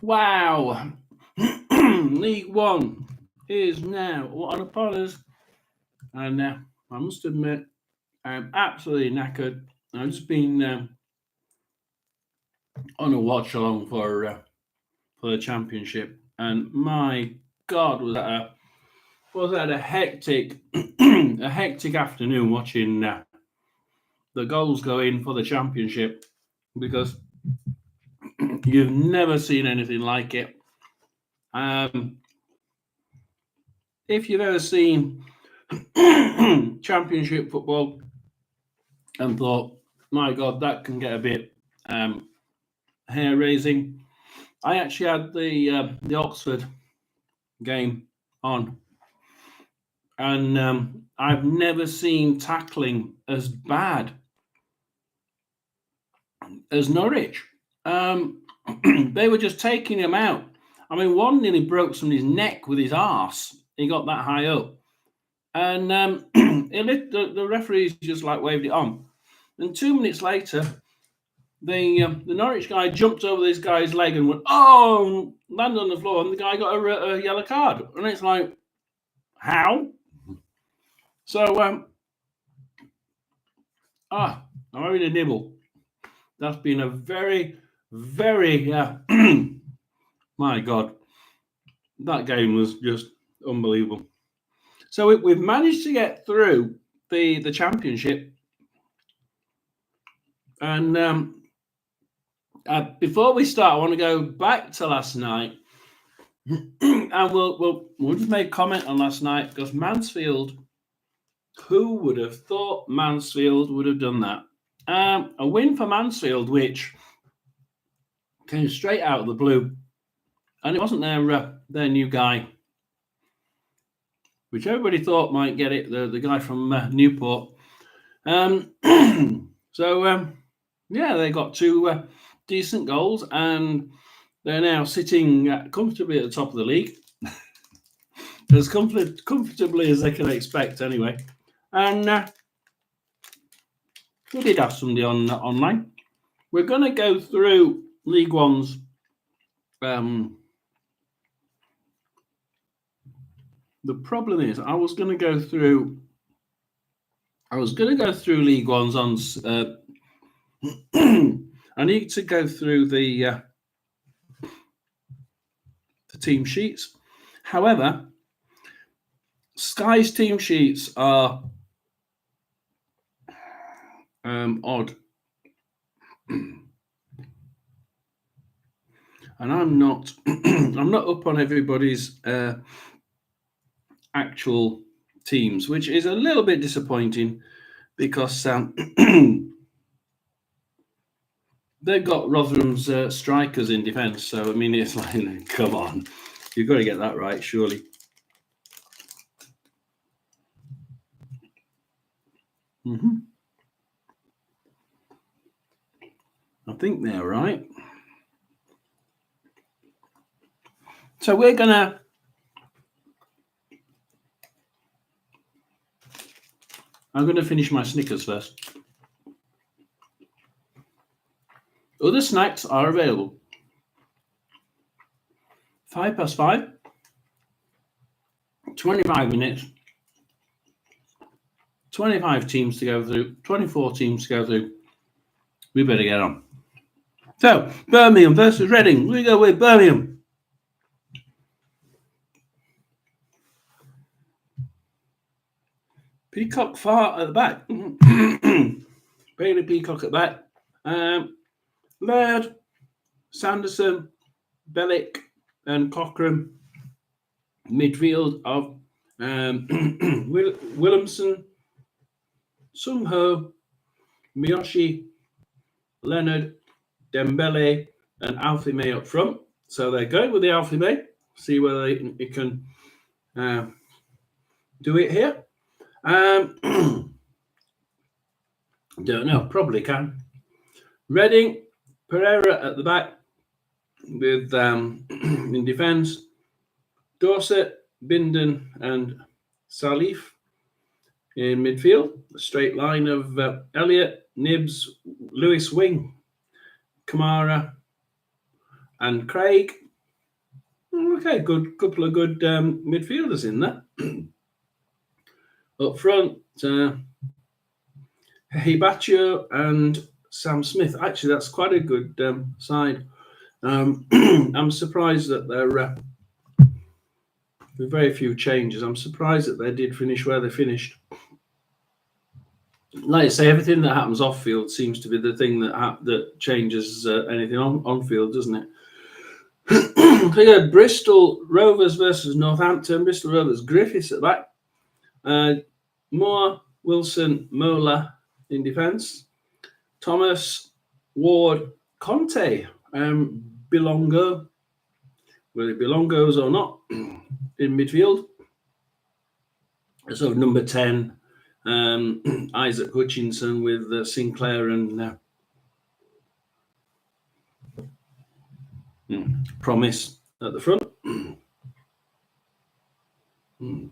Wow. League One is now what upon us. And I must admit, I'm absolutely knackered. I've just been on a watch along for the championship, and my God, was that a hectic a hectic afternoon watching the goals go in for the championship because you've never seen anything like it. Um, if you've ever seen championship football and thought, my God, that can get a bit hair raising, I actually had the Oxford game on, and I've never seen tackling as bad as Norwich. They were just taking him out. I mean, one nearly broke somebody's neck with his arse. He got that high up, and the referees just like waved it on. And 2 minutes later, the Norwich guy jumped over this guy's leg and went, "Oh!" landed on the floor, and the guy got a yellow card. And it's like, how? So, I'm having a nibble. That's been a very, very, my God, that game was just unbelievable. So we've managed to get through the championship, and before we start, I want to go back to last night, and we'll just make a comment on last night because Mansfield. Who would have thought Mansfield would have done that? A win for Mansfield, which came straight out of the blue, and it wasn't their new guy, which everybody thought might get it. The guy from Newport. So they got two decent goals, and they're now sitting comfortably at the top of the league, as comfortably as they can expect, anyway. And we did have somebody online. We're going to go through League One's the problem is I was going to go through League One's on I need to go through the team sheets. However, Sky's team sheets are odd. And I'm not up on everybody's actual teams, which is a little bit disappointing because they've got Rotherham's strikers in defence. So I mean, it's like, come on, you've got to get that right, surely. I think they're right. So I'm gonna finish my Snickers first. Other snacks are available. 5 past 5, 25 minutes, 25 teams to go through, 24 teams to go through. We better get on. So, Birmingham versus Reading. We go with Birmingham. Peacock far at the back. Bailey Peacock at the back. Laird, Sanderson, Bellick, and Cochrane. Midfield of Williamson, Sung Ho, Miyoshi, Leonard, Dembele, and Alfie May up front. So they're going with the Alfie May. See whether it can do it here. Don't know. Probably can. Reading, Pereira at the back with in defence, Dorset, Bindon, and Salif in midfield. A straight line of Elliott, Nibs, Lewis Wing, Kamara, and Craig. Okay, good couple of good midfielders in there. Up front, Hibacho and Sam Smith. Actually, that's quite a good side. I'm surprised that they're with very few changes. I'm surprised that they did finish where they finished. Like I say, everything that happens off field seems to be the thing that changes anything on field, doesn't it? We got Bristol Rovers versus Northampton. Bristol Rovers, Griffiths at the back. Moore, Wilson, Mola in defence. Thomas, Ward, Conte, Bilongo, whether it Bilongos or not, in midfield. So number 10, Isaac Hutchinson with Sinclair and Promise at the front.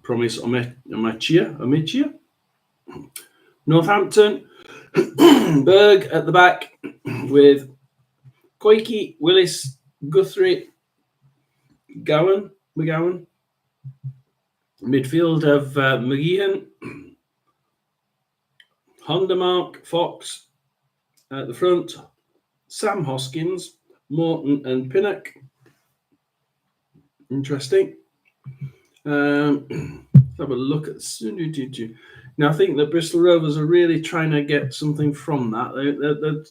Promise Amichia. Northampton, Berg at the back with Koike, Willis, Guthrie, McGowan. Midfield of McGeehan, Hondermark, Fox at the front, Sam Hoskins, Morton and Pinnock. Interesting. Let's have a look at. Now, I think the Bristol Rovers are really trying to get something from that.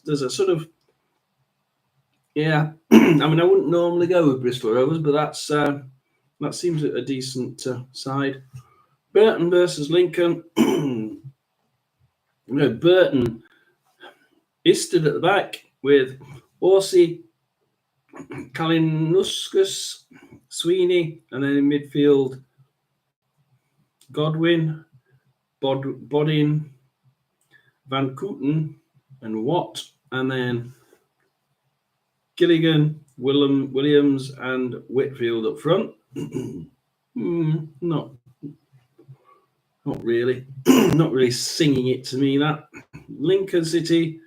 There's a sort of, yeah. I mean, I wouldn't normally go with Bristol Rovers, but that seems a decent side. Burton versus Lincoln. Burton is stood at the back with Orsi, Kalinuskas, Sweeney, and then in midfield, Godwin, Bodin, Van Kooten, and Watt, and then Gilligan, Williams, and Whitfield up front. Not really. Not really singing it to me, that. Lincoln City,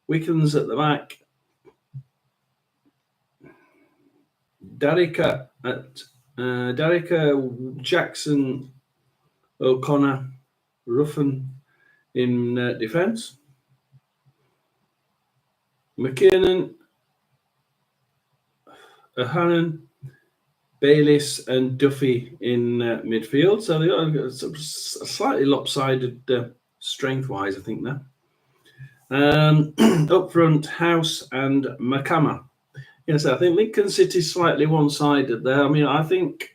Wickens at the back. Darika Jackson, O'Connor, Ruffin in defence. McKinnon, Hannon, Bayliss and Duffy in midfield. So they got a slightly lopsided strength-wise, I think, there. Up front, House and Makama. Yes, I think Lincoln City's slightly one-sided there. I mean, I think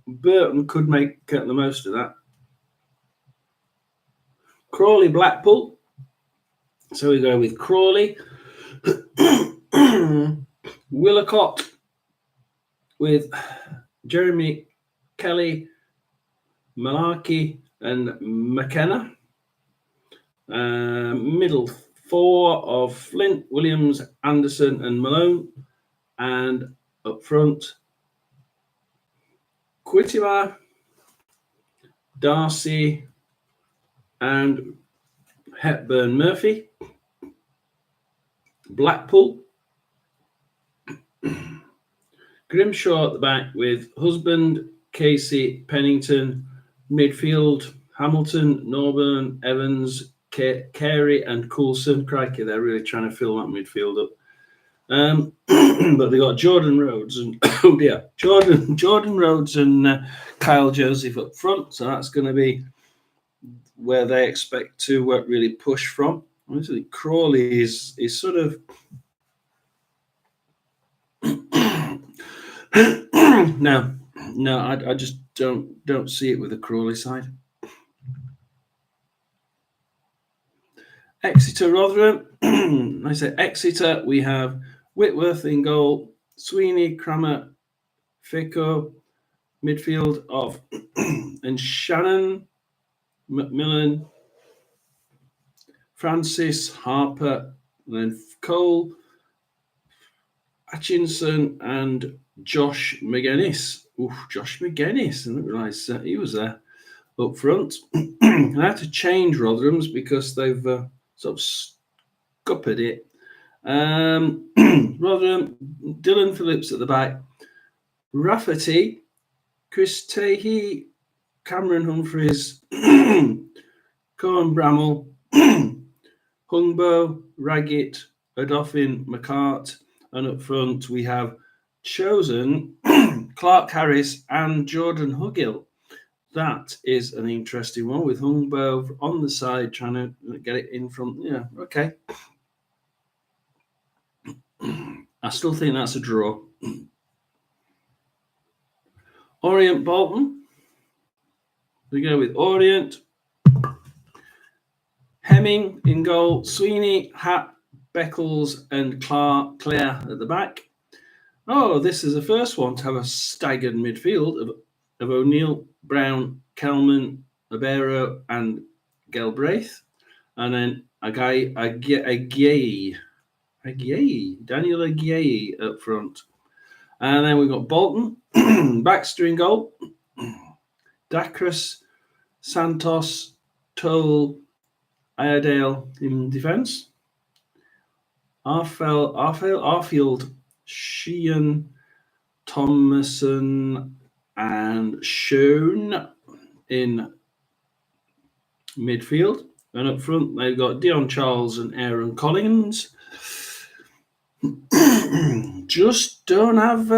Burton could make the most of that. Crawley, Blackpool. So we go with Crawley. Willacott with Jeremy Kelly, Malarkey, and McKenna. Middle four of Flint, Williams, Anderson, and Malone. And up front, Quittimer, Darcy, and Hepburn Murphy. Blackpool, Grimshaw at the back with Husband, Casey, Pennington. Midfield, Hamilton, Norburn, Evans, Carey, and Coulson. Crikey, they're really trying to fill that midfield up. But they got Jordan Rhodes and Jordan Rhodes and Kyle Joseph up front. So that's going to be where they expect to really push from. Honestly, Crawley is sort of no, I just don't see it with the Crawley side. Exeter, Rotherham. I say Exeter. We have Whitworth in goal, Sweeney, Crammer, Fico, midfield of and Shannon, Macmillan, Francis, Harper, and then Cole, Hutchinson, and Josh McGuinness. Josh McGuinness. I didn't realise he was there up front. I had to change Rotherham's because they've sort of scuppered it. Rotherham, Dylan Phillips at the back, Rafferty, Chris Tahey, Cameron Humphreys, Cohen Bramall, Hungbo, Raggett, Adolphin, McCart, and up front we have chosen Clark Harris and Jordan Hugill. That is an interesting one with Hungbo on the side trying to get it in front. Yeah, okay. I still think that's a draw. Orient Bolton. We go with Orient. Hemming in goal. Sweeney, Hatt, Beckles, and Clare at the back. Oh, this is the first one to have a staggered midfield of O'Neill, Brown, Kelman, Abero, and Galbraith. And then Daniel Aguirre up front. And then we've got Bolton, Baxter in goal, Dacres, Santos, Toll, Iredale in defence, Arfield, Sheehan, Thomason, and Schoen in midfield. And up front, they've got Dion Charles and Aaron Collins. Just don't have...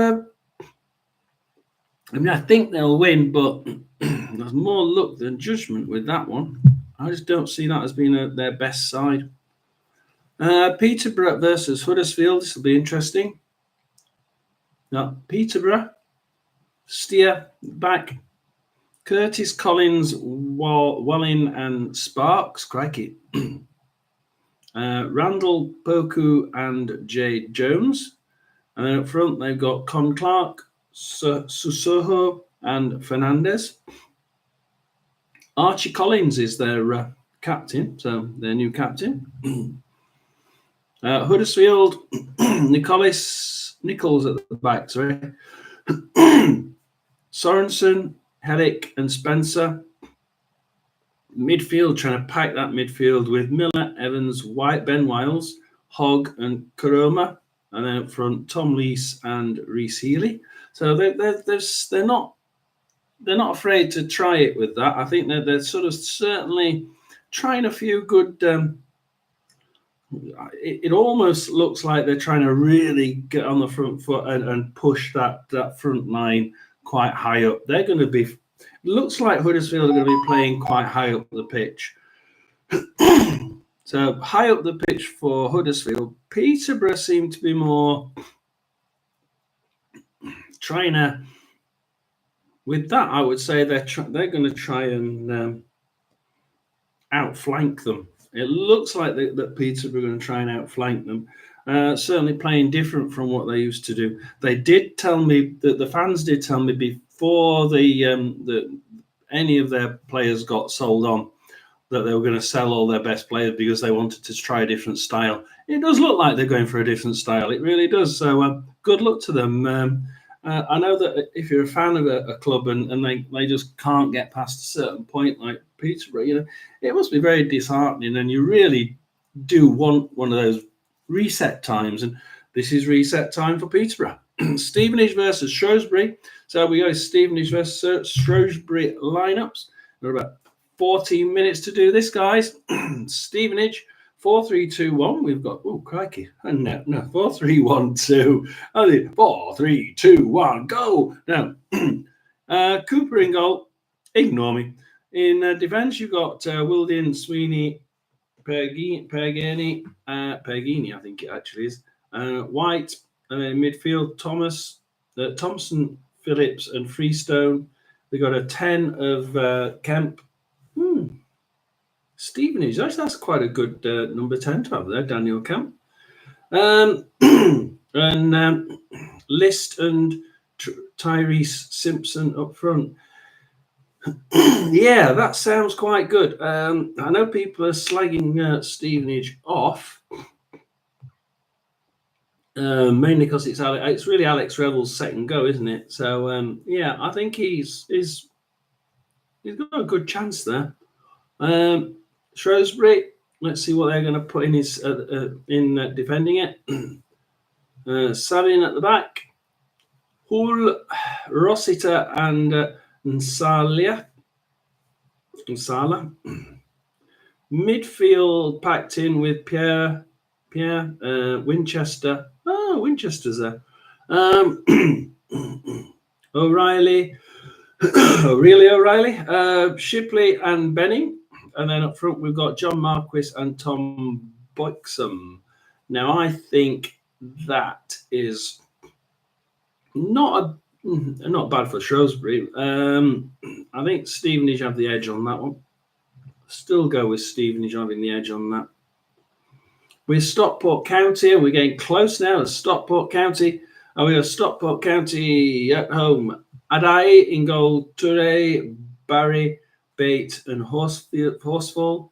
I think they'll win, but there's more luck than judgment with that one. I just don't see that as being their best side. Peterborough versus Huddersfield. This will be interesting. Now, Peterborough, Steer, back. Curtis, Collins, Wallin, and Sparks. Crikey. Randall, Poku, and Jay Jones. And then up front, they've got Con Clark, Susoho, and Fernandez. Archie Collins is their captain, so their new captain. Huddersfield, Nichols at the back, sorry. Sorensen, Hellick, and Spencer. Midfield, trying to pack that midfield with Miller, Evans, White, Ben Wiles, Hogg, and Karoma. And then up front, Tom Lees and Reece Healy. So they're not afraid to try it with that. I think they're sort of certainly trying a few good. It almost looks like they're trying to really get on the front foot and push that front line quite high up. They're going to be. Looks like Huddersfield are going to be playing quite high up the pitch. So high up the pitch for Huddersfield. Peterborough seem to be more trying to. With that, I would say they're going to try and outflank them. It looks like that Peterborough are going to try and outflank them. Certainly playing different from what they used to do. They did tell me that the fans did tell me before any of their players got sold on that they were going to sell all their best players because they wanted to try a different style. It does look like they're going for a different style. It really does. So good luck to them. I know that if you're a fan of a club and they just can't get past a certain point like Peterborough, it must be very disheartening, and you really do want one of those reset times. And this is reset time for Peterborough. Stevenage versus Shrewsbury. So we go Stevenage versus Shrewsbury lineups. We're about 14 minutes to do this, guys. Stevenage, 4-3-2-1. We've got, oh, crikey. No, 4-3-1-2. 4-3-2-1, go. Now, Cooper in goal. Ignore me. In defence, you've got Wilden, Sweeney, Pergini, I think it actually is. White, midfield, Thompson, Phillips, and Freestone. We've got a 10 of Kemp. Stevenage, that's quite a good number 10 to have there, Daniel Kemp. And List and Tyrese Simpson up front. Yeah, that sounds quite good. I know people are slagging Stevenage off, mainly because it's really Alex Revell's second go, isn't it? So yeah, I think he's got a good chance there. Shrewsbury, let's see what they're going to put in defending it. Savin at the back, Hull, Rosita, and Nsala. Midfield packed in with Pierre, Winchester. Oh, Winchester's there. O'Reilly, O'Reilly, Shipley and Benning. And then up front, we've got John Marquis and Tom Boyksum. Now, I think that is not bad for Shrewsbury. I think Stevenage have the edge on that one. Still go with Stevenage having the edge on that. We're Stockport County, and we're getting close now to Stockport County. And we got Stockport County at home. Adai in goal, Toure, Barry, Bate, and Horsefall.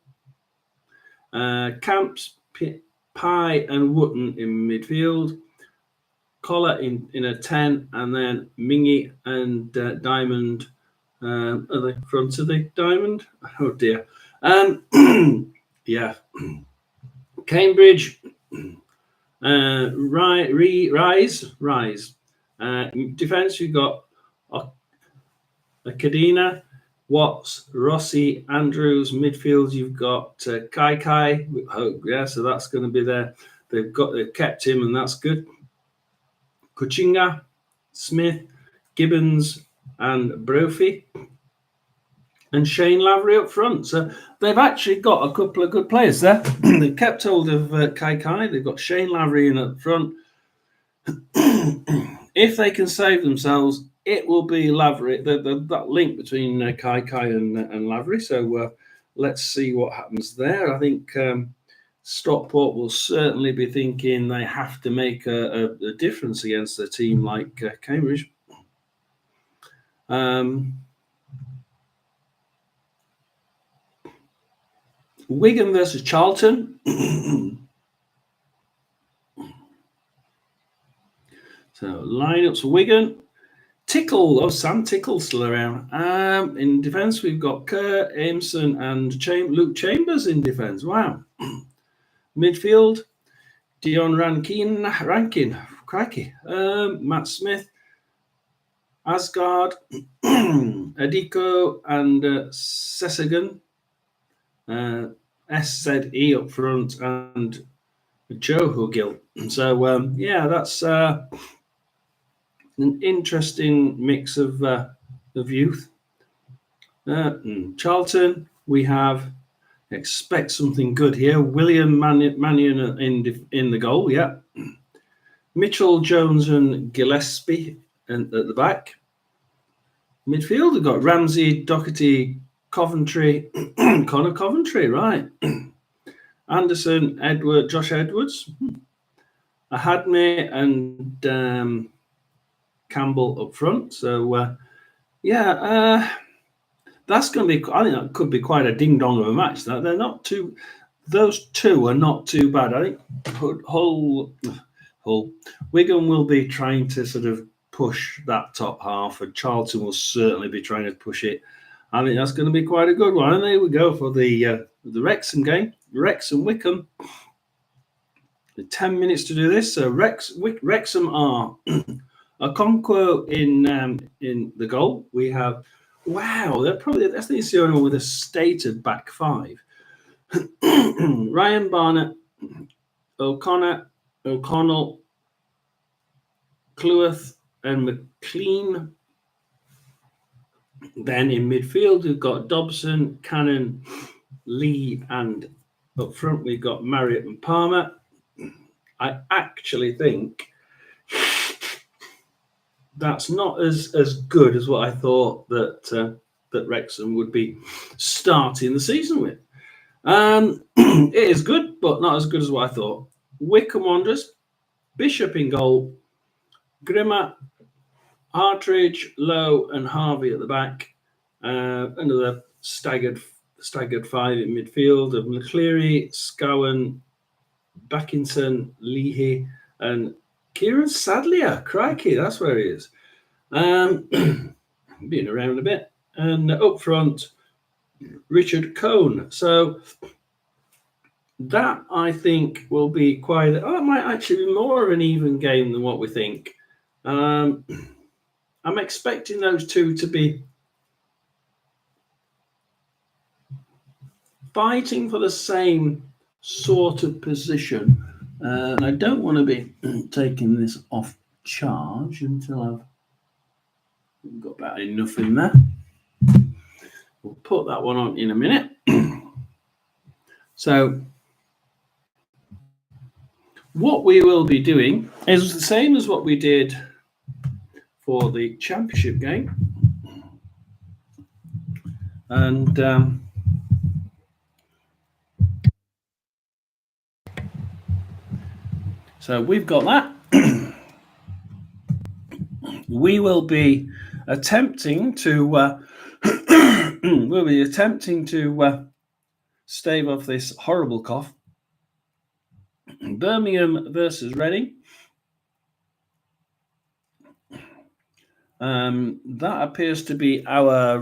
Camps, Pye, and Wotton in midfield. Collar in a 10, and then Mingy and Diamond at the front of the Diamond. Oh dear. Yeah. Cambridge, Rise. Defence, you've got Cadena, Watts, Rossi, Andrews. Midfield, you've got Kai. Oh, yeah, so that's going to be there. They've kept him, and that's good. Kuchinga, Smith, Gibbons, and Brophy. And Shane Lavery up front. So they've actually got a couple of good players there. They've kept hold of Kai. They've got Shane Lavery in up front. If they can save themselves, it will be Lavery. That link between Kai and Lavery. So let's see what happens there. I think Stockport will certainly be thinking they have to make a difference against a team like Cambridge. Wigan versus Charlton. So lineups for Wigan. Tickle. Oh, Sam Tickle's still around. In defence, we've got Kerr, Aimson, and Luke Chambers in defence. Wow. Midfield, Dion Rankin. Crikey. Matt Smith, Asgard, Adiko, and Sessagan. SZE up front, and Joe Hugill. So yeah, that's an interesting mix of youth. Charlton, we expect something good here. William Mannion in the goal, yeah. Mitchell, Jones, and Gillespie at the back. Midfield, we've got Ramsey, Doherty, Coventry, Connor Coventry, right. Anderson, Josh Edwards, Ahadme, and Campbell up front. So, that's going to be, I think that could be quite a ding-dong of a match. Those two are not too bad. I think Wigan will be trying to sort of push that top half, and Charlton will certainly be trying to push it. I think that's going to be quite a good one. And there we go for the Wrexham game. Wrexham Wycombe. 10 minutes to do this. So Wrexham are Okonkwo in the goal. We have that's the only one with a stated back five. Ryan Barnett, O'Connell, Cleworth, and McLean. Then in midfield, we've got Dobson, Cannon, Lee, and up front we've got Marriott and Palmer. I actually think that's not as good as what I thought that Wrexham would be starting the season with. It is good, but not as good as what I thought. Wycombe Wanderers, Bishop in goal, Grimmer, Hartridge, Lowe, and Harvey at the back. Another staggered five in midfield of McCleary, Scowen, Backinson, Leahy, and Kieran Sadlier. Crikey, that's where he is. Being around a bit. And up front, Richard Cohn. So that, I think, will be that might actually be more of an even game than what we think. I'm expecting those two to be fighting for the same sort of position. And I don't want to be taking this off charge until I've got about enough in there. We'll put that one on in a minute. So what we will be doing is the same as what we did for the championship game. And so we've got that. We will be attempting to stave off this horrible cough. Birmingham versus Reading. That appears to be our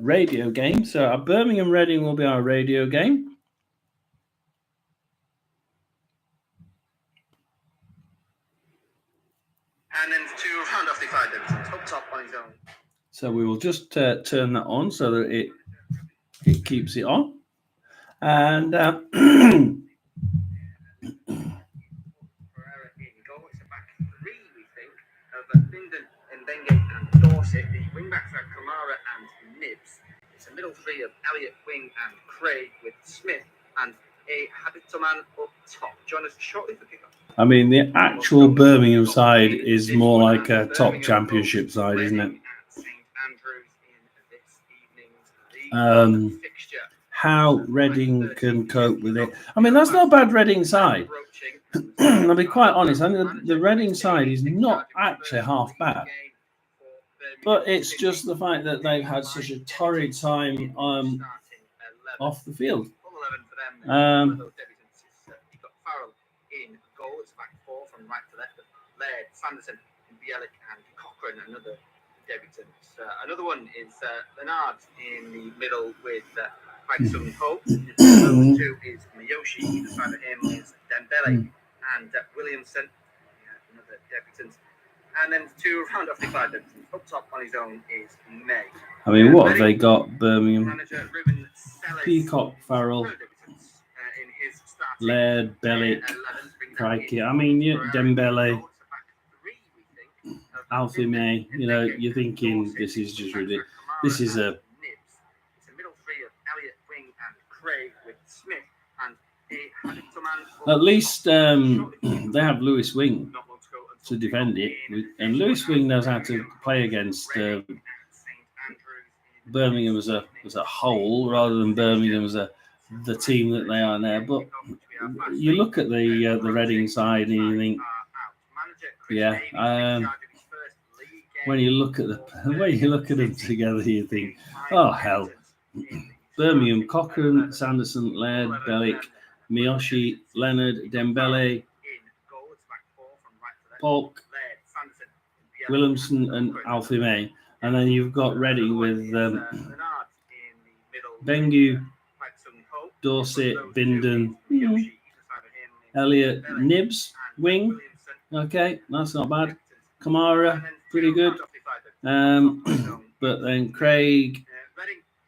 radio game. So our Birmingham Reading will be our radio game. And then to round off the five divisions, up top on his own. So we will just turn that on so that it keeps it on. And Pereira in goal. It's a back three, we think, of Bindon and Bengay and Dorset. The wing backs are Kamara and Nibs. It's a middle three of Elliott, Wing and Craig with Smith and a Habitoman up top. Join us shortly for kickoff. I mean, the actual Birmingham side is more like a top championship side, isn't it? How Reading can cope with it. I mean, that's not a bad Reading side. I'll be quite honest. I mean, the Reading side is not actually half bad. But it's just the fact that they've had such a torrid time off the field. Right to left, Laird, Sanderson, Bielik, and Cochrane, another debutant. Another one is Leonard in the middle with Craig Sutton Hope. Two is Miyoshi. Either side of him is Dembele and Williamson, another debutant. And then to round off the five debutants, up top on his own is May. I mean, what have they got? Birmingham, Peacock, Farrell, Laird, Bellick, Crikey. I mean, Dembele, Alfie May, you're thinking this is just ridiculous. This is a middle three of Elliott, Wing and Craig with Smith and at least they have Lewis Wing to defend it, and Lewis Wing knows how to play against Birmingham as a whole rather than Birmingham as the team that they are now. But you look at the Reading side and you think, when you look at them together, you think, oh hell. Birmingham, Cochrane, Sanderson, Laird, Bellick, Miyoshi, Leonard, Dembele, Polk, Williamson, and Alfie May. And then you've got Reading with Bengu, Dorset, Bindon, Elliott, Nibs, Wing. Okay, that's not bad. Kamara, pretty good. But then Craig,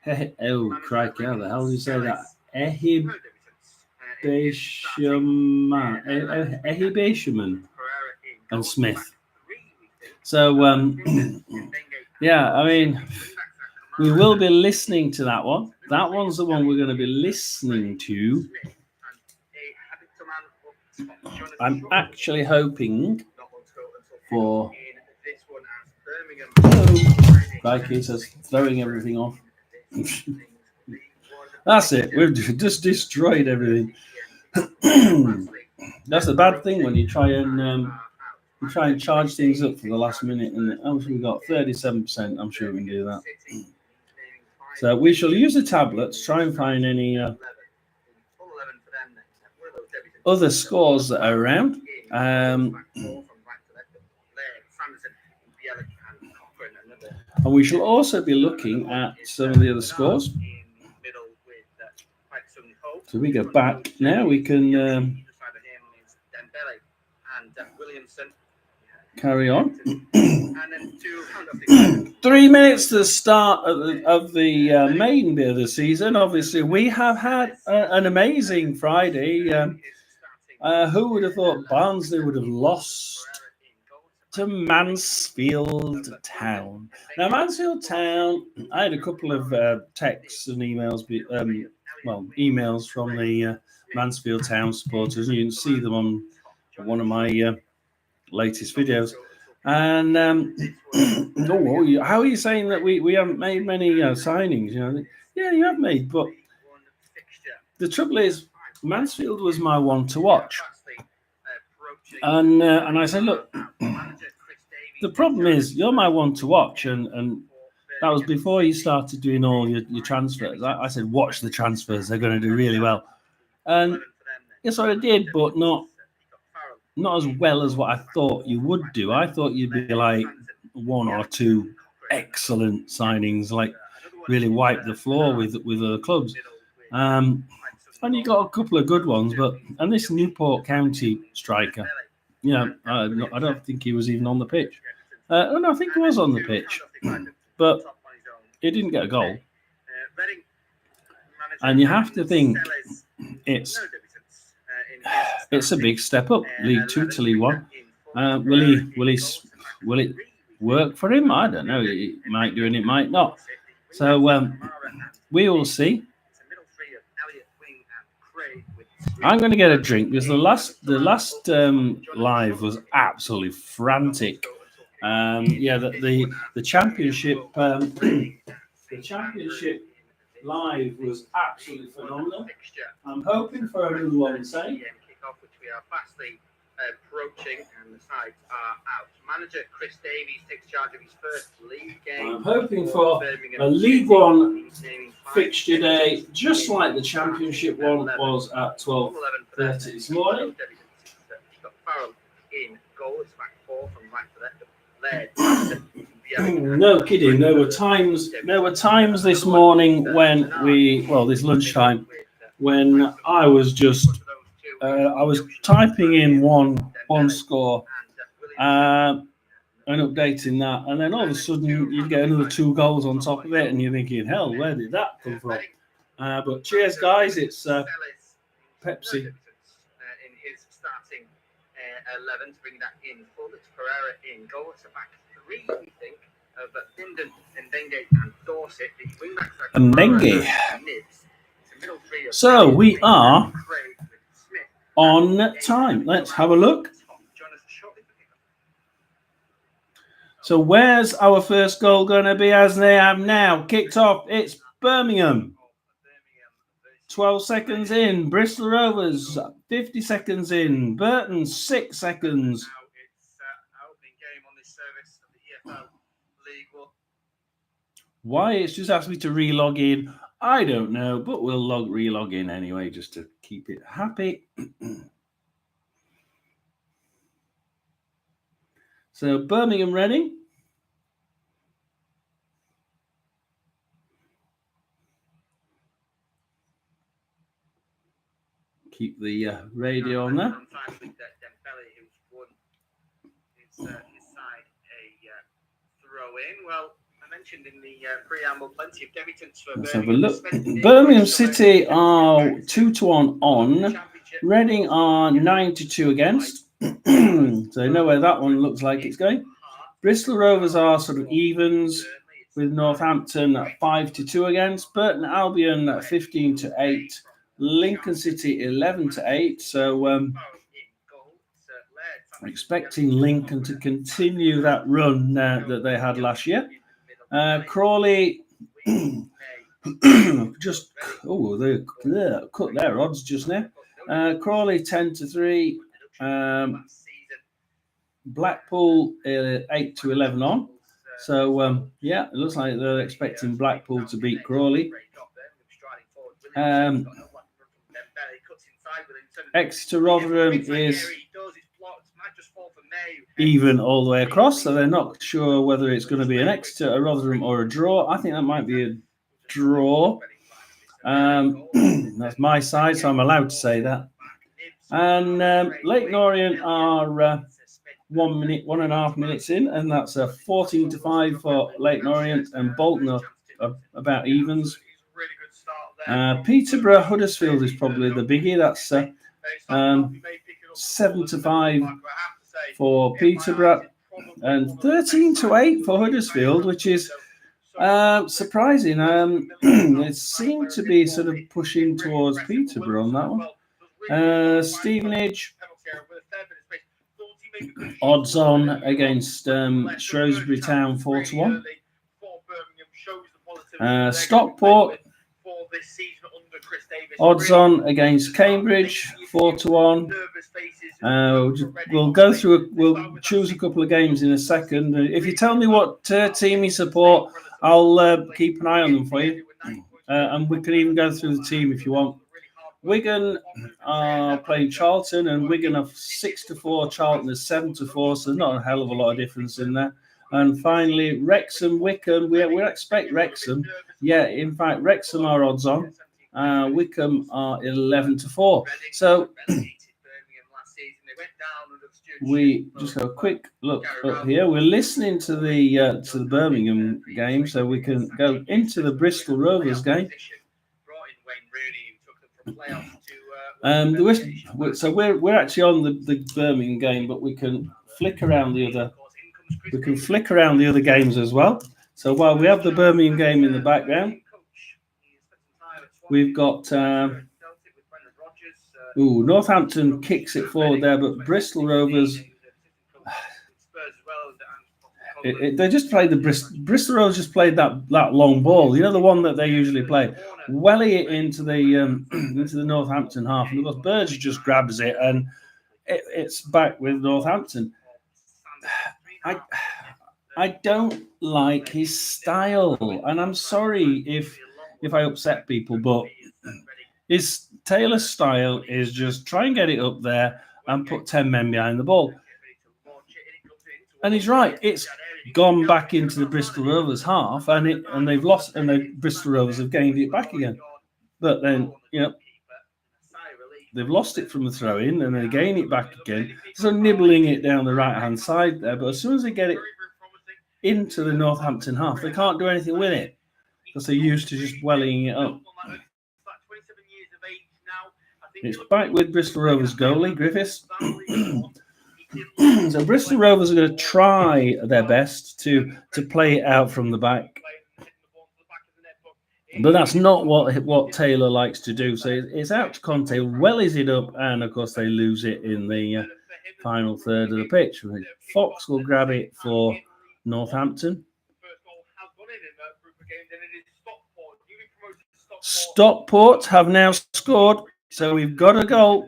crikey, how the hell do you say that? Ehibeshaman and Smith. So, I mean, we will be listening to that one. That one's the one we're going to be listening to. I'm actually hoping for... Crikey says throwing everything off. That's it. We've just destroyed everything. That's the bad thing when you try and charge things up for the last minute. And we got 37%. I'm sure we can do that. So we shall use a tablet to try and find any other scores that are around. And we shall also be looking at some of the other scores. So we go back now. We can carry on. And then to round off the 3 minutes to the start of the main bit of the season. Obviously, we have had an amazing Friday. Who would have thought Barnsley would have lost to Mansfield Town? Now, Mansfield Town, I had a couple of texts and emails, emails from the Mansfield Town supporters, and you can see them on one of my latest videos. And how are you saying that we haven't made many signings? You know, yeah, you have made, but the trouble is, Mansfield was my one to watch, and I said, look, the problem is you're my one to watch, and that was before you started doing all your transfers. I said, watch the transfers; they're going to do really well, and yes, what I did, but not as well as what I thought you would do. I thought you'd be like one or two excellent signings, like really wipe the floor with other clubs. And you got a couple of good ones, and this Newport County striker, I don't think he was even on the pitch. No, I think he was on the pitch, but he didn't get a goal. And you have to think it's a big step up, League 2 to League 1. Will it work for him? I don't know. It might do and it might not. So we will see. I'm going to get a drink because the last live was absolutely frantic. The championship the championship live was absolutely phenomenal. I'm hoping for another one, say. Which we are fastly approaching, and the sides are out. Manager Chris Davies takes charge of his first league game. I'm hoping for a League One fixture day, just like the Championship one was at 12:30 this morning. He's got Farrell in goal. It's back four from right to left. No kidding. There were times this morning when this lunchtime, when I was just I was typing in one score and updating that, and then all of a sudden you get another 2 goals on top of it, and you're thinking, hell, where did that come from? But cheers, guys. It's Pepsi. In his starting 11 to bring that in full. It's Pereira in goal. It's a back 3, we think, of Linden, Ndenge, and Dorset. The wing backs are Ndenge. So we are on time. Let's have a look. So where's our first goal going to be, as they have now kicked off? It's Birmingham. 12 seconds in. Bristol Rovers, 50 seconds in. Burton, 6 seconds. Why it's just asked me to relog in, I don't know, but we'll relog in anyway, just to keep it happy. So Birmingham Reading. Keep the radio on there. Well, I mentioned in the preamble plenty of debutants for Let's have a look. Birmingham City are 2-1 on. Reading are 9-2 against. So you know where that one looks like it's going. Bristol Rovers are sort of evens, with Northampton at 5-2 against. Burton Albion at 15-8. Lincoln City 11-8. So I'm expecting Lincoln to continue that run that they had last year. Crawley they cut their odds just now. Crawley 10-3. Blackpool 8-11 on. So it looks like they're expecting Blackpool to beat Crawley. Exeter Rotherham is even all the way across, so they're not sure whether it's going to be an Exeter, a Rotherham, or a draw. I think that might be a draw. That's my side, so I'm allowed to say that. And Leyton Orient are 1 minute, 1.5 minutes in, and that's a 14-5 for Leighton Orient, and Bolton are about evens. Peterborough Huddersfield is probably the biggie. That's 7-5 for Peterborough and 13-8 for Huddersfield, which is surprising. It seemed to be sort of pushing towards Peterborough on that one. Stevenage odds on against Shrewsbury Town 4-1. Stockport odds on against Cambridge 4-1. We'll go through. We'll choose a couple of games in a second. If you tell me what team you support, I'll keep an eye on them for you, and we can even go through the team if you want. Wigan are playing Charlton, and Wigan are 6-4. Charlton is 7-4. So there's not a hell of a lot of difference in there. And finally, Wrexham, Wycombe. We expect Wrexham. Yeah, in fact, Wrexham are odds on. Wycombe are 11-4. So we just have a quick look up here. We're listening to the Birmingham game, so we can go into the Bristol Rovers game. So we're actually on the Birmingham game, but we can flick around the other. We can flick around the other games as well. So while we have the Birmingham game in the background, we've got Northampton kicks it forward there, but Bristol Rovers. They just played Bristol Rovers just played that long ball. You know, the one that they usually play. Welly it into the Northampton half, and of course Burge just grabs it, and it's back with Northampton. I don't like his style, and I'm sorry if I upset people, but his Taylor's style is just try and get it up there and put 10 men behind the ball. And he's right. It's gone back into the Bristol Rovers half, and they've lost, and the Bristol Rovers have gained it back again. But then, they've lost it from the throw-in, and they gain it back again. So nibbling it down the right-hand side there. But as soon as they get it into the Northampton half, they can't do anything with it because they're used to just welling it up. It's back with Bristol Rovers goalie, Griffiths. So Bristol Rovers are going to try their best to play it out from the back. But that's not what Taylor likes to do. So it's out to Conte, wellies it up, and of course they lose it in the final third of the pitch. Fox will grab it for Northampton. Stockport have now scored, so we've got a goal.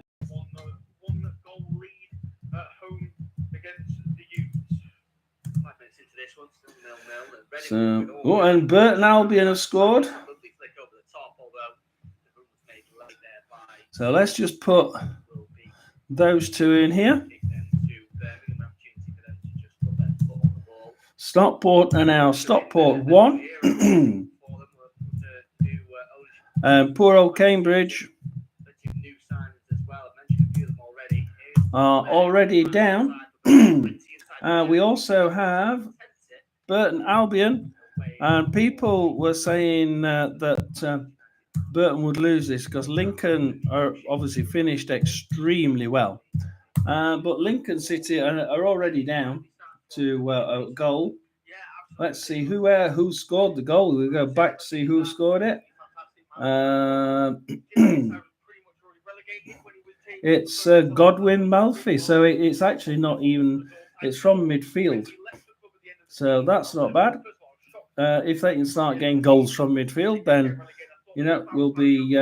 And Burton Albion have scored. So let's just put those two in here. Stockport are now Stockport 1. Poor old Cambridge are already down. We also have Burton Albion, and people were saying that Burton would lose this because Lincoln are obviously finished extremely well. But Lincoln City are already down to a goal. Let's see who scored the goal. We'll go back to see who scored it. It's Godwin Malfi. So it's actually not even. It's from midfield. So that's not bad. If they can start getting goals from midfield, then we'll be.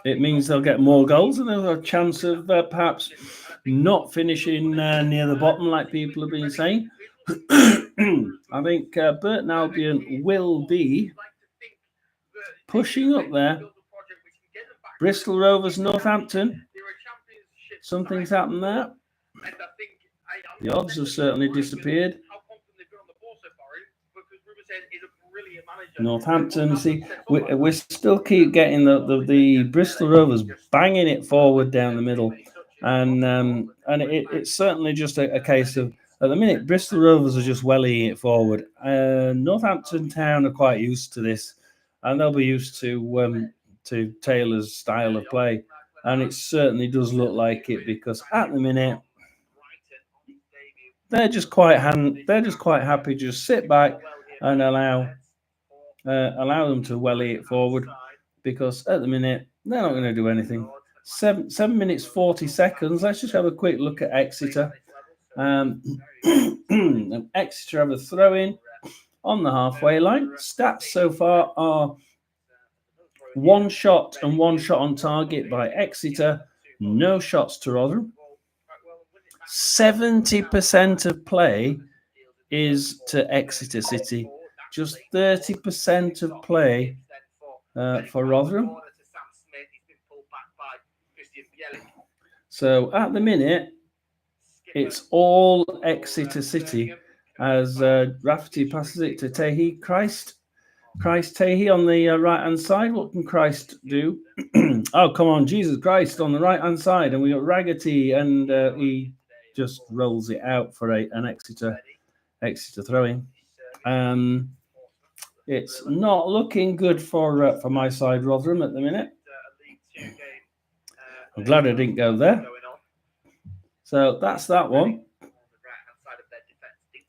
It means they'll get more goals, and there's a chance of perhaps not finishing near the bottom, like people have been saying. I think Burton Albion will be pushing up there. Bristol Rovers, Northampton. Something's happened there. The odds have certainly disappeared. Northampton, you see, we still keep getting the Bristol Rovers banging it forward down the middle, and it's certainly just a case of, at the minute, Bristol Rovers are just wellying it forward. Northampton Town are quite used to this, and they'll be used to Taylor's style of play, and it certainly does look like it, because at the minute they're just quite happy, just sit back and allow them to welly it forward, because at the minute they're not going to do anything. 7 minutes 40 seconds. Let's just have a quick look at Exeter. Exeter have a throw in on the halfway line. Stats so far are 1 shot and 1 shot on target by Exeter, no shots to Rotherham. 70% of play is to Exeter City, just 30% of play for Rotherham. So at the minute, it's all Exeter City, as Rafferty passes it to Tahi. Christ Tahi on the right-hand side. What can Christ do? Oh, come on, Jesus Christ on the right-hand side. And we got Raggerty, and he just rolls it out for an Exeter throwing. It's not looking good for my side, Rotherham, at the minute. I'm glad I didn't go there. So that's that one.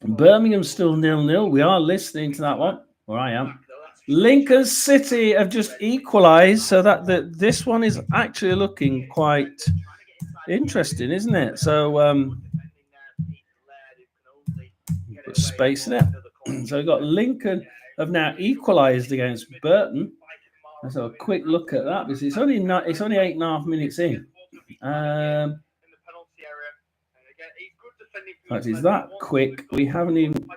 Birmingham still 0-0. We are listening to that one, or I am. Lincoln City have just equalised, so that this one is actually looking quite interesting, isn't it? So put space in it. So we've got Lincoln have now equalised against Burton. Let's have a quick look at that, because it's only 8.5 minutes in. That is that quick. We haven't even.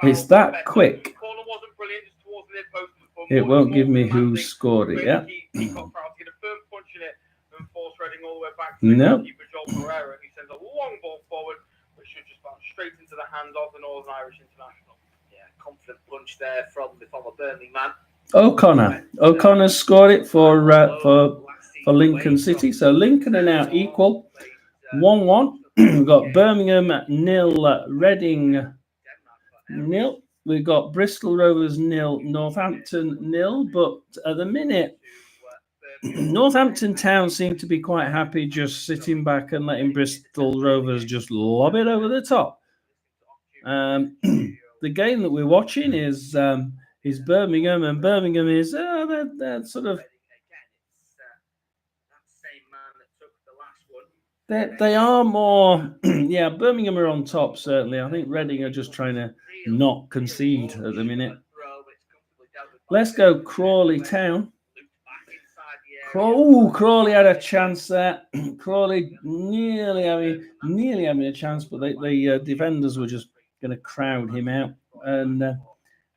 It's that quick. It won't give me who scored it yet. No. Should just bounce straight into the hands of the Northern Irish international. Yeah, confident punch there from the former Burnley man. O'Connor scored it for Lincoln City. So Lincoln are now equal, 1-1. We've got Birmingham 0, Reading 0. We've got Bristol Rovers 0, Northampton 0. But at the minute, Northampton Town seem to be quite happy just sitting back and letting Bristol Rovers just lob it over the top. The game that we're watching is Birmingham, and Birmingham is they're sort of they are more Birmingham are on top, certainly. I think Reading are just trying to not concede at the minute. Let's go Crawley Town. Crawley had a chance there. Crawley nearly having a chance, but the defenders were just going to crowd him out and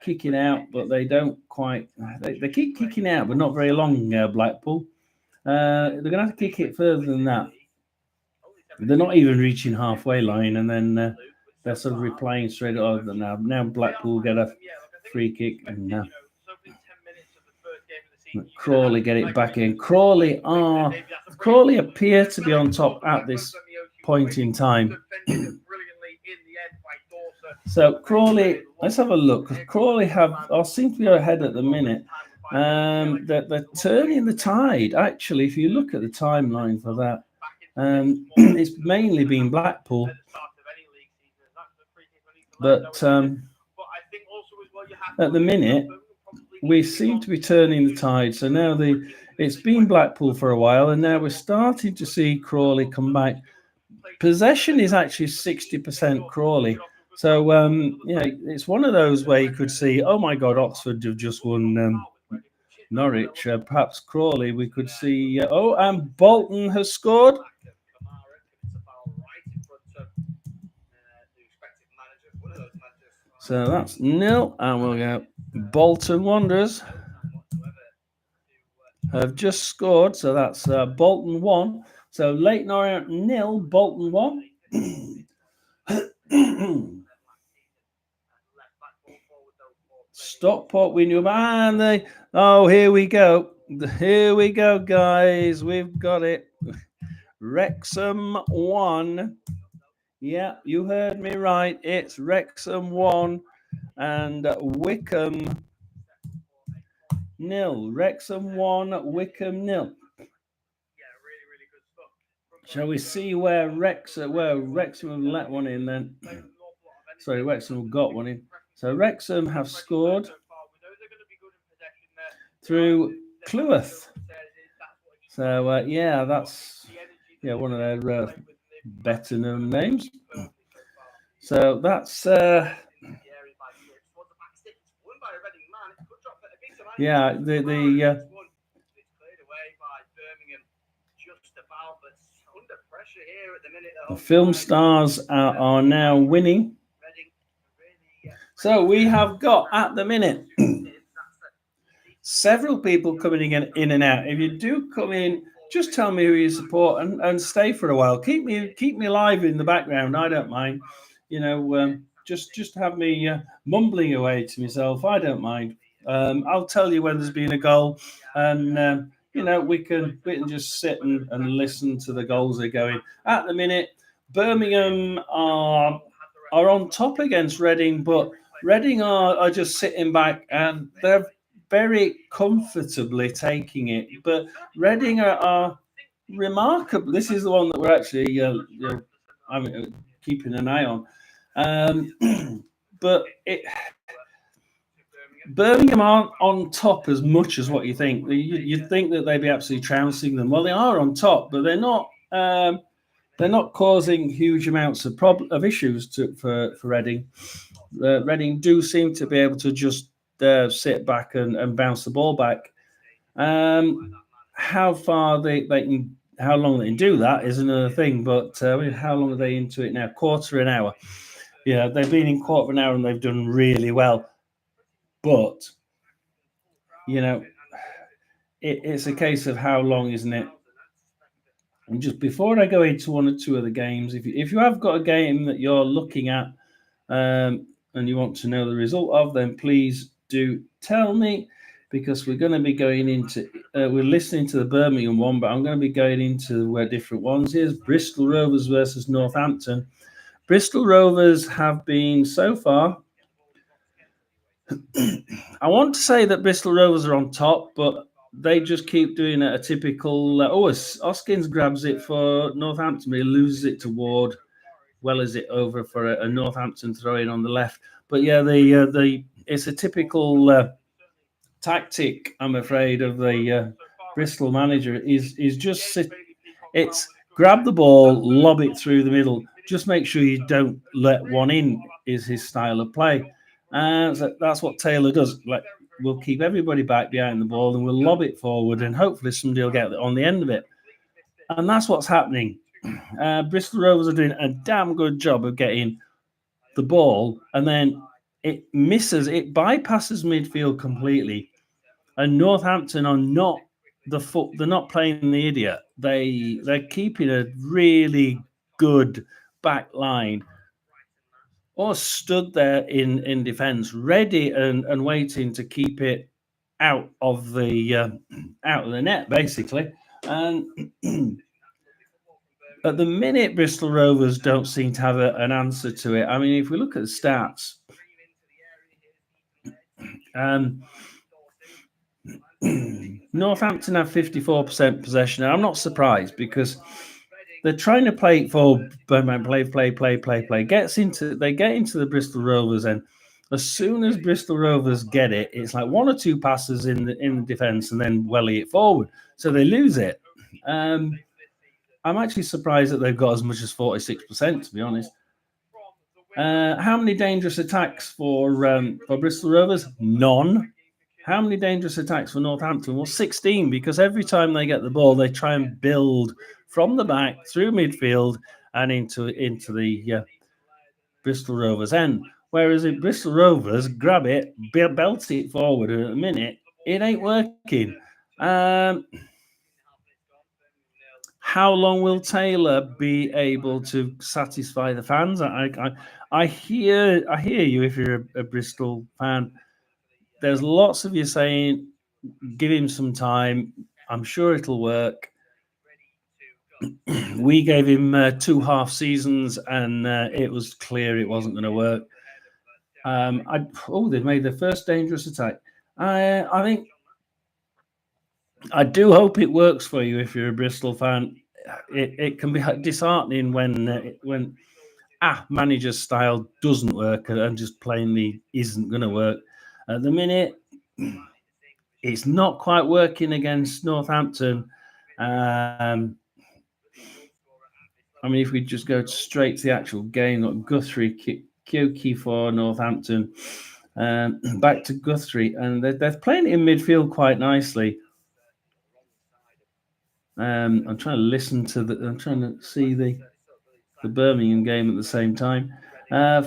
kicking out, but they don't quite. They keep kicking out, but not very long. Blackpool. They're going to have to kick it further than that. They're not even reaching halfway line, and then they're sort of replying straight over now. Now Blackpool get a free kick, and Crawley get it back in. Crawley appear to be on top at this point in time. So Crawley, let's have a look. Crawley seem to be ahead at the minute. They're turning the tide. Actually, if you look at the timeline for that, it's mainly been Blackpool. But at the minute, we seem to be turning the tide. So now it's been Blackpool for a while, and now we're starting to see Crawley come back. Possession is actually 60% Crawley. So it's one of those where you could see, oh my God, Oxford have just won Norwich. Perhaps Crawley, we could see. And Bolton has scored. So that's 0, and we'll go Bolton Wanderers have just scored, so that's Bolton 1. So Leyton Orient 0, Bolton 1. Stockport we knew about. And they, here we go. Here we go, guys. We've got it. Wrexham 1. Yeah, you heard me right. It's Wrexham 1 and Wickham 0. Wrexham 1, Wickham 0. Shall we see where Wrexham have let one in then? Sorry, Wrexham have got one in. So Wrexham have scored through Cleworth. So yeah, that's one of their better known names. So that's yeah, the film stars are now winning. So we have got at the minute several people coming in and out. If you do come in, just tell me who you support and stay for a while. Keep me alive in the background. I don't mind. Just have me mumbling away to myself. I don't mind. I'll tell you when there's been a goal, and we can just sit and listen to the goals that are going. At the minute, Birmingham are on top against Reading, but Reading are just sitting back and they're very comfortably taking it. But Reading are remarkable. This is the one that we're actually keeping an eye on. But Birmingham aren't on top as much as what you think. You'd think that they'd be absolutely trouncing them. Well, they are on top, but they're not. They're not causing huge amounts of issues for Reading. Reading do seem to be able to just sit back and bounce the ball back. How far they can, how long they can do that is another thing. But how long are they into it now? Quarter an hour. Yeah, they've been in quarter of an hour and they've done really well. But it's a case of how long, isn't it? And just before I go into one or two of the games, if you have got a game that you're looking at and you want to know the result of, then please do tell me, because we're going to be going into we're listening to the Birmingham one, but I'm going to be going into different ones. Here's Bristol Rovers versus Northampton. Bristol Rovers have been so far. I want to say that Bristol Rovers are on top, but they just keep doing a typical. Hoskins grabs it for Northampton, he loses it to Ward. Well, is it over for a Northampton throw-in on the left? But yeah, it's a typical tactic, I'm afraid, of the Bristol manager. Is just it's grab the ball, lob it through the middle. Just make sure you don't let one in. Is his style of play. So that's what Taylor does. We'll keep everybody back behind the ball and we'll lob it forward, and hopefully somebody will get on the end of it. And that's what's happening. Bristol Rovers are doing a damn good job of getting the ball, and then it misses. It bypasses midfield completely. And Northampton are not they're not playing the idiot. They're keeping a really good back line, or stood there in defence, ready and waiting to keep it out of the net, basically. And at the minute, Bristol Rovers don't seem to have an answer to it. I mean, if we look at the stats, Northampton have 54% possession. And I'm not surprised, because they're trying to play for play. They get into the Bristol Rovers, and as soon as Bristol Rovers get it, it's like one or two passes in the defence and then welly it forward. So they lose it. I'm actually surprised that they've got as much as 46%, to be honest. How many dangerous attacks for Bristol Rovers? None. How many dangerous attacks for Northampton? Well, 16, because every time they get the ball, they try and build from the back through midfield and into the Bristol Rovers end. Whereas if Bristol Rovers grab it, belt it forward, and at a minute, it ain't working. How long will Taylor be able to satisfy the fans? I hear you if you're a Bristol fan. there's lots of you saying, give him some time. I'm sure it'll work. We gave him 2 half seasons, and it was clear it wasn't going to work. They've made their first dangerous attack. I think I do hope it works for you if you're a Bristol fan. It can be disheartening when manager's style doesn't work and just plainly isn't going to work. At the minute, it's not quite working against Northampton. If we just go straight to the actual game, got Guthrie, Kyoki for Northampton, back to Guthrie, and they're playing it in midfield quite nicely. I'm trying to listen to I'm trying to see the Birmingham game at the same time.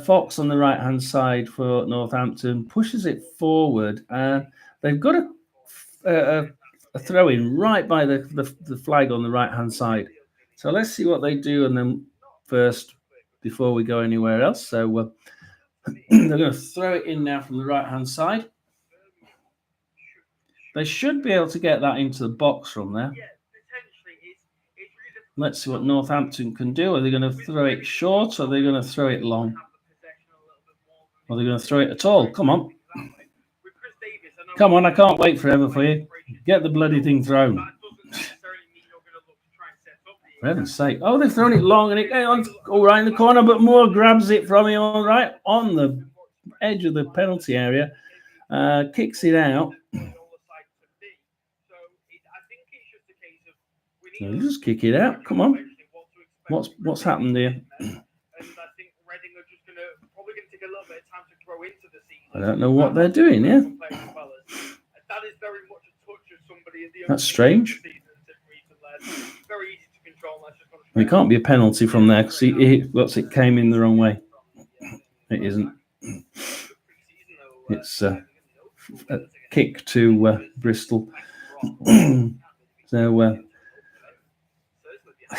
Fox on the right-hand side for Northampton pushes it forward. They've got a throw-in right by the flag on the right-hand side. So let's see what they do, and then first, before we go anywhere else. So they're going to throw it in now from the right-hand side. They should be able to get that into the box from there. Let's see what Northampton can do. Are they going to throw it short, or are they going to throw it long? Or are they going to throw it at all? Come on. Come on, I can't wait forever for you. Get the bloody thing thrown. For heaven's sake. Oh, they've thrown it long, and it goes all right in the corner, but Moore grabs it from him all right on the edge of the penalty area. Kicks it out. So just kick it out. Come on. What's happened here? I don't know what they're doing here. That's strange. It can't be a penalty from there because it came in the wrong way. It isn't. It's a kick to Bristol. So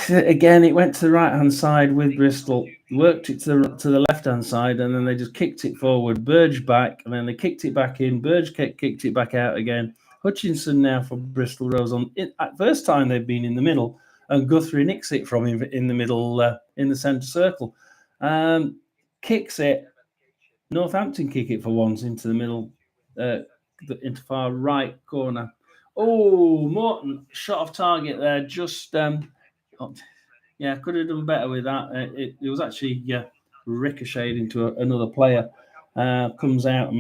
again, it went to the right-hand side with Bristol, worked it to the left-hand side, and then they just kicked it forward. Burge back, and then they kicked it back in. Burge kicked it back out again. Hutchinson now for Bristol Rose on. First time they've been in the middle, and Guthrie nicks it from him in the middle, in the centre circle. Kicks it. Northampton kick it for once into the middle, into far right corner. Oh, Morton shot off target there. Just could have done better with that. It was actually ricocheted into another player. Comes out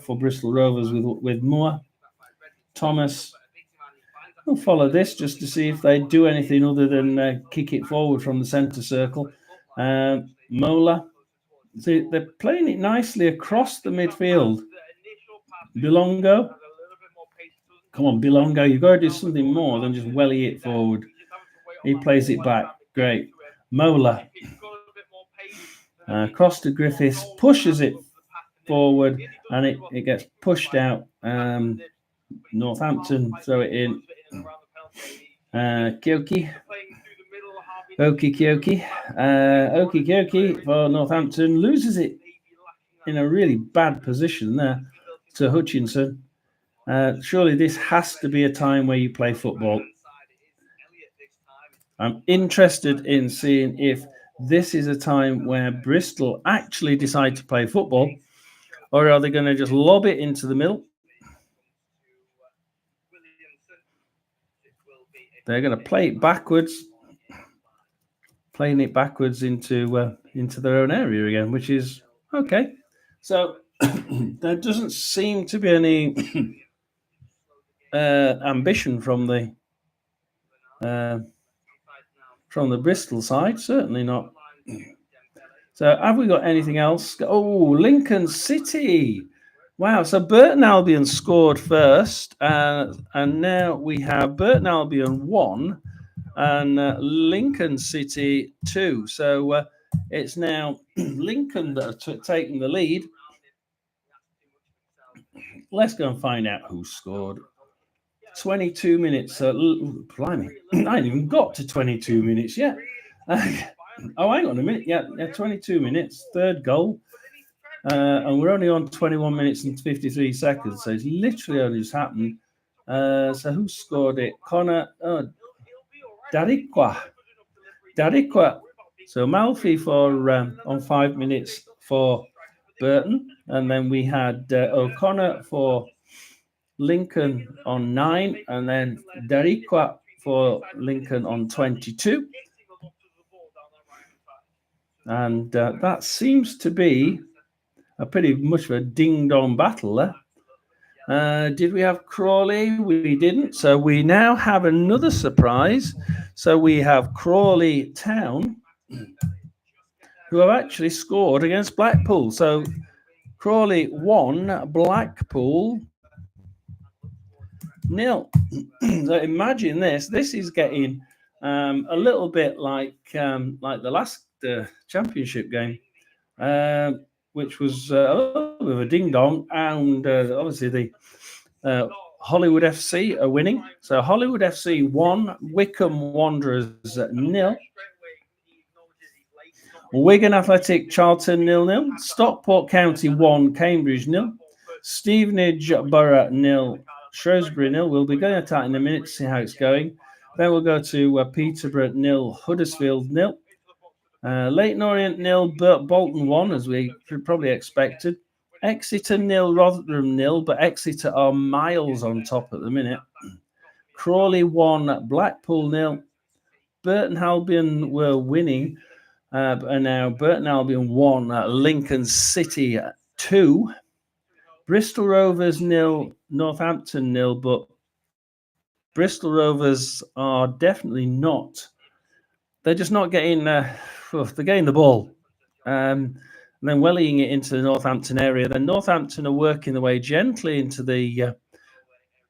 for Bristol Rovers with Moore. Thomas will follow this just to see if they do anything other than kick it forward from the centre circle. Mola. See, they're playing it nicely across the midfield. Bilongo. Come on, Bilongo. You've got to do something more than just welly it forward. He plays it back. Great. Mola. Cross to Griffiths. Pushes it forward. And it gets pushed out. Northampton throw it in. Kyoki. Okie Kyoki for Northampton. Loses it in a really bad position there to Hutchinson. Surely this has to be a time where you play football. I'm interested in seeing if this is a time where Bristol actually decide to play football, or are they going to just lob it into the middle? They're going to play it backwards, playing it backwards into their own area again, which is okay. So there doesn't seem to be any ambition from the Bristol side. Certainly not. So have we got anything else? Oh, Lincoln City. Wow, so Burton Albion scored first, and now we have Burton Albion 1 and Lincoln City 2. So it's now Lincoln that are taking the lead. Let's go and find out who scored. 22 minutes. Blimey, I ain't even got to 22 minutes yet. Oh, hang on a minute. Yeah, 22 minutes. Third goal. And we're only on 21 minutes and 53 seconds, so it's literally only just happened. So who scored it? Connor Darikwa. So Malfi for on 5 minutes for Burton, and then we had O'Connor for Lincoln on 9, and then Darikwa for Lincoln on 22. And that seems to be a pretty much of a ding-dong battle there. Did we have Crawley? We didn't. So we now have another surprise. So we have Crawley Town, who have actually scored against Blackpool. So Crawley 1, Blackpool 0. So imagine this. This is getting a little bit like the last championship game, which was a little bit of a ding dong, and obviously the Hollywood FC are winning. So Hollywood FC 1, Wickham Wanderers 0. Wigan Athletic Charlton 0-0. Stockport County 1, Cambridge 0. Stevenage Borough 0. Shrewsbury 0. We'll be going at that in a minute to see how it's going. Then we'll go to Peterborough 0, Huddersfield 0. Leighton Orient 0, Bolton 1, as we probably expected. Exeter 0, Rotherham 0, but Exeter are miles on top at the minute. Crawley 1, Blackpool 0. Burton Albion were winning, and now Burton Albion 1, Lincoln City 2. Bristol Rovers 0, Northampton 0, but Bristol Rovers are definitely not. They're just not getting. They're getting the ball, and then wellying it into the Northampton area. Then Northampton are working their way gently into the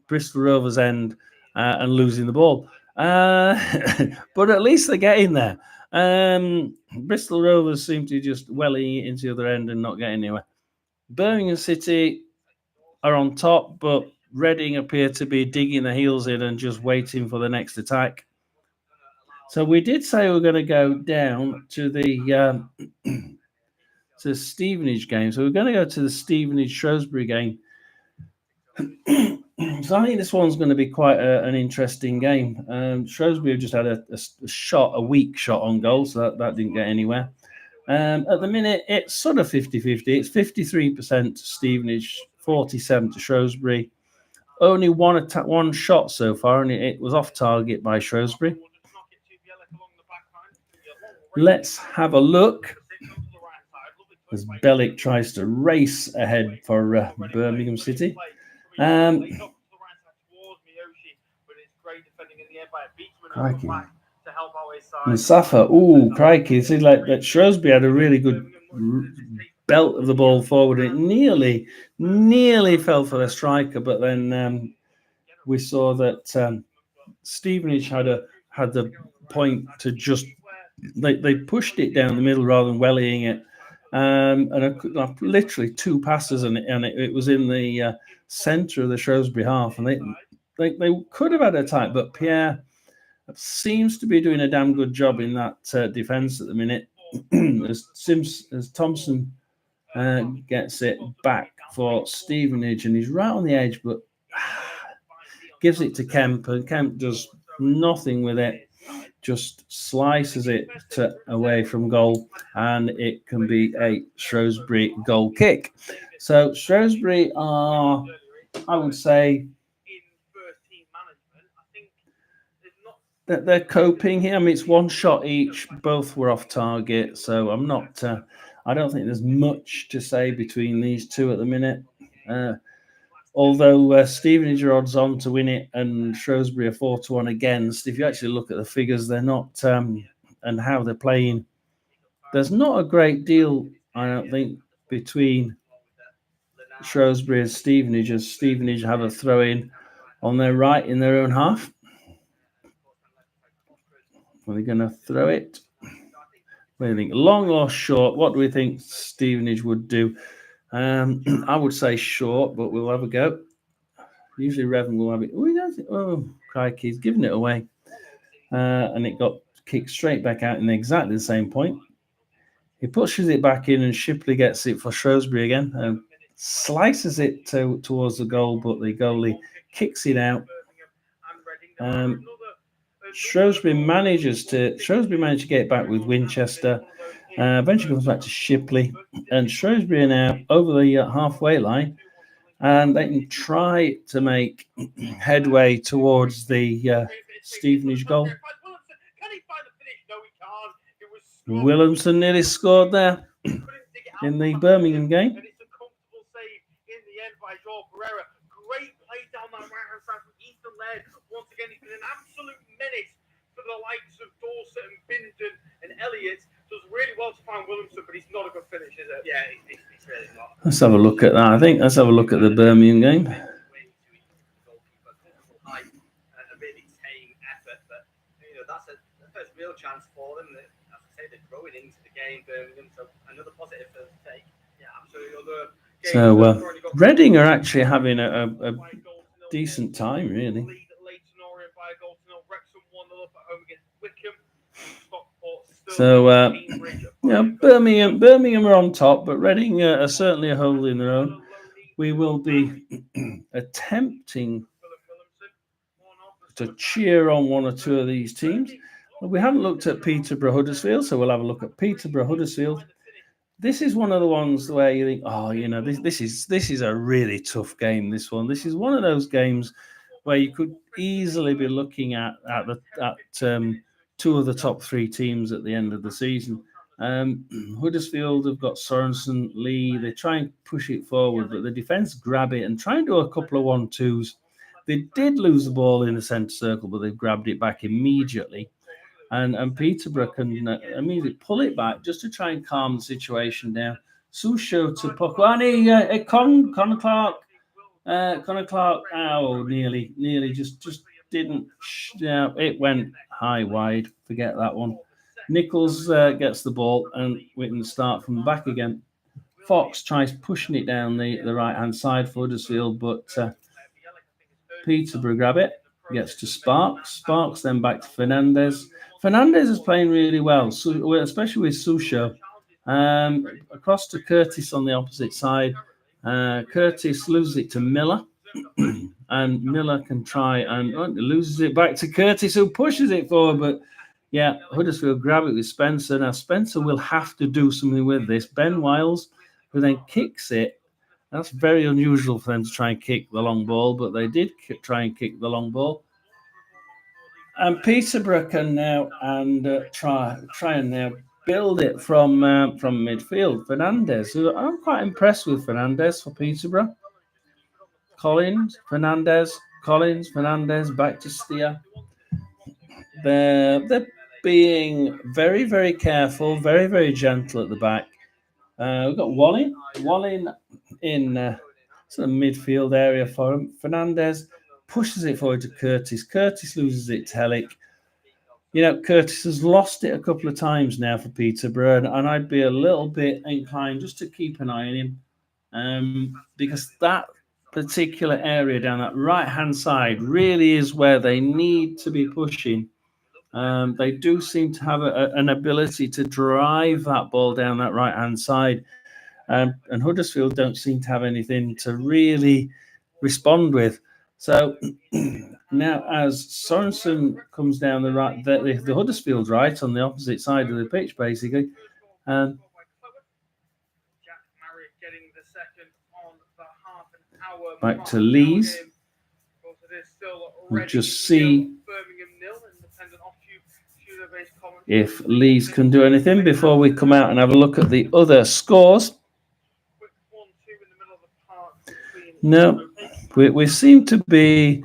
Bristol Rovers end and losing the ball. But at least they're getting there. Bristol Rovers seem to be just wellying it into the other end and not getting anywhere. Birmingham City are on top, but Reading appear to be digging their heels in and just waiting for the next attack. So we did say we were going to go down to the to Stevenage game. So we're going to go to the Stevenage Shrewsbury game. So I think this one's going to be quite an interesting game. Shrewsbury have just had a weak shot on goal, so that didn't get anywhere. At the minute, it's sort of 50-50. It's 53% to Stevenage, 47% to Shrewsbury. Only one shot so far, and it was off target by Shrewsbury. Let's have a look as Bellick tries to race ahead for Birmingham City. Crikey. Musafa, crikey. It seems like that Shrewsbury had a really good belt of the ball forward. It nearly fell for the striker, but then we saw that Stevenage had the point to just they pushed it down the middle rather than wellying it, and literally two passes and it was in the centre of the Shrewsbury half, and they could have had a attack, but Pierre seems to be doing a damn good job in that defence at the minute. as Thompson gets it back for Stevenage, and he's right on the edge, but gives it to Kemp, and Kemp does nothing with it, just slices it away from goal, and it can be a Shrewsbury goal kick. So Shrewsbury are, I would say, that they're coping here. I mean, it's one shot each. Both were off target, so I'm not. I don't think there's much to say between these two at the minute. Although Stevenage are odds on to win it, and Shrewsbury are 4-1 against. If you actually look at the figures, they're not, and how they're playing. There's not a great deal, I don't think, between Shrewsbury and Stevenage, as Stevenage have a throw in on their right in their own half. Are they going to throw it? What do you think? Long or short? What do we think Stevenage would do? I would say short, but we'll have a go. Usually Revan will have it. Oh, crikey, he's giving it away. And it got kicked straight back out in exactly the same point. He pushes it back in, and Shipley gets it for Shrewsbury again and slices it towards the goal, but the goalie kicks it out. Shrewsbury managed to get it back with Winchester. Eventually comes back to Shipley, and Shrewsbury are now over the halfway line, and they can try to make headway towards the Stevenage goal. Williamson nearly scored there in the Birmingham game. Great play down that right hand side from Ethan Laird. Once again, he's been an absolute menace for the likes of Dorset and Bindon and Elliott. Does really well to find Williamson, but he's not a good finish, is it? Yeah, he's really not. Let's have a look at that. Let's have a look at the Birmingham game. A really tame effort, but that's the first real chance for them. As I say, they're growing into the game, Birmingham. So another positive for them to take. Yeah, absolutely. So Reading are actually having a decent time, really. So Birmingham are on top, but Reading are certainly a holding their own. We will be attempting to cheer on one or two of these teams. Well, we haven't looked at Peterborough Huddersfield, so we'll have a look at Peterborough Huddersfield. This is one of the ones where you think, this is a really tough game. This is one of those games where you could easily be looking at two of the top three teams at the end of the season. Huddersfield have got Sorensen, Lee. They try and push it forward, but the defence grab it and try and do a couple of 1-2s. They did lose the ball in the centre circle, but they've grabbed it back immediately. And Peterborough can immediately pull it back just to try and calm the situation down. Susho to Pokwani, Connor Clark. Connor Clark, nearly just didn't. It went high wide. Forget that one. Nichols gets the ball, and we can start from the back again. Fox tries pushing it down the right hand side for Huddersfield, but Peterborough grab it. Gets to Sparks. Sparks then back to Fernandez. Fernandez is playing really well, especially with Susho. Across to Curtis on the opposite side. Curtis loses it to Miller, and Miller can try and loses it back to Curtis, who pushes it forward. But yeah, Huddersfield grab it with Spencer. Now Spencer will have to do something with this. Ben Wiles, who then kicks it. That's very unusual for them to try and kick the long ball, but they did try and kick the long ball. And Peterborough can now try and now build it from midfield. Fernandez, who I'm quite impressed with Fernandez for Peterborough. Collins, Fernandez, back to Steer. They're being very, very careful, very, very gentle at the back. We've got Wallin in sort of midfield area for him. Fernandez pushes it forward to Curtis. Curtis loses it to Hellick. Curtis has lost it a couple of times now for Peterborough, and I'd be a little bit inclined just to keep an eye on him, because that particular area down that right-hand side really is where they need to be pushing. They do seem to have an ability to drive that ball down that right-hand side, and Huddersfield don't seem to have anything to really respond with. So now as Sorensen comes down the right, the Huddersfield right on the opposite side of the pitch, basically. Back to Lees. We'll just see if Lees can do anything before we come out and have a look at the other scores. No, we seem to be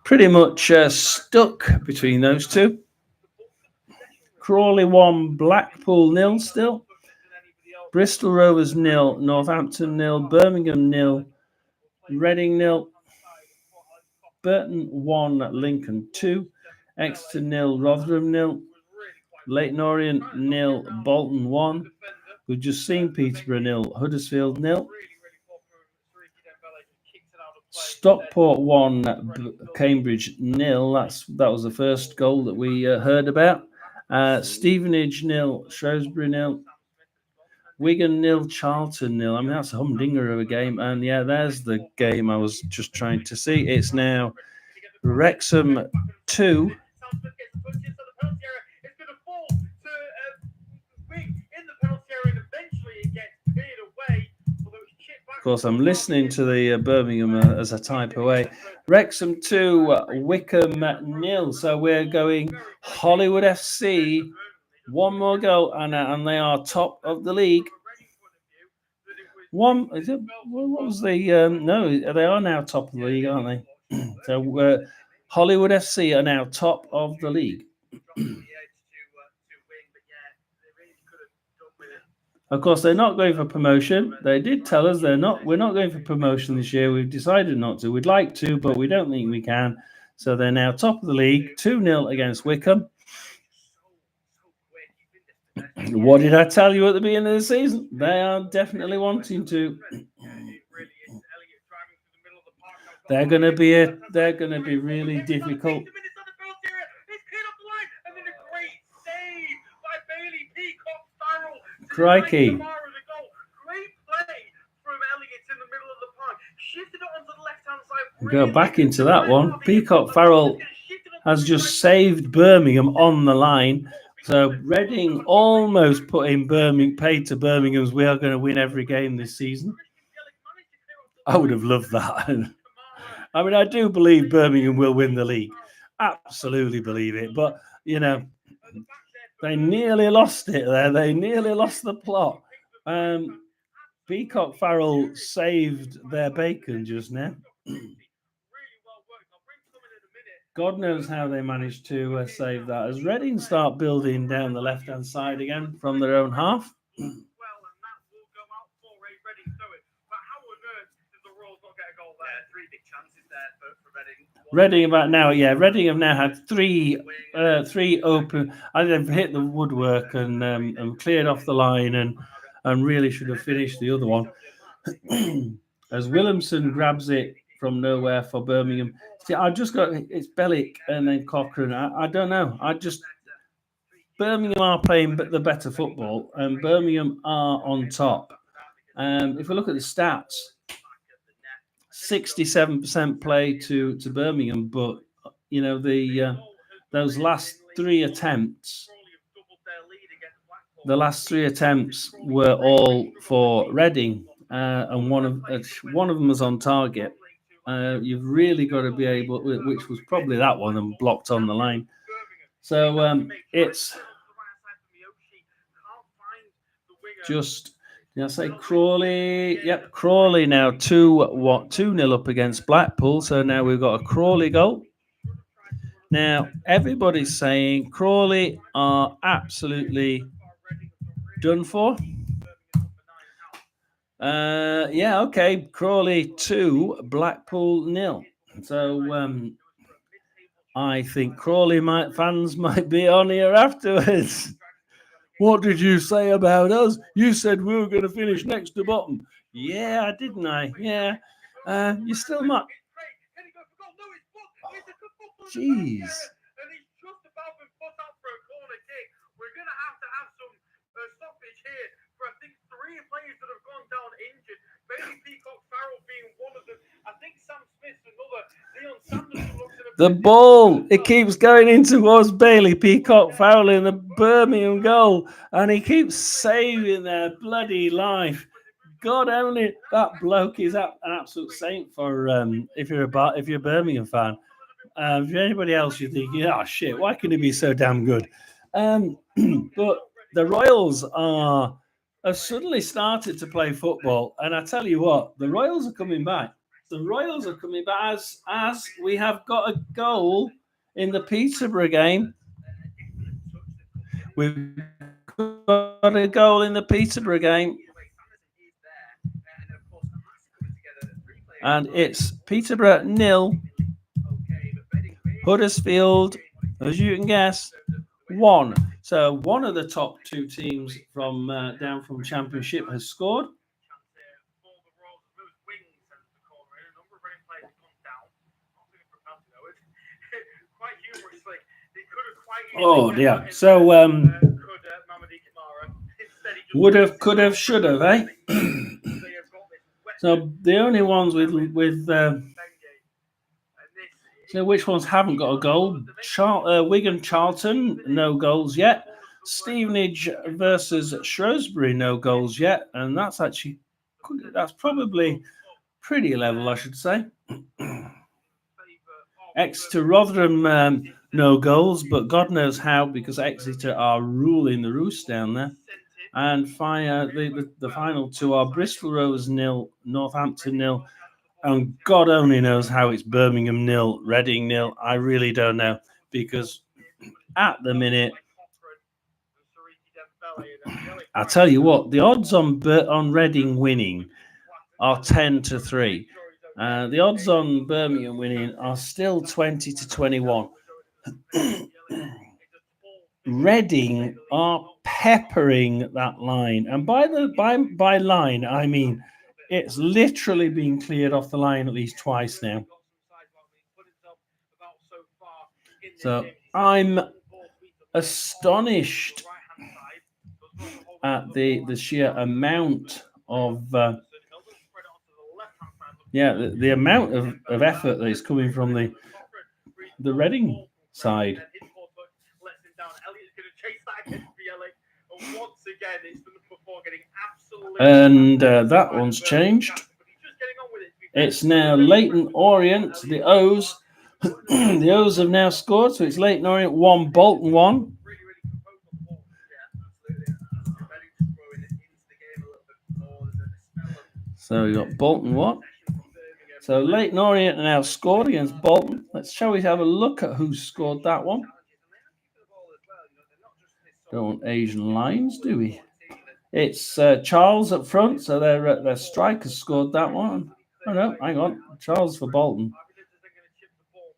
pretty much stuck between those two. Crawley 1, Blackpool 0 still. Bristol Rovers 0, Northampton 0, Birmingham 0, Reading 0, Burton 1, Lincoln 2, Exeter 0, Rotherham 0, Leyton Orient 0, Bolton 1. We've just seen Peterborough 0, Huddersfield 0. Stockport 1, Cambridge 0. That was the first goal that we heard about. Stevenage 0, Shrewsbury 0. Wigan 0, Charlton 0. I mean, that's a humdinger of a game. And yeah, there's the game I was just trying to see. It's now Wrexham 2. Of course, I'm listening to the Birmingham as I type away. Wrexham 2, Wickham 0. So we're going Hollywood FC. One more goal, and they are top of the league. One is it? What was the? No, they are now top of the league, aren't they? So Hollywood FC are now top of the league. Of course, they're not going for promotion. They did tell us we're not going for promotion this year. We've decided not to. We'd like to, but we don't think we can. So they're now top of the league, 2-0 against Wickham. What did I tell you at the beginning of the season? They are definitely wanting to. They're going to be really difficult. Crikey. Go back into that one. Peacock Farrell has just saved Birmingham on the line. So Reading almost put in paid to Birmingham's we are going to win every game this season. I would have loved that. I mean, I do believe Birmingham will win the league. Absolutely believe it. But, you know, they nearly lost it there. They nearly lost the plot. Peacock Farrell saved their bacon just now. God knows how they managed to save that. As Reading start building down the left-hand side again from their own half. Reading about now, yeah. Reading have now had three open. They've hit the woodwork and cleared off the line and really should have finished the other one. As Williamson grabs it from nowhere for Birmingham. See, I just got it's Bellick and then Cochrane. I don't know. Birmingham are playing the better football, and Birmingham are on top. If we look at the stats, 67% play to Birmingham, but you know those last three attempts. The last three attempts were all for Reading, and one of them was on target. You've really got to be able, which was probably that one, and blocked on the line. So it's just. Did I say Crawley? Yep, Crawley now 2-0 up against Blackpool. So now we've got a Crawley goal. Now everybody's saying Crawley are absolutely done for. Yeah, okay. Crawley 2, Blackpool 0. So I think Crawley fans might be on here afterwards. What did you say about us? You said we were going to finish next to bottom. Yeah, didn't I? Yeah. You still might. Jeez. We're going to have some stoppage here for I think 3 players that have gone down injured. Bailey Peacock Farrell being one of them. I think Sam Smith's another. Leon Sanderson looks at the ball. It keeps going in towards Bailey Peacock Farrell in the Birmingham goal, and he keeps saving their bloody life. God only that bloke is an absolute saint for if you're a Birmingham fan. If you're anybody else, you think, oh shit, why can he be so damn good? But the Royals have suddenly started to play football, and I tell you what, the Royals are coming back. The Royals are coming back as we have got a goal in the Peterborough game. We've got a goal in the Peterborough game. And it's Peterborough 0, Huddersfield, as you can guess, 1. So one of the top 2 teams from down from Championship has scored. Oh dear. So Would have, could have, should have, eh? So the only ones with so which ones haven't got a goal? Wigan Charlton, no goals yet. Stevenage versus Shrewsbury, no goals yet, and that's probably pretty level, I should say. Exeter Rotherham, no goals, but God knows how, because Exeter are ruling the roost down there. And the final two are Bristol Rovers 0, Northampton 0, and God only knows how it's Birmingham 0, Reading 0. I really don't know, because at the minute, I tell you what, the odds on Reading winning are 10-3. The odds on Birmingham winning are still 20-21. Reading are peppering that line, and by line I mean it's literally been cleared off the line at least twice now. So I'm astonished at the sheer amount of the amount of effort that is coming from the Reading side. And that one's changed. It's now Leyton Orient, the O's. The O's have now scored, so it's Leyton Orient 1, Bolton 1. So you got Bolton 1. So Leyton Orient are now scored against Bolton. Shall we have a look at who scored that one? Don't want Asian lines, do we? It's Charles up front, so their strikers scored that one. Oh no, hang on, Charles for Bolton.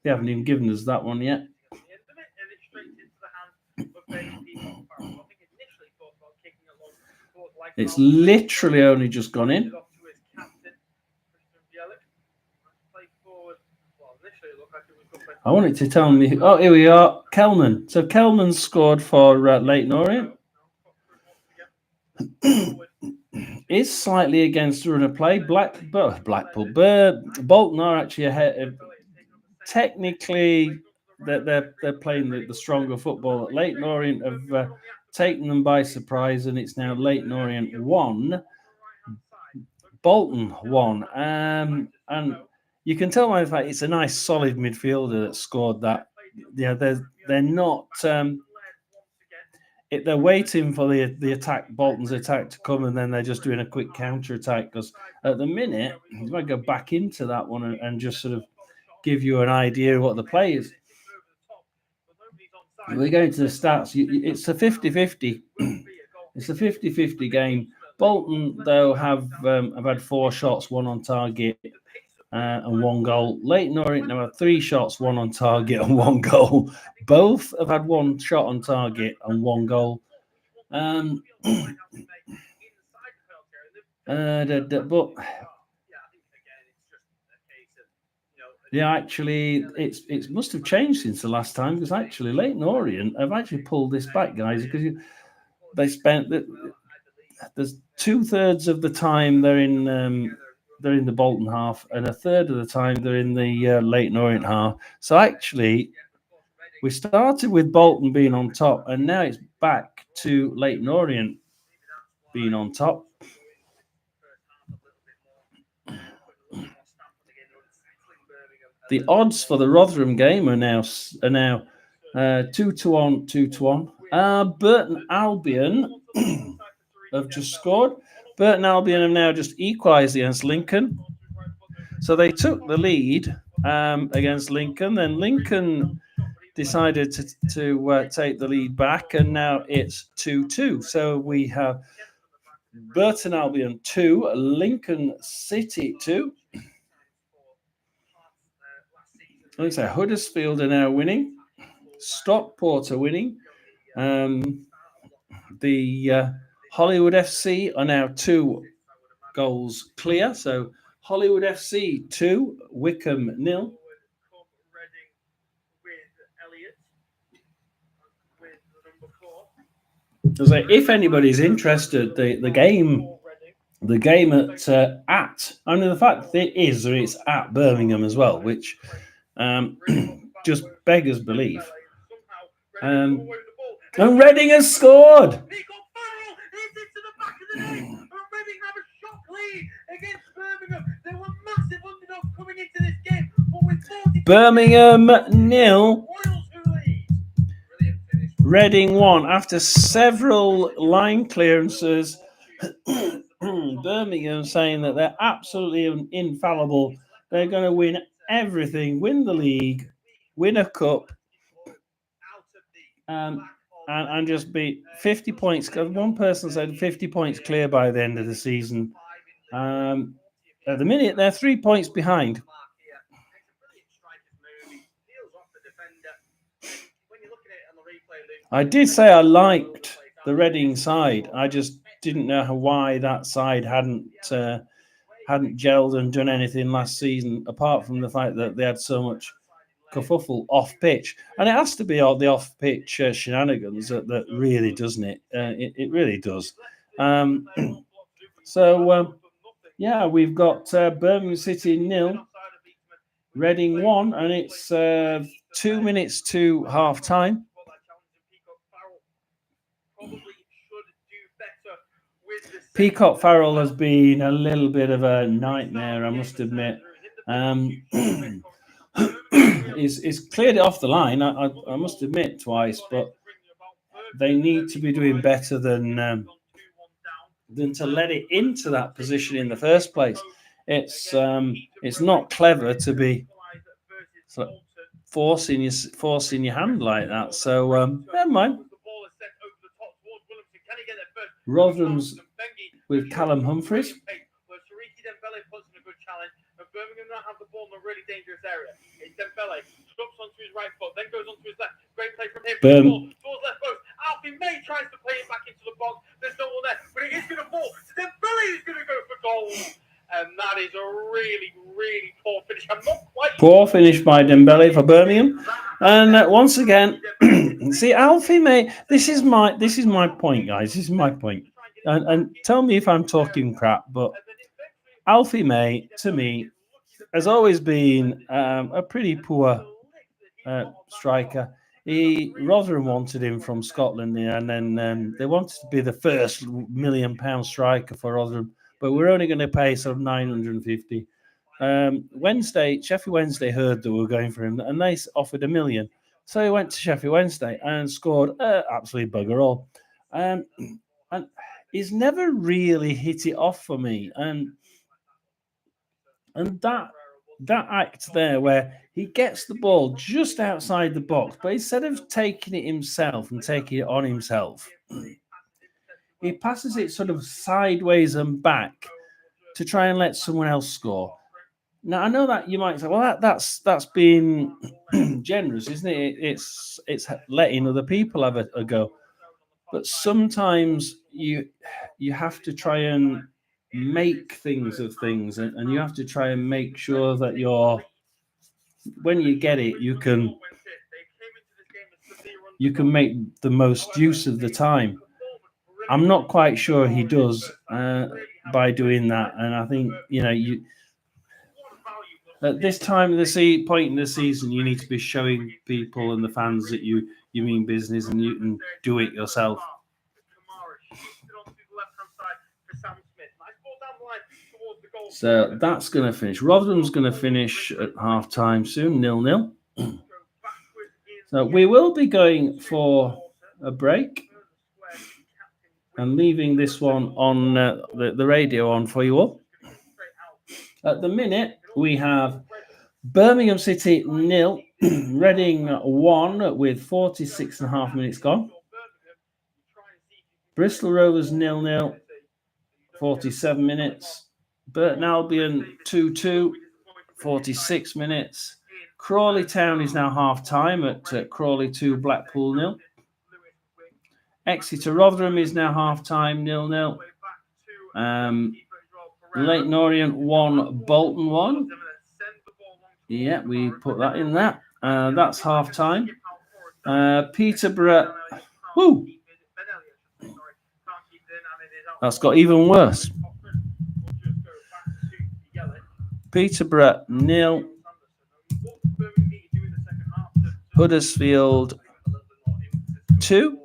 They haven't even given us that one yet. It's literally only just gone in. I want it to tell me. Oh, here we are. Kelman. So Kelman scored for Leyton Orient. Is slightly against the run of play. Blackpool, Bolton are actually ahead. Technically, they're playing the stronger football. Leyton Orient have taken them by surprise, and it's now Leyton Orient 1, Bolton 1. And you can tell by the fact it's a nice solid midfielder that scored that. Yeah, they're not. They're waiting for the attack, Bolton's attack, to come, and then they're just doing a quick counter attack. Because at the minute, you might go back into that one and just sort of give you an idea of what the play is. We're going to the stats. It's a 50-50. It's a 50-50 game. Bolton, though, have had 4 shots, 1 on target, and 1 goal. Leyton Orient have had 3 shots, 1 on target, and 1 goal. Both have had 1 shot on target and 1 goal. But yeah, actually, it must have changed since the last time, because actually Leyton Orient have actually pulled this back, guys, because they spent there's 2/3 of the time they're in the Bolton half, and 1/3 of the time they're in the Leyton Orient half. So actually, we started with Bolton being on top, and now it's back to Leyton Orient being on top. The odds for the Rotherham game are now 2-1, 2-1. Burton Albion have just scored. Burton Albion have now just equalised against Lincoln. So they took the lead against Lincoln. Then Lincoln decided to take the lead back, and now it's 2-2. So we have Burton Albion 2, Lincoln City 2. Looks like Huddersfield are now winning. Stockport are winning. The Hollywood FC are now 2 goals clear. So Hollywood FC 2, Wickham 0. So if anybody's interested, the game at only the fact that it's at Birmingham as well, which just beggars belief. And Reading has scored. Birmingham 0, Reading 1 after several line clearances. Birmingham saying that they're absolutely infallible. They're going to win everything, win the league, win a cup, and just be 50 points. Because one person said 50 points clear by the end of the season. At the minute, they're 3 points behind. I did say I liked the Reading side. I just didn't know why that side hadn't gelled and done anything last season, apart from the fact that they had so much kerfuffle off pitch. And it has to be all the off pitch shenanigans that really, doesn't it? It really does. Yeah, we've got Birmingham City 0, Reading 1, and it's 2 minutes to half time. Peacock Farrell has been a little bit of a nightmare, I must admit. He's cleared it off the line, I must admit, twice, but they need to be doing better than to let it into that position in the first place. It's not clever to be sort of forcing your hand like that. So never mind. Rotherham's with Callum Humphreys. Birmingham now have the ball in a really dangerous area. It's Dembele, drops onto his right foot, then goes onto his left. Great play from him. Towards left post. Alfie May tries to play it back into the box. There's no one there, but it is going to fall. Dembele is going to go for goal. And that is a really, really poor finish. I'm not quite poor finish by Dembele for Birmingham. And once again, see, Alfie May, this is my point, guys. This is my point. And tell me if I'm talking crap, but Alfie May, to me, has always been a pretty poor striker. Rotherham wanted him from Scotland, and then they wanted to be the first £1 million striker for Rotherham, but we're only going to pay sort of 950. Sheffield Wednesday heard that we were going for him, and they offered £1 million. So he went to Sheffield Wednesday and scored absolutely bugger all. And he's never really hit it off for me, and that act there where he gets the ball just outside the box, but instead of taking it himself and taking it on himself, he passes it sort of sideways and back to try and let someone else score. Now, I know that you might say, well, that's being generous, isn't it? It's letting other people have a go. But sometimes you have to try and make things of things, and you have to try and make sure that when you get it, you can make the most use of the time. I'm not quite sure he does by doing that, and I think you at this time of the point in the season, you need to be showing people and the fans that you mean business and you can do it yourself. So that's going to finish. Rotherham's going to finish at half time soon, 0-0. So we will be going for a break and leaving this one on the radio on for you all. At the minute, we have Birmingham City 0, Reading 1 with 46.5 minutes gone. Bristol Rovers 0-0, 47 minutes. Burton Albion 2-2, 46 minutes. Crawley Town is now half time at Crawley 2, Blackpool 0. Exeter Rotherham is now half time 0-0. Leyton Orient 1, Bolton 1. Yeah, we put that in that. That's half time. Peterborough. That's got even worse. Peterborough 0. Huddersfield 2.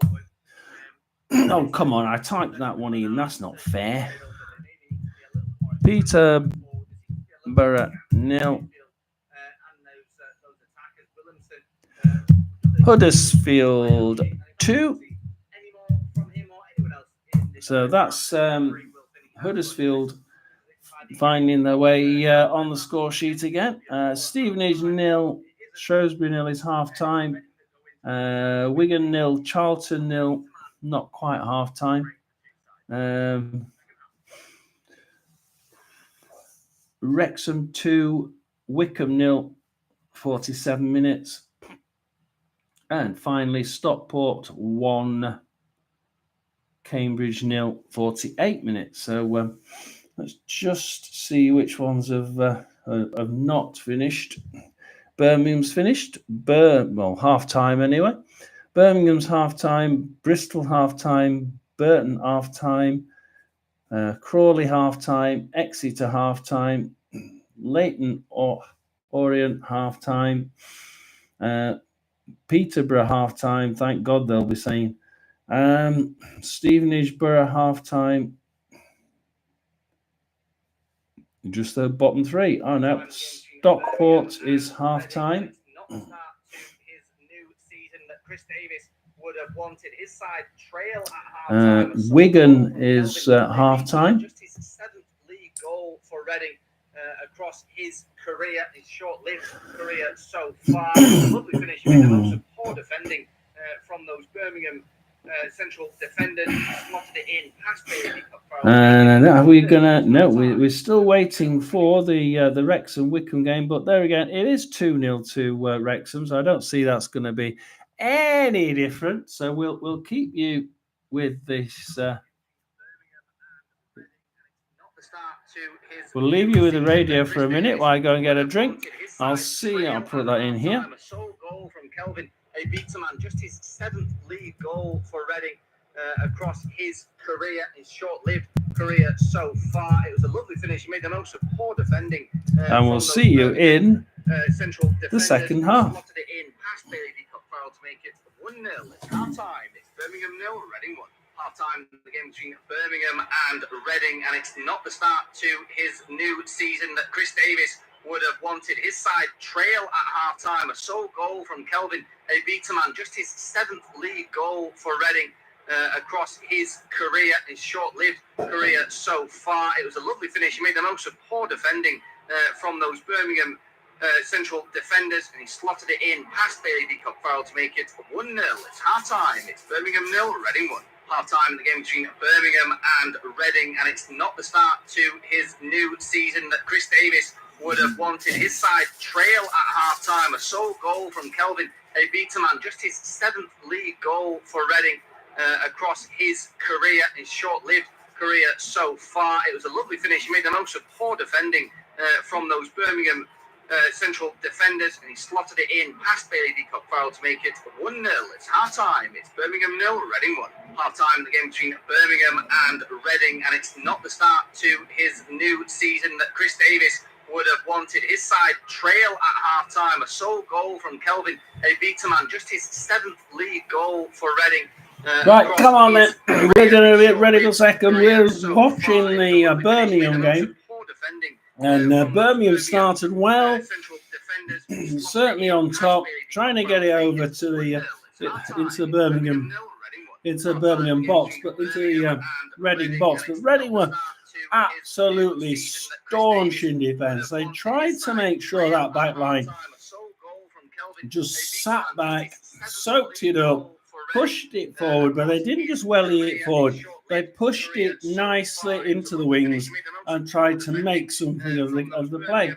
Oh, come on. I typed that one in. That's not fair. Peterborough 0. Huddersfield 2. So that's Huddersfield finding their way on the score sheet again. Stevenage 0. Shrewsbury 0 is half time. Wigan 0. Charlton 0. Not quite half time. Wrexham 2. Wycombe 0. 47 minutes. And finally, Stockport 1. Cambridge 0. 48 minutes. So let's just see which ones have not finished. Birmingham's finished. Half time anyway. Birmingham's half time. Bristol half time. Burton half time. Crawley half time. Exeter half time. Leyton Orient half time. Peterborough half time. Thank God they'll be saying. Stevenage Borough half time. Just the bottom three. Oh no, Stockport is half time. Wigan is half time. Just his 7th league goal for Reading across his career, his short-lived career so far. Lovely finish. He made the most of poor defending from those Birmingham central defenders. Slotted it in past Bailey. Are we gonna? No, we're still waiting for the Wrexham Wycombe game. But there again, it is 2-0 to Wrexham, so I don't see that's going to be any different. So we'll keep you with this. We'll leave you with the radio for a minute while I go and get a drink. I'll put that in here. A sole goal from Kelvin Abitaman, just his 7th league goal for Reading across his career, his short-lived career so far. It was a lovely finish. He made the most of poor defending. And we'll see you in the second half. Slotted it in past Bailey Cup foul to make it 1-0. It's half-time. It's Birmingham 0, Reading 1. Half-time, the game between Birmingham and Reading, and it's not the start to his new season that Chris Davis would have wanted. His side trail at half-time. A sole goal from Kelvin Abitaman, just his 7th league goal for Reading across his career, his short-lived career so far. It was a lovely finish. He made the most of poor defending from those Birmingham central defenders, and he slotted it in past Bailey Cup foul to make it 1-0. It's half-time. It's Birmingham 0, Reading 1. Half-time, the game between Birmingham and Reading, and it's not the start to his new season that Chris Davis would have wanted. His side trail at half-time. A sole goal from Kelvin Abitaman, just his 7th league goal for Reading across his career, his short-lived career so far. It was a lovely finish. He made the most of poor defending from those Birmingham central defenders, and he slotted it in past Bailey Cup foul to make it 1-0. It's half-time. It's Birmingham 0, Reading 1. Half-time, the game between Birmingham and Reading, and it's not the start to his new season that Chris Davis would have wanted. His side trail at half-time. A sole goal from Kelvin Abitaman, just his 7th league goal for Reading. Right, come on then. We're going to get ready for a second. We're watching the Birmingham game. And Birmingham started well, certainly on top, trying to get it over to the into the Birmingham box, but into the Reading box. But Reading were absolutely staunch in defence. They tried to make sure that back line just sat back, soaked it up, pushed it forward, but they didn't just welly it forward. They pushed it nicely into the wings and tried to make something of the play.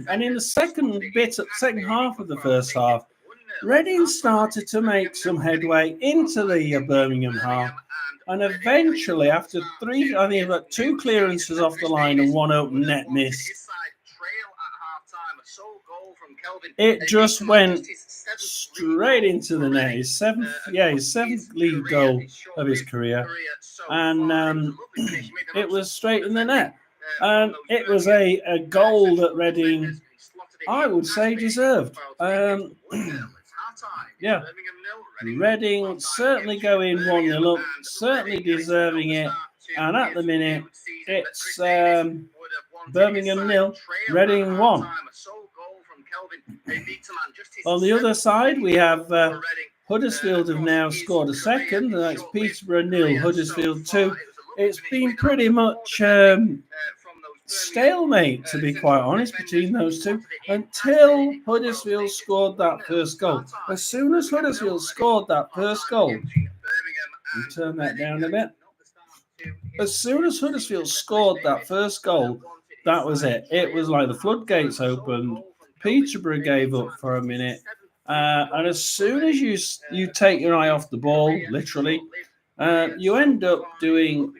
And in the second half of the first half, Reading started to make some headway into the Birmingham half. And eventually, after about 2 clearances off the line and 1 open net miss, it just went straight into the net. His seventh league goal of his career, and it was straight in the net. And it was a goal that Reading, I would say, deserved. Yeah, Reading certainly going 1-0 up, certainly deserving it. And at the minute, it's Birmingham 0, Reading 1. On the other side, we have Huddersfield have now scored a second, and that's Peterborough 0, Huddersfield 2. It's been pretty much stalemate, to be quite honest, between those two until Huddersfield scored that first goal. As soon as Huddersfield scored that first goal, turn that down a bit. As soon as Huddersfield scored that first goal, that was it. It was like the floodgates opened. Peterborough gave up for a minute, and as soon as you take your eye off the ball, literally, you end up doing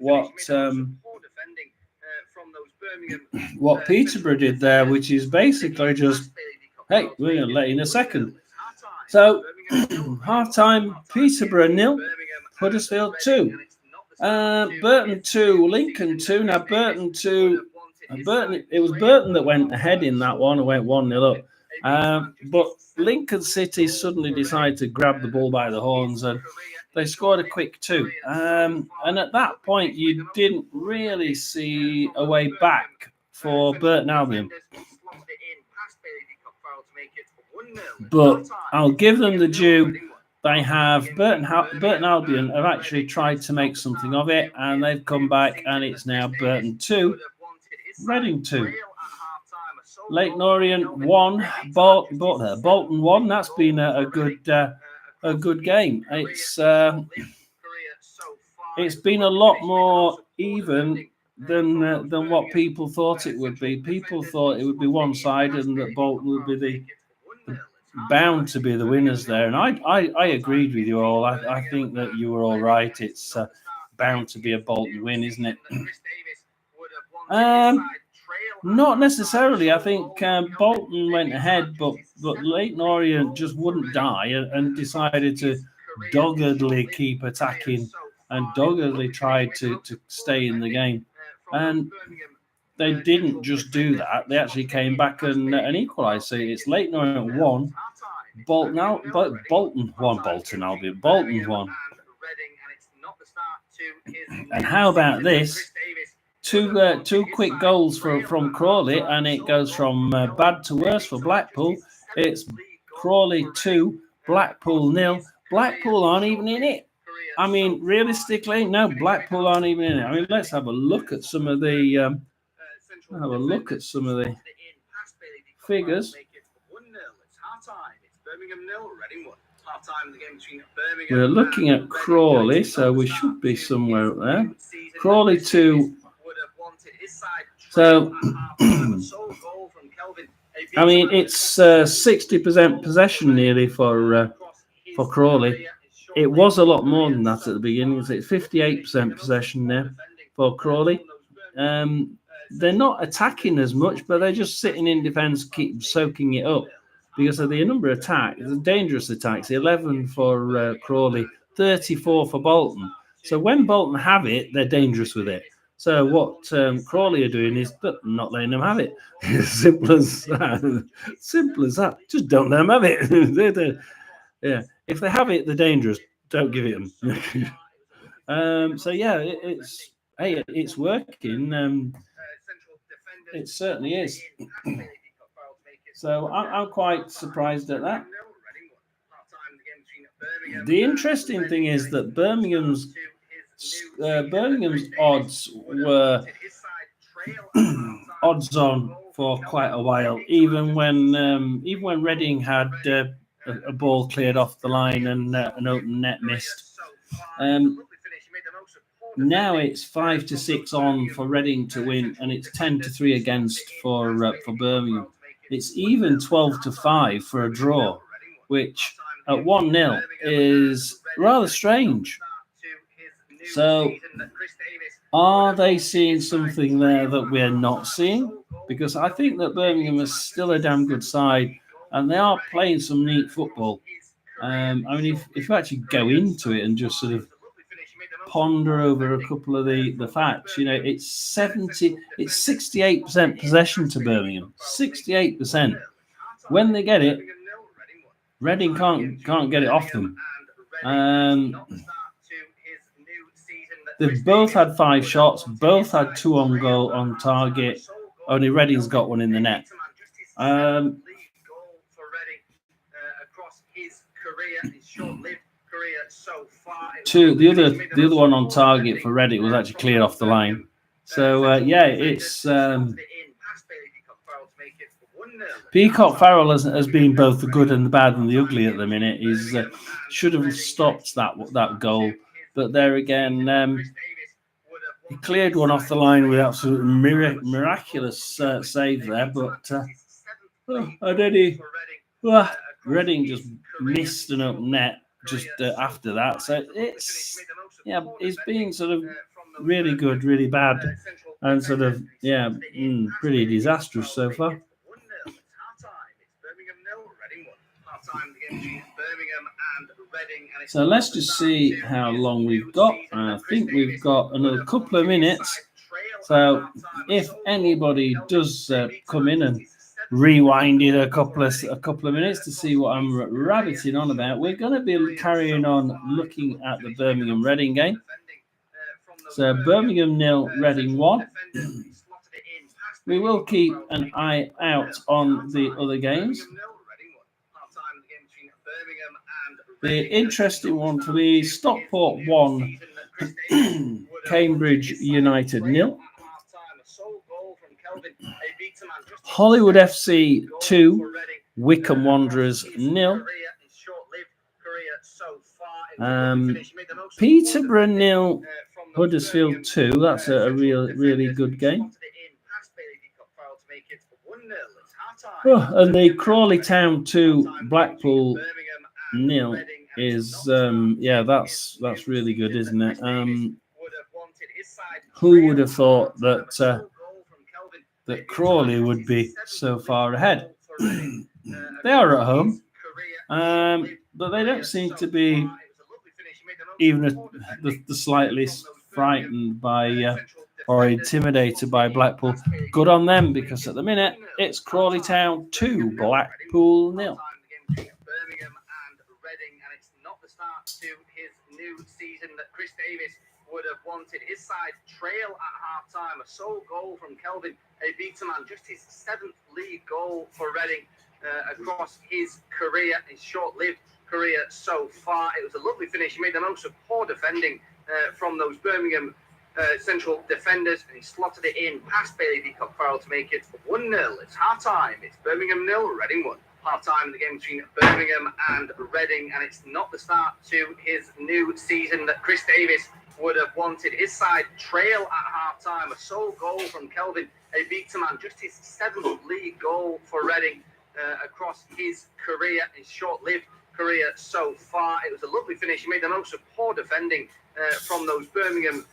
what Peterborough did there, which is basically just, hey, we're going to let in a second. So, half-time, Peterborough 0, Huddersfield 2. Burton 2, Lincoln 2. Now, Burton 2, it was Burton that went ahead in that one and went 1-0 up. But Lincoln City suddenly decided to grab the ball by the horns and they scored a quick 2. And at that point, you didn't really see a way back for Burton Albion. But I'll give them the due. They have Burton Albion have actually tried to make something of it, and they've come back, and it's now Burton 2, Reading 2. Leyton Orient 1, Bolton 1. That's been a good game. It's been a lot more even than what people thought it would be. People thought it would be one-sided and that Bolton would be bound to be the winners there, and I agreed with you all. I think that you were all right. It's bound to be a Bolton win, isn't it? Not necessarily. I think Bolton went ahead, but Leyton Orient just wouldn't die and decided to doggedly keep attacking and doggedly tried to stay in the game. And they didn't just do that. They actually came back and equalised. So it's Leyton Orient 1, Bolton Albion. Bolton 1. And how about this? Two quick goals from Crawley, and it goes from bad to worse for Blackpool. It's Crawley 2, Blackpool 0. Blackpool aren't even in it. I mean, realistically, no, Blackpool aren't even in it. I mean, let's have a look at some of the figures. We're looking at Crawley, so we should be somewhere up there. Crawley 2. So, I mean, it's 60% possession nearly for Crawley. It was a lot more than that at the beginning. It's 58% possession there for Crawley. They're not attacking as much, but they're just sitting in defence, keep soaking it up because of the number of attacks, the dangerous attacks. 11 for Crawley, 34 for Bolton. So when Bolton have it, they're dangerous with it. So what Crawley are doing is not letting them have it. Simple as that. Simple as that. Just don't let them have it. Yeah. If they have it, they're dangerous. Don't give it them. So yeah, it's working. It certainly is. So I'm quite surprised at that. The interesting thing is that Birmingham's odds were odds on for quite a while, even when Reading had a ball cleared off the line and an open net missed. Now it's 5-6 on for Reading to win, and it's 10-3 against for Birmingham. It's even 12-5 for a draw, which at 1-0 is rather strange. So, are they seeing something there that we're not seeing? Because I think that Birmingham is still a damn good side. and they are playing some neat football. I mean, if you actually go into it and just sort of ponder over a couple of the facts, you know, it's 68% possession to Birmingham, 68%. When they get it, Reading can't get it off them. They've both had 5 shots, both had 2 on goal on target. Only Reading's got one in the net. The other one on target for Reading was actually cleared off the line. So it's Peacock Farrell has been both the good and the bad and the ugly at the minute. He's should have stopped that goal, but there again, he cleared one off the line with absolute miraculous save there. But Reading just missed an up net just after that. So it's been sort of really good, really bad, and sort of pretty disastrous so far. So let's just see how long we've got. I think we've got another couple of minutes. So if anybody does come in and rewind it a couple of minutes to see what I'm rabbiting on about, we're going to be carrying on looking at the Birmingham Reading game. So Birmingham 0, Reading 1. We will keep an eye out on the other games. The interesting one for me is Stockport 1, Cambridge United 0. Hollywood FC 2, Wycombe Wanderers 0. Peterborough 0, Huddersfield 2. That's a really good game. And the Crawley Town 2, Blackpool 0 is that's really good, isn't it? Who would have thought that Crawley would be so far ahead? They are at home, but they don't seem to be even the slightest frightened by or intimidated by Blackpool. Good on them, because at the minute it's Crawley Town 2, Blackpool 0. To his new season that Chris Davis would have wanted. His side trail at half-time. A sole goal from Kelvin Abitaman, just his 7th league goal for Reading across his career, his short-lived career so far. It was a lovely finish. He made the most of poor defending from those Birmingham central defenders, and he slotted it in past Bailey Peacock Farrell to make it 1-0. It's half-time. It's Birmingham 0, Reading 1. Half-time in the game between Birmingham and Reading, and it's not the start to his new season that Chris Davis would have wanted. His side trail at half-time. A sole goal from Kelvin Abitaman, just his 7th league goal for Reading across his career, his short-lived career so far. It was a lovely finish. He made the most of poor defending from those Birmingham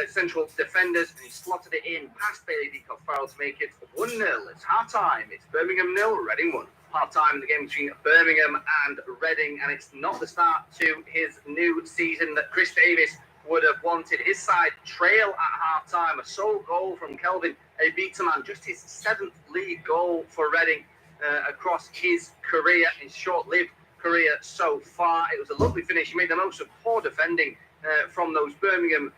central defenders, and he slotted it in past Bailey Peacock Farrell to make it 1-0. It's half-time. It's Birmingham 0, Reading 1. Half-time in the game between Birmingham and Reading, and it's not the start to his new season that Chris Davis would have wanted. His side trail at half-time. A sole goal from Kelvin Abitaman, just his 7th league goal for Reading across his career, his short-lived career so far. It was a lovely finish. He made the most of poor defending from those Birmingham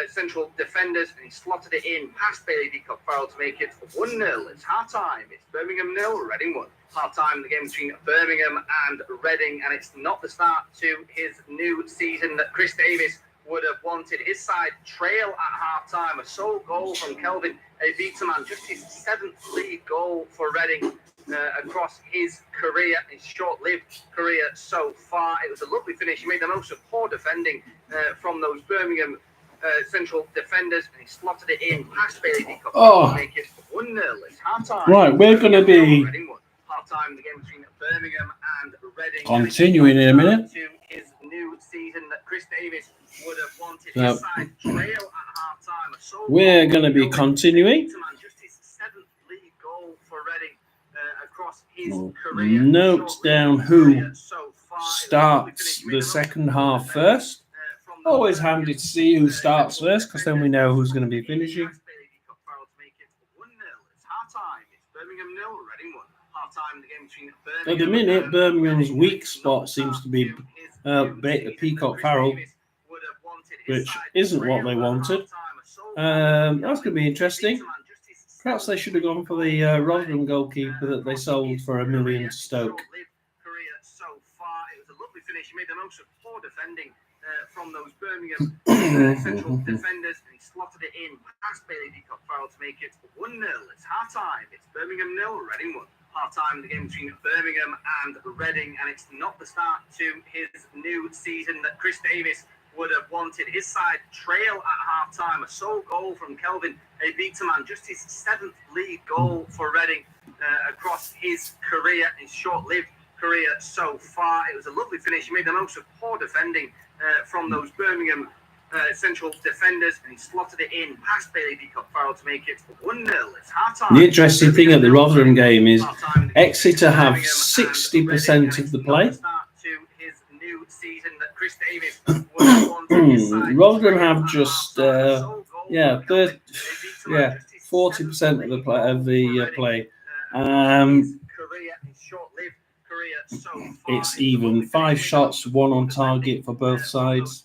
central defenders, and he slotted it in past Bailey Peacock Farrell to make it 1-0. It's half-time. It's Birmingham 0, Reading 1. Half-time in the game between Birmingham and Reading, and it's not the start to his new season that Chris Davis would have wanted. His side trail at half-time. A sole goal from Kelvin Abitaman, just his 7th league goal for Reading across his career, his short-lived career so far. It was a lovely finish. He made the most of poor defending from those Birmingham central defenders, and he slotted it in past Bailey Peacock to make it 1-0. It's half-time. Right, we're going to be half-time in the game between Birmingham and Reading. Continuing in a minute. To his new season that Chris Davis would have wanted. His side trail at half-time. We're going to be continuing. Just his 7th league goal for Reading across his note down who starts the second half first. Always handy to see who starts first, because then we know who's going to be finishing. At the minute, Birmingham's weak spot seems to be Peacock Farrell, which isn't what they wanted. That's going to be interesting. Perhaps they should have gone for the Rotherham goalkeeper that they sold for $1 million to Stoke. It was a lovely finish. He made the most of poor defending from those Birmingham central defenders, and he slotted it in past Bailey Peacock Farrell to make it 1-0. It's half time. It's Birmingham 0, Reading 1. Half time in the game between Birmingham and Reading, and it's not the start to his new season that Chris Davis would have wanted. His side trail at half time. A sole goal from Kelvin Abitaman, just his 7th league goal for Reading across his career, his short-lived career so far. It was a lovely finish. He made the most of poor defending from those Birmingham central defenders, and he slotted it in past Bailey Peacock Farrell to make it 1-0. It's half time. The interesting thing at the Rotherham game is Exeter have 60% of the play. Rotherham have just 40% of the play. It's even 5 shots, 1 on target for both sides.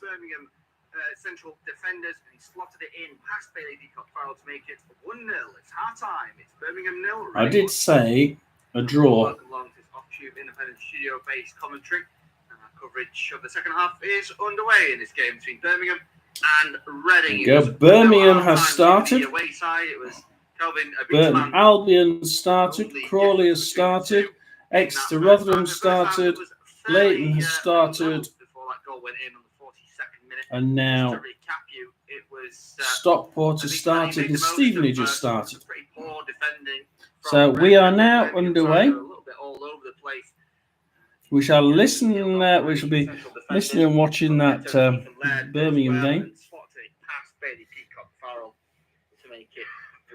Central defenders, and he slotted it in past Bailey Peacock Farrell to make it 1-0. It's half time. It's Birmingham 0. I did say a draw. Welcome along to this off-tube independent studio-based commentary. Coverage of the second half is underway in this game between Birmingham and Reading. Birmingham has started. It was Burton Albion started. Crawley has started. Exeter Rotherham started. Leighton has started. And now Stockport has started and Stevenage has started. So we are now underway. We shall listen. We shall be listening and watching that Birmingham game. To make it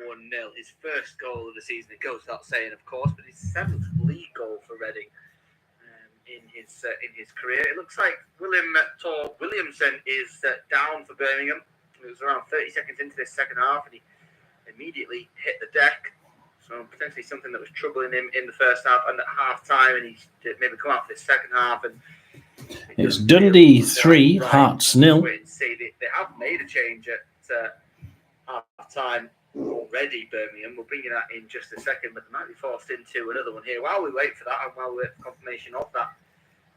1-0, his first goal of the season. It goes without saying, of course, but his 7th league goal for Reading in his career. It looks like Williamson is down for Birmingham. It was around 30 seconds into this second half, and he immediately hit the deck. So potentially something that was troubling him in the first half and at half time, and he's maybe come out for the second half. And it's Dundee 3, Hearts 0. They have made a change at half time already, Birmingham. We'll bring you that in just a second, but they might be forced into another one here. While we wait for that, and while we wait for confirmation of that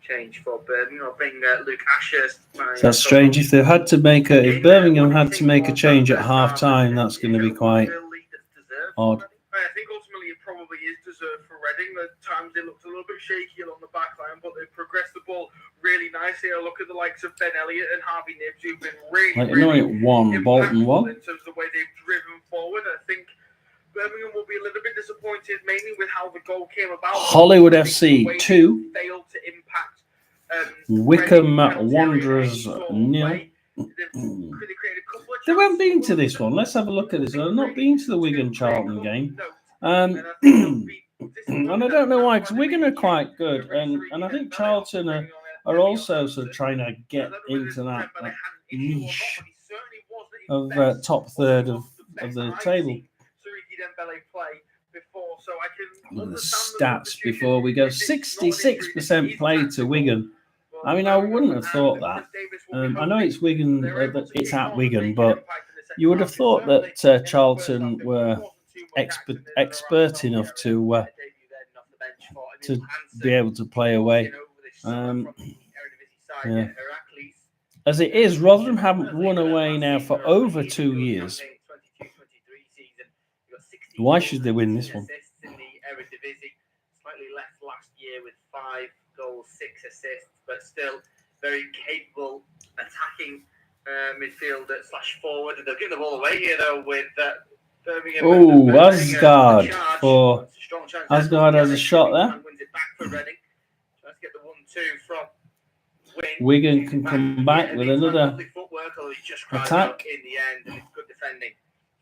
change for Birmingham, I'll bring Luke Ashurst. That's strange. If if Birmingham had to make a change at half time, that's going to be quite odd. I think ultimately it probably is deserved for Reading. At times they looked a little bit shaky along the back line, but they progressed the ball really nicely. I look at the likes of Ben Elliott and Harvey Nibbs, who've been really Bolton won. In terms of the way they've driven forward. I think Birmingham will be a little bit disappointed, mainly with how the goal came about. Hollywood FC 2. Failed to impact Wickham Wanderers 0. They haven't been to this one. Let's have a look at this. I've not been to the Wigan-Charlton game. And I don't know why, because Wigan are quite good. And I think Charlton are also sort of trying to get into that niche of top third of the table. Look at the stats before we go. 66% play to Wigan. I mean, I wouldn't have thought that. I know it's Wigan, it's at Wigan, but you would have thought that Charlton were expert enough to be able to play away. Yeah. As it is, Rotherham haven't won away now for over 2 years. Why should they win this one? Slightly less last year with 5 goals, 6 assists, but still very capable attacking midfield / forward. They'll give the ball away here though with Birmingham. Oh, Asgard for Asgard has a shot there. Wins it back for Reading. Tries to get the 1-2 from Wigan can come back with another attack. in the end, and it's good defending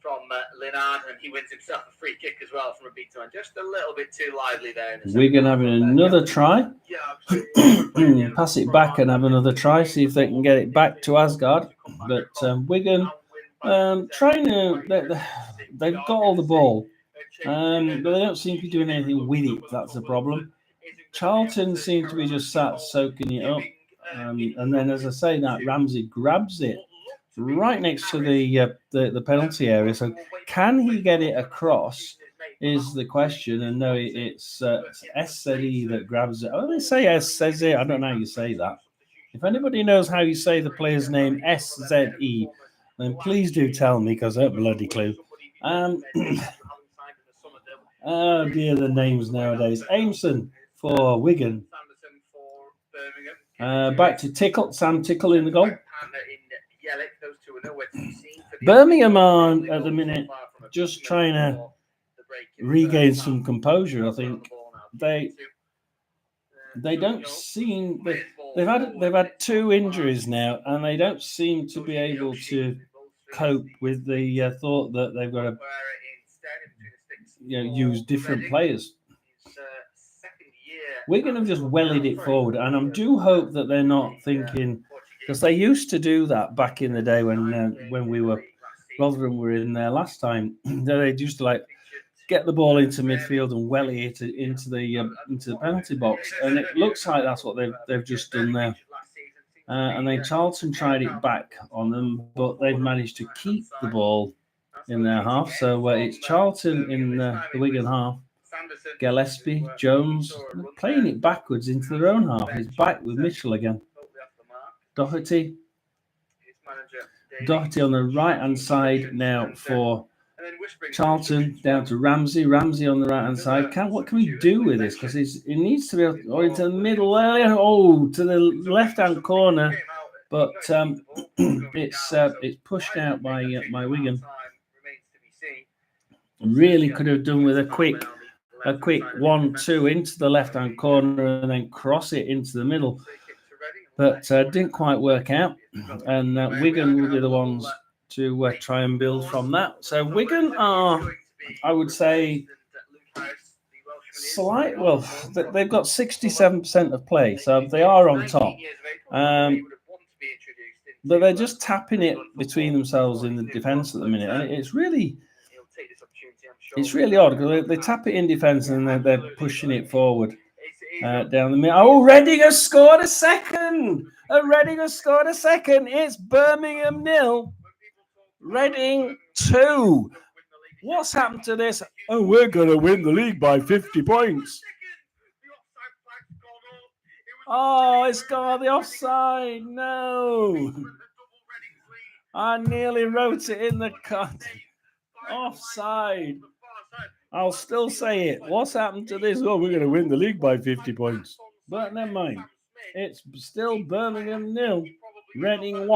from Linard, and he wins himself a free kick as well from a beat man. Just a little bit too lively there. Wigan having another try. Pass it back and have another try. See if they can get it back to Asgard. But Wigan trying to. They've got all the ball, but they don't seem to be doing anything with it. That's the problem. Charlton seem to be just sat soaking it up. And then, as I say, that Ramsey grabs it right next to the penalty area. So can he get it across is the question. And no, it's SZE that grabs it. Oh, they say SZE. I don't know how you say that. If anybody knows how you say the player's name SZE, then please do tell me, because I have bloody clue. Oh dear, the names nowadays. Aimson for Wigan. Back to Tickle, Sam Tickle in the goal. Birmingham are at the minute just trying to regain some composure. I think they don't seem they've had 2 injuries now, and they don't seem to be able to cope with the thought that they've got to use different players. Wigan have just wellied it forward, and I do hope that they're not thinking, because they used to do that back in the day when we were Rotherham were in there last time. They used to get the ball into midfield and welly it into the penalty box, and it looks like that's what they've just done there. And then Charlton tried it back on them, but they've managed to keep the ball in their half. So it's Charlton in the Wigan half. Gillespie, Jones, playing it backwards into their own half. He's back with Mitchell again. Doherty on the right-hand side now for Charlton, down to Ramsey. Ramsey on the right-hand side. What can we do with this? Because he needs to be into the middle area. Oh, to the left-hand corner. But it's pushed out by Wigan. Really could have done with a quick 1-2 into the left-hand corner and then cross it into the middle. But didn't quite work out. And Wigan will be the ones to try and build from that. So Wigan are, I would say, they've got 67% of play, so they are on top. But they're just tapping it between themselves in the defence at the minute, and it's really odd, because they tap it in defence and then they're pushing it forward down the middle. Oh, Reading has scored a second! It's Birmingham 0, Reading 2. What's happened to this? Oh, we're going to win the league by 50 points. Oh, it's got the offside. No. I nearly wrote it in the cut. Offside. I'll still say it. What's happened to this? Oh, we're going to win the league by 50 points. But never mind. It's still Birmingham 0, Reading 1. I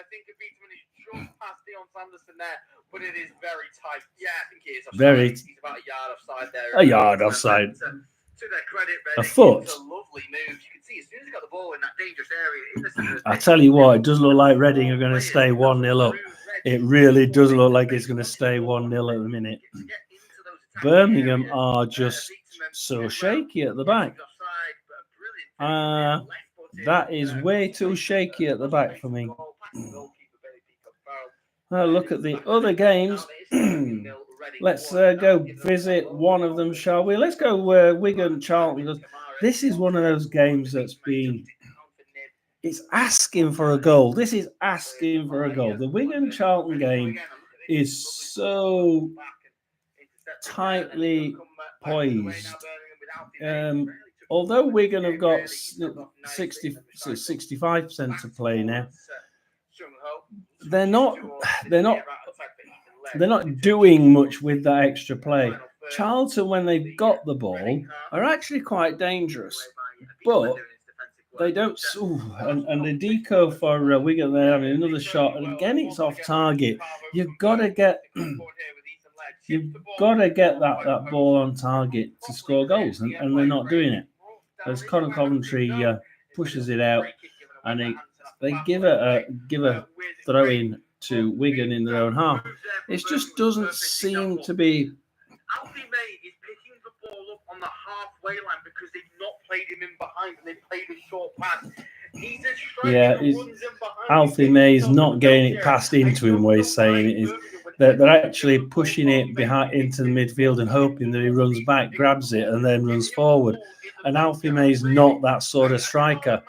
think a beatman is just past Dion Sanderson there, but it is very tight. Yeah, I think he is offside. He's about a yard offside there. A yard offside. To their credit, Reading, a foot. It's a lovely move. You can see as soon as he got the ball in that dangerous area. I tell you what, it does look like Reading are going to stay 1-0 up. It really does look like it's going to stay 1-0 at the minute. Birmingham are just so shaky at the back. That is way too shaky at the back for me. Look at the other games. Let's go visit one of them, shall we? Let's go Wigan Charlton. This is one of those games that's been... It's asking for a goal. This is asking for a goal. The Wigan Charlton game is so tightly poised. Although Wigan have got 65% of play now, they're not doing much with that extra play. Charlton, when they've got the ball, are actually quite dangerous, but they don't. And the deco for Wigan, they're having another shot, and again it's off target. You've got to get that ball on target to score goals, and they're not doing it. As Conor Coventry pushes it out, and they give a throw in to Wigan in their own half. It just doesn't seem to be. Alfie May is picking the ball up on the halfway line because they've not played him in behind and they played a short pass. He's a striker who runs in behind. Alfie May's not getting it passed into him. What he's saying is that they're actually pushing it behind into the midfield and hoping that he runs back, grabs it, and then runs forward. And Alfie May's not that sort of striker.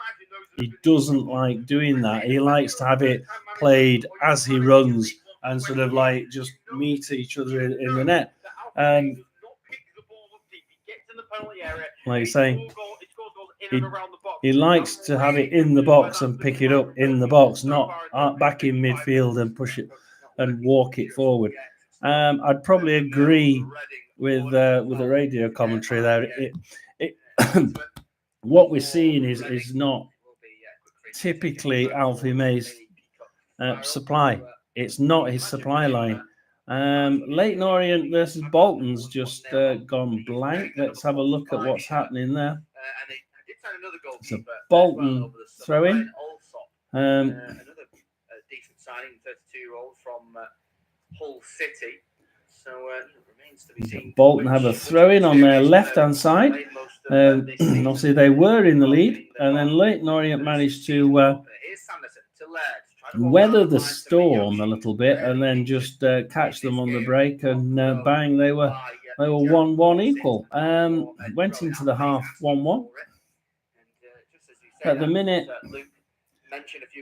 He doesn't like doing that. He likes to have it played as he runs and sort of like just meet each other in the net. And like you say, he likes to have it in the box and pick it up in the box, not back in midfield and push it and walk it forward. I'd probably agree with the radio commentary there. What we're seeing is not typically Alfie May's supply. It's not his supply line. Leighton Orient versus Bolton's just gone blank. Let's have a look at what's happening there. It's a Bolton throw-in. Another decent signing, 32-year-old from Hull City. So remains to be seen. Bolton have a throw-in on their left-hand side. Obviously, they were in the lead, and then Leighton Orient managed to weather the storm a little bit, and then just catch them on the break, and bang, they were 1-1 equal. Went into the half 1-1. At the minute,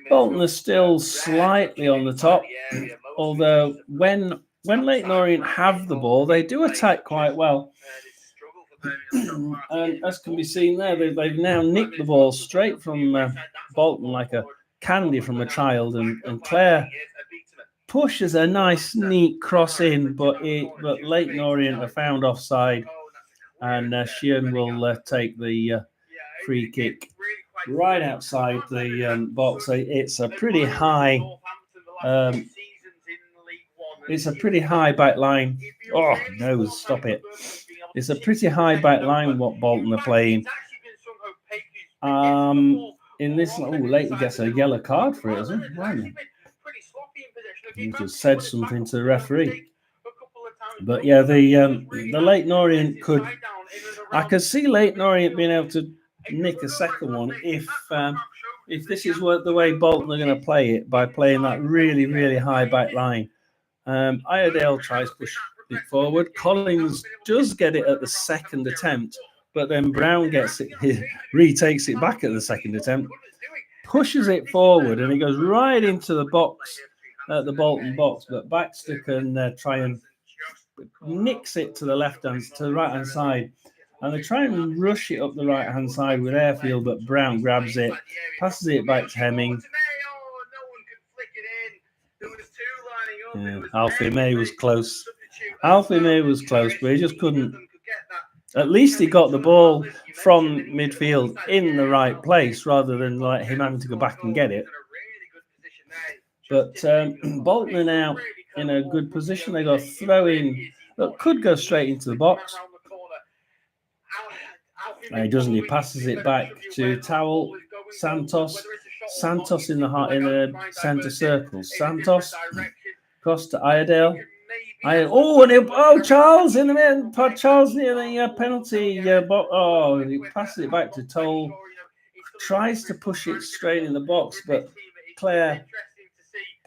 Bolton are still slightly on the top, although when Leighton Orient have the ball, they do attack quite well. And as can be seen there, they've now nicked the ball straight from Bolton like a candy from a child, and Clare pushes a nice neat cross in, but Leighton Orient are found offside, and Sheehan will take the free kick right outside the box. It's a pretty high. It's a pretty high back line. Oh no! Stop it! It's a pretty high back line what Bolton are playing. In this, Leighton gets a yellow card for it, isn't it? Right. He just said something to the referee. But yeah, the Leighton Orient could. I could see Leighton Orient being able to nick a second one if this is the way Bolton are going to play it, by playing that really, really high back line. Iredale tries to push it forward. Collins does get it at the second attempt, but then Brown gets it, retakes it back at the second attempt, pushes it forward, and it goes right into the box, the Bolton box. But Baxter can try and nicks it to the right hand side, and they try and rush it up the right hand side with Airfield, but Brown grabs it, passes it back to Hemming. Alfie May was close. Alfie May was close, but he just couldn't. At least he got the ball from midfield in the right place, rather than like him having to go back and get it. But Bolton are now in a good position. They got a throw in that could go straight into the box. He doesn't. He passes it back to Towell. Santos in the centre circle. Santos across to Iredale. Charles in the middle. Charles near the penalty box. He passes it back to Toll. Tries to push it straight in the box, but Clare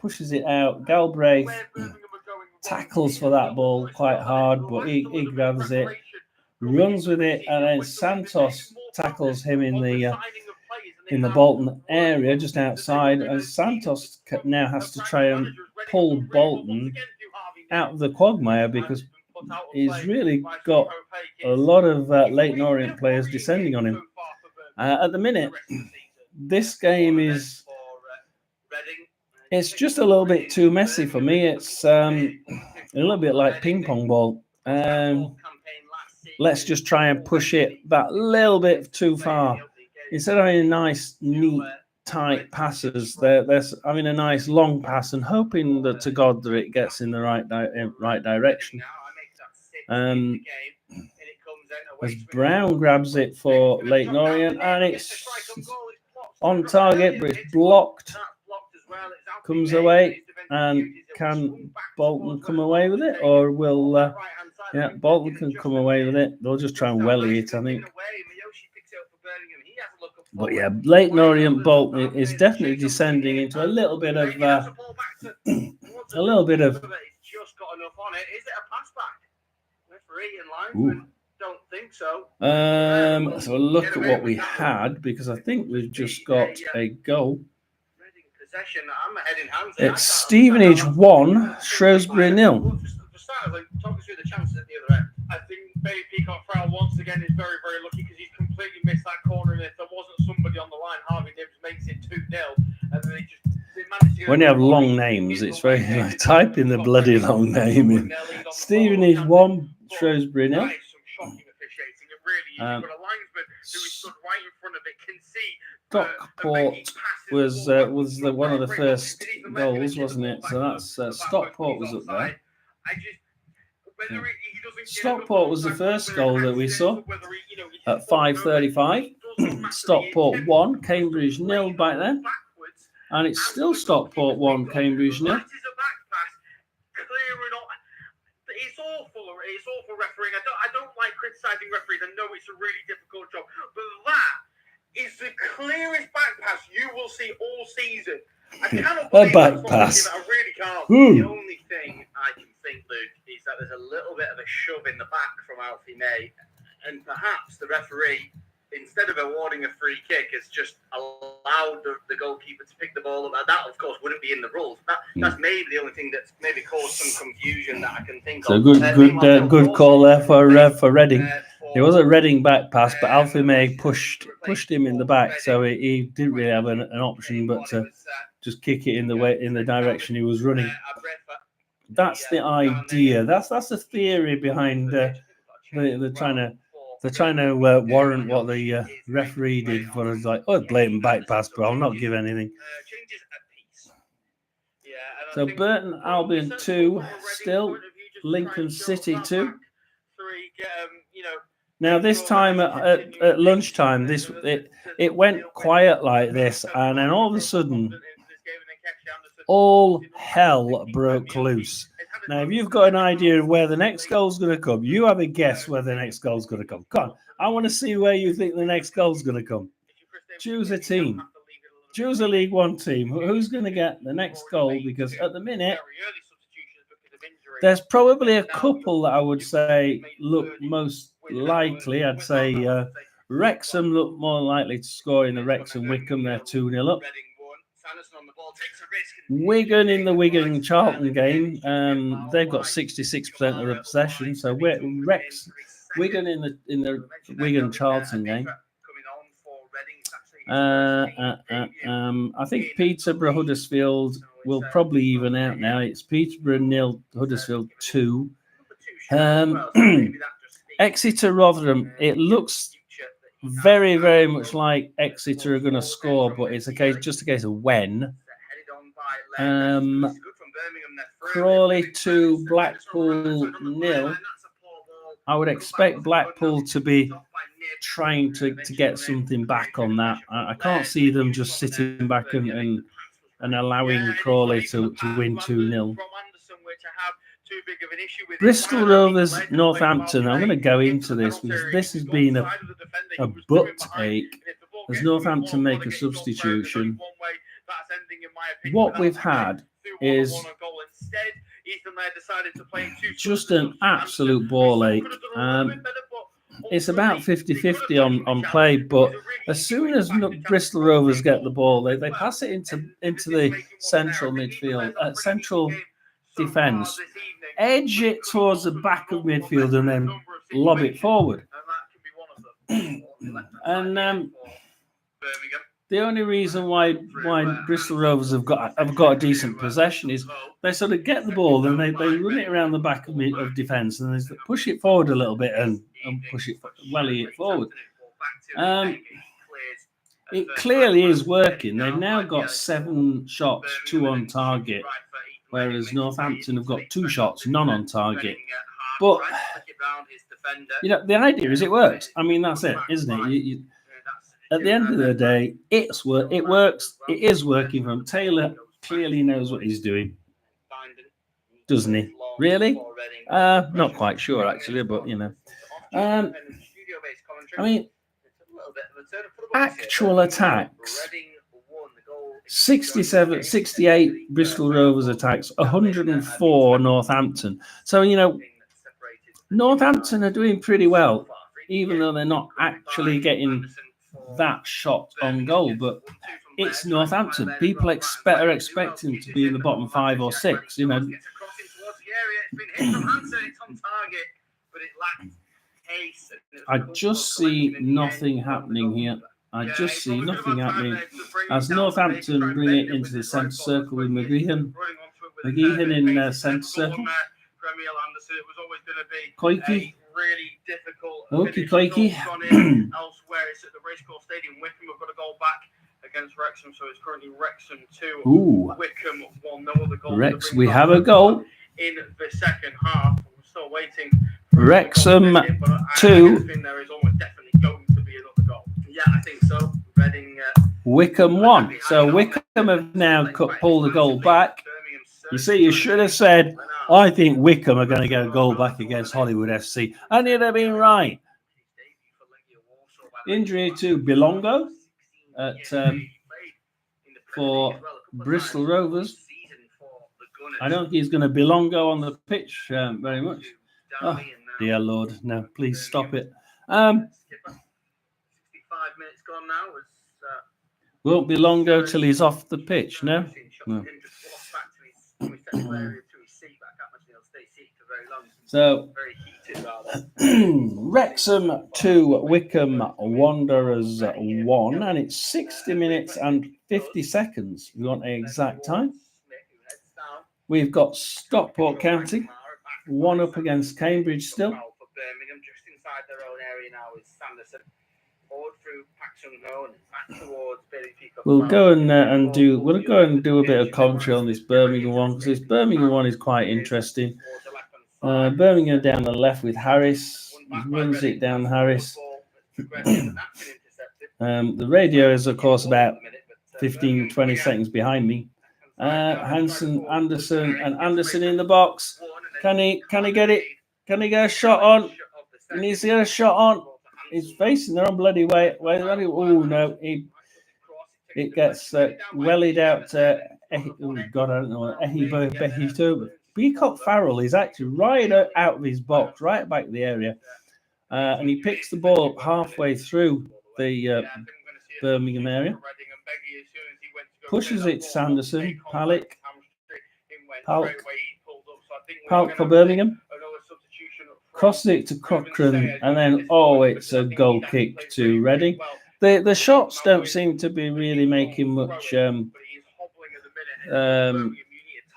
pushes it out. Galbraith tackles for that ball quite hard, but he grabs it, runs with it, and then Santos tackles him in the Bolton area just outside, and Santos now has to try and pull Bolton out of the quagmire, because he's really got a lot of Leighton Orient players descending on him. At the minute, this game it's just a little bit too messy for me. It's a little bit like ping pong ball. Let's just try and push it that little bit too far. Instead of having nice, neat, tight passes, they're having a nice long pass and hoping to God that it gets in the right direction. As Brown grabs it for Leighton Orient, and it's on target, but it's blocked. comes away, and can Bolton come away with it, or will Bolton can come away with it? They'll just try and welly it, I think. But yeah, Leighton Orient Bolton is definitely descending into a little bit of just got enough on it. Is it a pass back? Referee and linesman don't think so. So look at what we had, because I think we've just got a goal. Possession. I'm ahead in hands. It's Stevenage 1, Shrewsbury 0. For starters, talk us through the chances at the other end. I think Bailey Peacock-Farrell once again is very, very lucky because he's completely missed that corner, and if there wasn't somebody on the line, Harvey Gibbs makes it 2-0, and then they managed to... When you have long names, it's very type in the bloody long name in. Stevenage 1, Shrewsbury 0. But a linesman who is stood right in front of it can see. Stockport was one of the first goals, wasn't it? So that's Stockport was up there. Stockport was the first goal that we saw at 5:35. Stockport 1, Cambridge 0 back then, and it's still Stockport 1, Cambridge 0. It's awful refereeing. I don't like criticising referees. I know it's a really difficult job, but that is the clearest back pass you will see all season. I cannot believe a back pass. I really can't. The only thing I can think, Luke, is that there's a little bit of a shove in the back from Alfie May, and perhaps the referee, instead of awarding a free kick, has just allowed the goalkeeper to pick the ball up. That, of course, wouldn't be in the rules. That's maybe the only thing that's maybe caused some confusion that I can think of. So good call there for Reading. It was a Reading back pass, but Alfie May pushed him in the back, so he didn't really have an option but to just kick it in the direction he was running. That's the idea. That's the theory behind they're trying to warrant what the referee did for us. Like, blatant back pass, but I'll not give anything. So Burton Albion 2 still, Lincoln City 2. Now this time at lunchtime, it went quiet like this, and then all of a sudden, all hell broke loose. Now, if you've got an idea of where the next goal's going to come, you have a guess where the next goal's going to come. Come on, I want to see where you think the next goal's going to come. Choose a team. Choose a League One team. Who's going to get the next goal? Because at the minute, there's probably a couple that I would say look most likely. I'd say Wrexham look more likely to score in the Wrexham-Wickham. They're 2-0 up. Wigan in the Wigan-Charlton game, they've got 66% of the possession. So Wigan in the Wigan-Charlton game. I think Peterborough Huddersfield will probably even out now. It's Peterborough 0, Huddersfield 2. Exeter Rotherham. It looks very, very much like Exeter are going to score, but it's just a case of when. Crawley 2, Blackpool 0. I would expect Blackpool to be trying to get something back on that. I can't see them just sitting back and allowing Crawley to win 2-0. Bristol Rovers, Northampton. I'm going to go into this because this has been a butt ache as Northampton make a substitution. What we've had is just an absolute ball ache. It's about 50-50 on play, but as soon as Bristol Rovers get the ball, they pass it into the central midfield, central defence, edge it towards the back of midfield, and then lob it forward. And the only reason why Bristol Rovers have got a decent possession is they sort of get the ball and they run it around the back of defence and they push it forward a little bit and push it, welly it forward. It clearly is working. They've now got 7 shots, 2 on target, whereas Northampton have got 2 shots, none on target. But the idea is it works. I mean, that's it, isn't it? At the end of the day, it works. It is working for them. Taylor clearly knows what he's doing, doesn't he? Really? Not quite sure, actually, but, you know. I mean, actual attacks. 68 Bristol Rovers attacks, 104 Northampton. So, you know, Northampton are doing pretty well, even though they're not actually getting that shot on goal. But it's Northampton. People are expecting to be in the bottom 5 or 6, you know. I just see nothing happening here. I just see nothing happening as Northampton bring it into the centre circle with McGeehan. McGeehan in centre circle. Koiki. Really difficult. Koiki. Elsewhere, it's at the Racecourse Stadium. Wickham have got a goal back against Wrexham, so it's currently Wrexham 2. Wickham 1. No other goal. Rex, we have a goal in the second half. We're still waiting. Wrexham 2. I think there is almost definitely going to be another goal. Yeah, I think so. Reading. Wickham 1. So Wickham have now pulled the goal back. You see, you should have said, I think Wickham are going to get a goal back against Hollywood FC. And you'd have been right. Injury to Bilongo for Bristol Rovers. I don't think he's going to Bilongo on the pitch very much. Oh, dear Lord. No, please stop it. 65 minutes gone now. Won't Bilongo till he's off the pitch, no? No. So, Wrexham 2, Wickham Wanderers 1, and it's 60 minutes and 50 seconds. We want the exact time. We've got Stockport County, 1 up against Cambridge still. Just inside their own area now is Sanderson. Forward through Paxton back towards Billy Peacock. We'll go and do a bit of commentary on this Birmingham one, because this Birmingham one is quite interesting. Birmingham down the left with Harris. He runs it down Harris. The radio is, of course, about 15-20 seconds behind me. Hansen, Anderson, and Anderson in the box. Can he get it? Can he get a shot on? He needs to get a shot on. He's facing their own bloody way. Oh no! It gets wellied out. Oh God, I don't know. Behito. Peacock Farrell is actually right out of his box, right back the area, and he picks the ball up halfway through the Birmingham area. Pushes it to Sanderson. Palk for Birmingham. Crosses it to Cochrane, and then it's a goal kick to Reading. The shots don't seem to be really making much.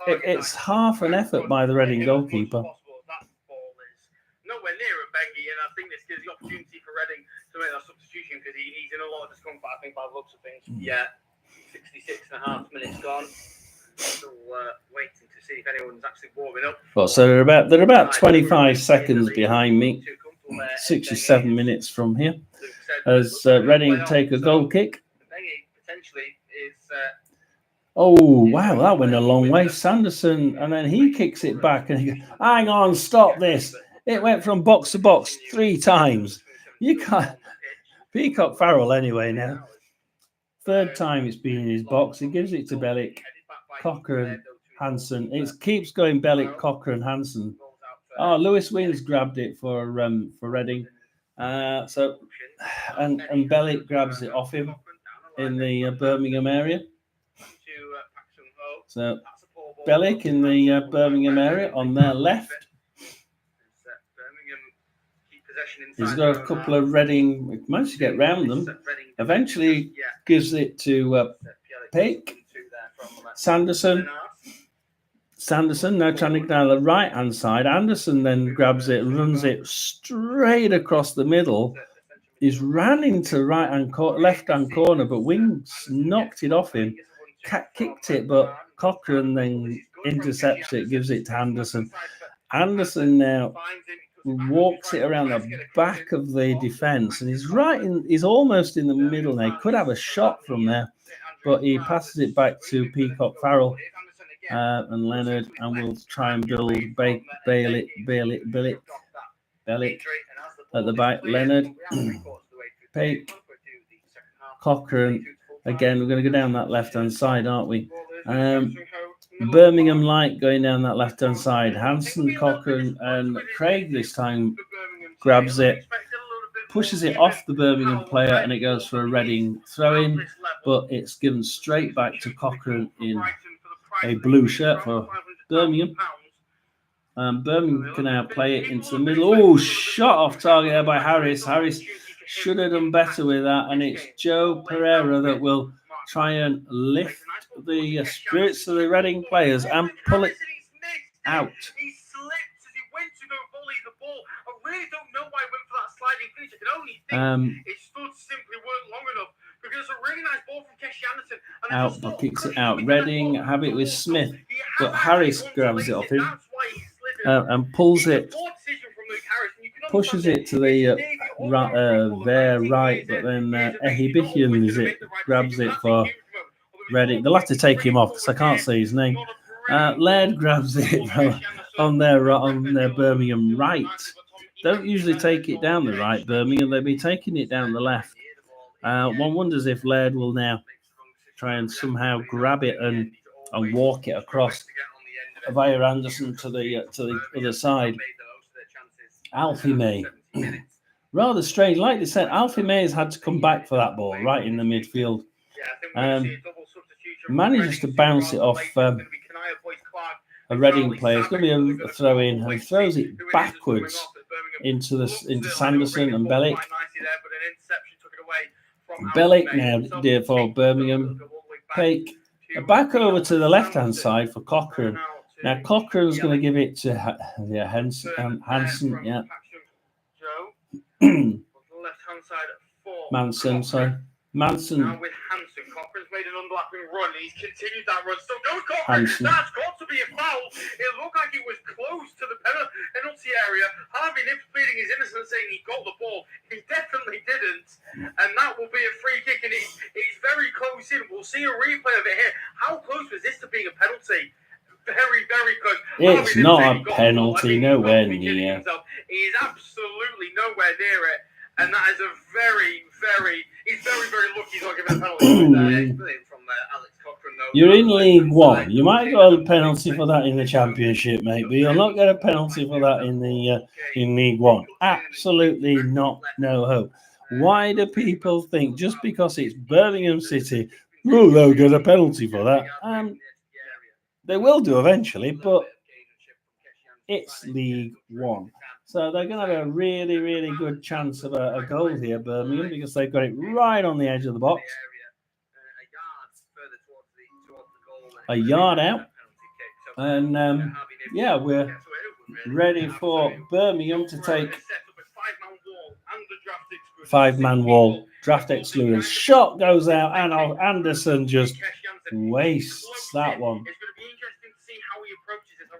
It's half an effort by the Reading goalkeeper. Nowhere near a Bengi, and I think this gives the opportunity for Reading to make that substitution because he's in a lot of discomfort. I think by the looks of things. Yeah, 66.5 minutes gone. Still waiting to see if anyone's actually warming up. Well, so they're about 25 seconds behind me. 67 minutes from here, as Reading take a goal kick. Potentially is. Oh wow, that went a long way, Sanderson, and then he kicks it back and he goes, "Hang on, stop this!" It went from box to box 3 times. You can't. Peacock Farrell anyway now. 3rd time it's been in his box. He gives it to Bellick, Cochrane, Hansen. It keeps going Bellick, Cochrane, Hansen. Oh, Lewis Wins grabbed it for Reading. And Bellick grabs it off him in the Birmingham area. So Bellick in the Birmingham area on their left. He's got a couple of Reading, managed to get round them. Eventually gives it to Peck. Sanderson now trying to get down the right hand side. Anderson then grabs it, runs it straight across the middle. He's ran into left hand corner, but Wings knocked it off him. Kicked it, but Cochrane then intercepts it, gives it to Anderson. Anderson now walks it around the back of the defence, and he's almost in the middle now. He could have a shot from there. but he passes it back to Peacock Farrell and Leonard, and we'll try and build Bellick at the back. Leonard, Peak, Cochrane. Again, we're going to go down that left-hand side, aren't we? Birmingham Light going down that left-hand side. Hanson, Cochrane, and Craig this time grabs it, pushes it off the Birmingham player, and it goes for a Reading throw-in, but it's given straight back to Cochrane in a blue shirt for Birmingham. Birmingham can now play it into the middle. Oh, shot off target there by Harris. Harris should have done better with that, and it's Joe Pereira that will try and lift the spirits of the Reading players and pull it out. He slipped as he went to go volley the ball. I really don't know why he went for that sliding finish. I can only think it stood simply weren't long enough, because it's a really nice ball from Keshi Anderson. Out, but kicks it out. Reading have it with Smith, but Harris grabs it off him and pulls it, pushes it to the their right, but then Ehibihian grabs it for Reading. They'll have to take him off because I can't see his name. Laird grabs it on their Birmingham right. Don't usually take it down the right, Birmingham. They'll be taking it down the left. One wonders if Laird will now try and somehow grab it and walk it across via Anderson to the other side. Alfie May. Rather strange. Like they said, Alfie May has had to come back for that ball right in the midfield. Manages to bounce it off a Reading player. It's going to be a throw in, and he throws it backwards into Sanderson and Bellick. Bellick now, dear for Birmingham. Peak back over to the left-hand side for Cochrane. Now Cochrane's going to give it to Hanson. Yeah. Manson. Sorry. Manson. Now with Hanson, Cochrane's made an underlapping run. He's continued that run. Still goes Cochrane. That's got to be a foul. It looked like it was close to the penalty area. Harvey Nips pleading his innocence, saying he got the ball. He definitely didn't. And that will be a free kick. And it's very close in. We'll see a replay of it here. How close was this to being a penalty? Very, very close. It's not a penalty. Nowhere near. He is absolutely nowhere near it. And that is a he's very lucky he's not given a penalty. From Alex Cochrane, though. You're in League One. You might get a penalty for that in the Championship, mate, but you'll not get a penalty for that in League One. Absolutely not. No hope. Why do people think just because it's Birmingham City, they'll get a penalty for that? They will do eventually, but it's League One. So they're going to have a really, really good chance of a goal here, Birmingham, because they've got it right on the edge of the box. A yard out. And, we're ready for Birmingham to take 5-man wall, draft excluders. Shot goes out, and Anderson just wastes that one.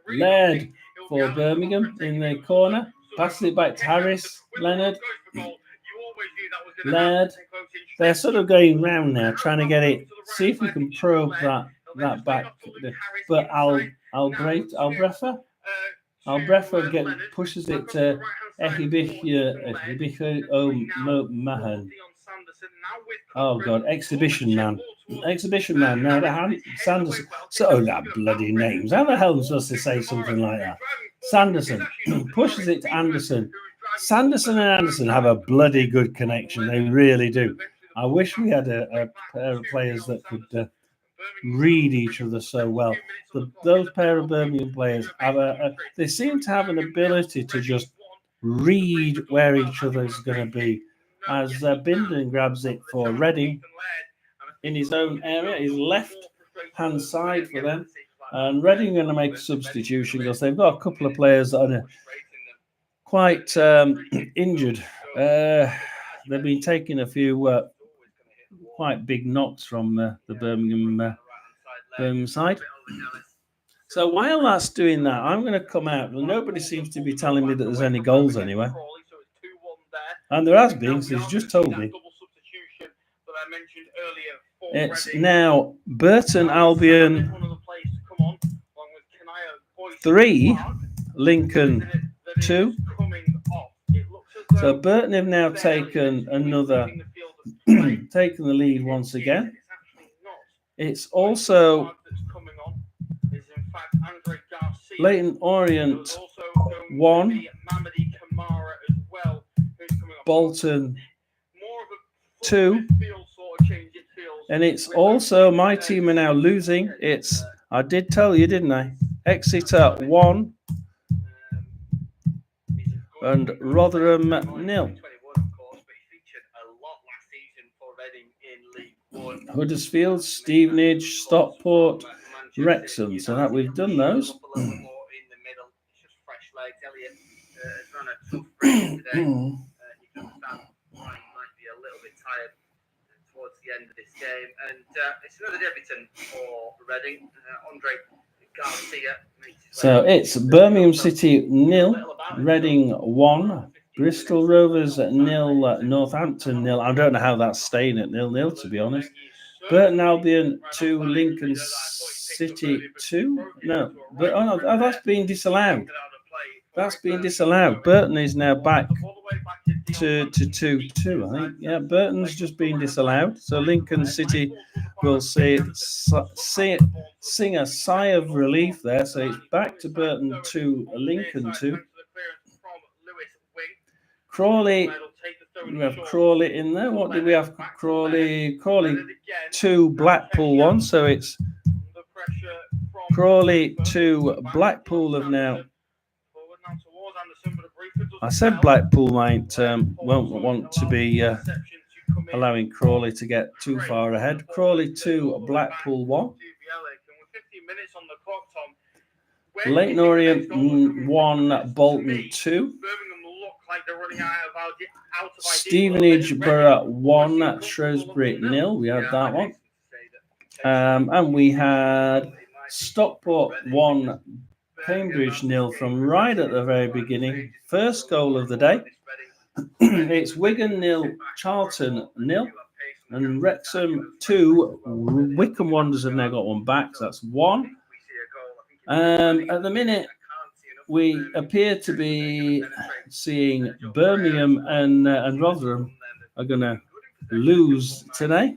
Laird for Birmingham in the corner. Passes it back to Harris. Leonard. Laird. They're sort of going round now, trying to get it. See if we can probe that back. But Albrefa pushes it to Ehibihian Mahan. Oh God, Exhibition Man. Now Sanderson. So that bloody names. How the hell am I supposed to say something like that? Sanderson pushes it to Anderson. Sanderson and Anderson have a bloody good connection. They really do. I wish we had a pair of players that could read each other so well. Those pair of Birmingham players they seem to have an ability to just read where each other's going to be. As Bindon grabs it for Reading in his own area, his left-hand side for them. And Reading are going to make a substitution because they've got a couple of players that are quite injured. They've been taking a few quite big knocks from the Birmingham side. So while that's doing that, I'm going to come out. Well, nobody seems to be telling me that there's any goals anywhere. And there has been, so he's just told me. Double substitution that I mentioned earlier It's now Burton Albion 3, Lincoln 2. So Burton have now taken taken the lead once again. It's also Leyton Orient 1, Bolton 2, and it's also my team are now losing. It's I did tell you, didn't I? Exeter 1 and Rotherham 0. Huddersfield, Stevenage, Stockport, Wrexham. So that we've done those. Towards the end of this game, and it's another debutant for Reading, Andre Garcia. So it's Birmingham City 0, Reading 1, Bristol Rovers 0, Northampton 0. I don't know how that's staying at 0-0, to be honest. Burton Albion 2, Lincoln City 2. No, but that's been disallowed. That's been disallowed. Burton is now back to 2-2, I think. Yeah, Burton's just been disallowed. So Lincoln City will sing a sigh of relief there. So it's back to Burton 2, Lincoln 2. Crawley, we have Crawley in there. What did we have? Crawley 2, Blackpool 1. So it's Crawley 2, Blackpool have now. I said Blackpool might won't want to be allowing Crawley to get too far ahead. Crawley 2, Blackpool 1. Leyton Orient 1, Bolton 2. Stevenage Borough 1, Shrewsbury 0. We had that one. And we had Stockport 1, Cambridge 0 from right at the very beginning. First goal of the day. It's Wigan 0, Charlton 0. And Wrexham 2, Wycombe Wanderers have now got one back. So that's 1. At the minute, we appear to be seeing Birmingham and Rotherham are going to lose today.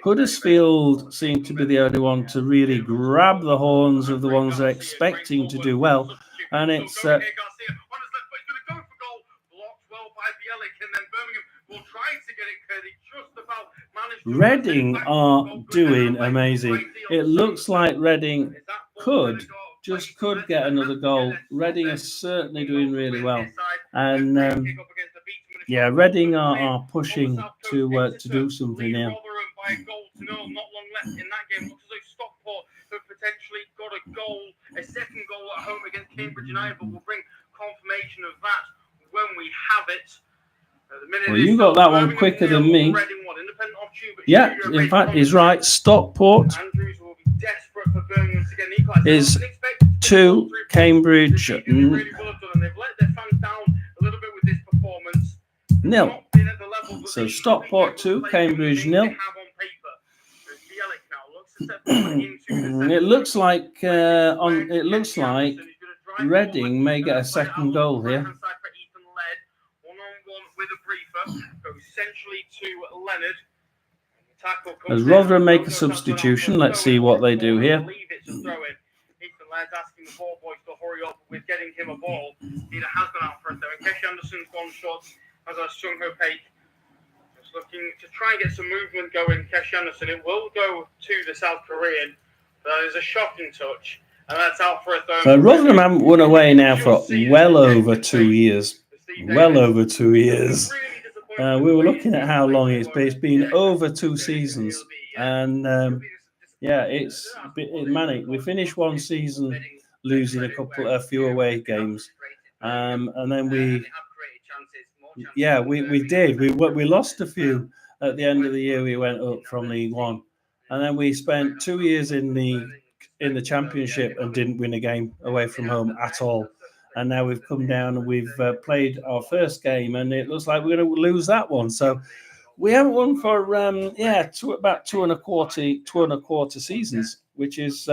Huddersfield seem to be the only one to really grab the horns of the ones they're expecting to do well. And it's Reading are doing amazing. It looks like Reading could get another goal. Reading are certainly doing really well. And yeah, Reading are pushing to do something here. Not long left in that game. Looks as though Stockport have potentially got a second goal at home against Cambridge United, but we'll bring confirmation of that when we have it. Well, you got that one quicker than me. Yeah, in fact, he's right. Stockport is 2, Cambridge 0. So Stockport 2, Cambridge 0. It looks like Reading may get a second goal here. As Rotherham make a substitution, let's see what they do here. Asking the ball boys to hurry up with getting him a ball. Either has gone out for it though, and Kesh Anderson's gone short as our Sung Ho Peik. Just looking to try and get some movement going. Kesh Anderson, it will go to the South Korean. That is a shocking touch, and that's out for a throw. So Rotherham haven't won away now for well over 2 years. Well over 2 years. We were looking at how long it's been. It's been over 2 seasons, and yeah, it's manic. We finished one season losing a few away games, and then we did. We lost a few at the end of the year. We went up from League One, and then we spent 2 years in the Championship and didn't win a game away from home at all. and now we've come down and we've played our first game, and it looks like we're going to lose that one. So we haven't won for about two and a quarter seasons, which is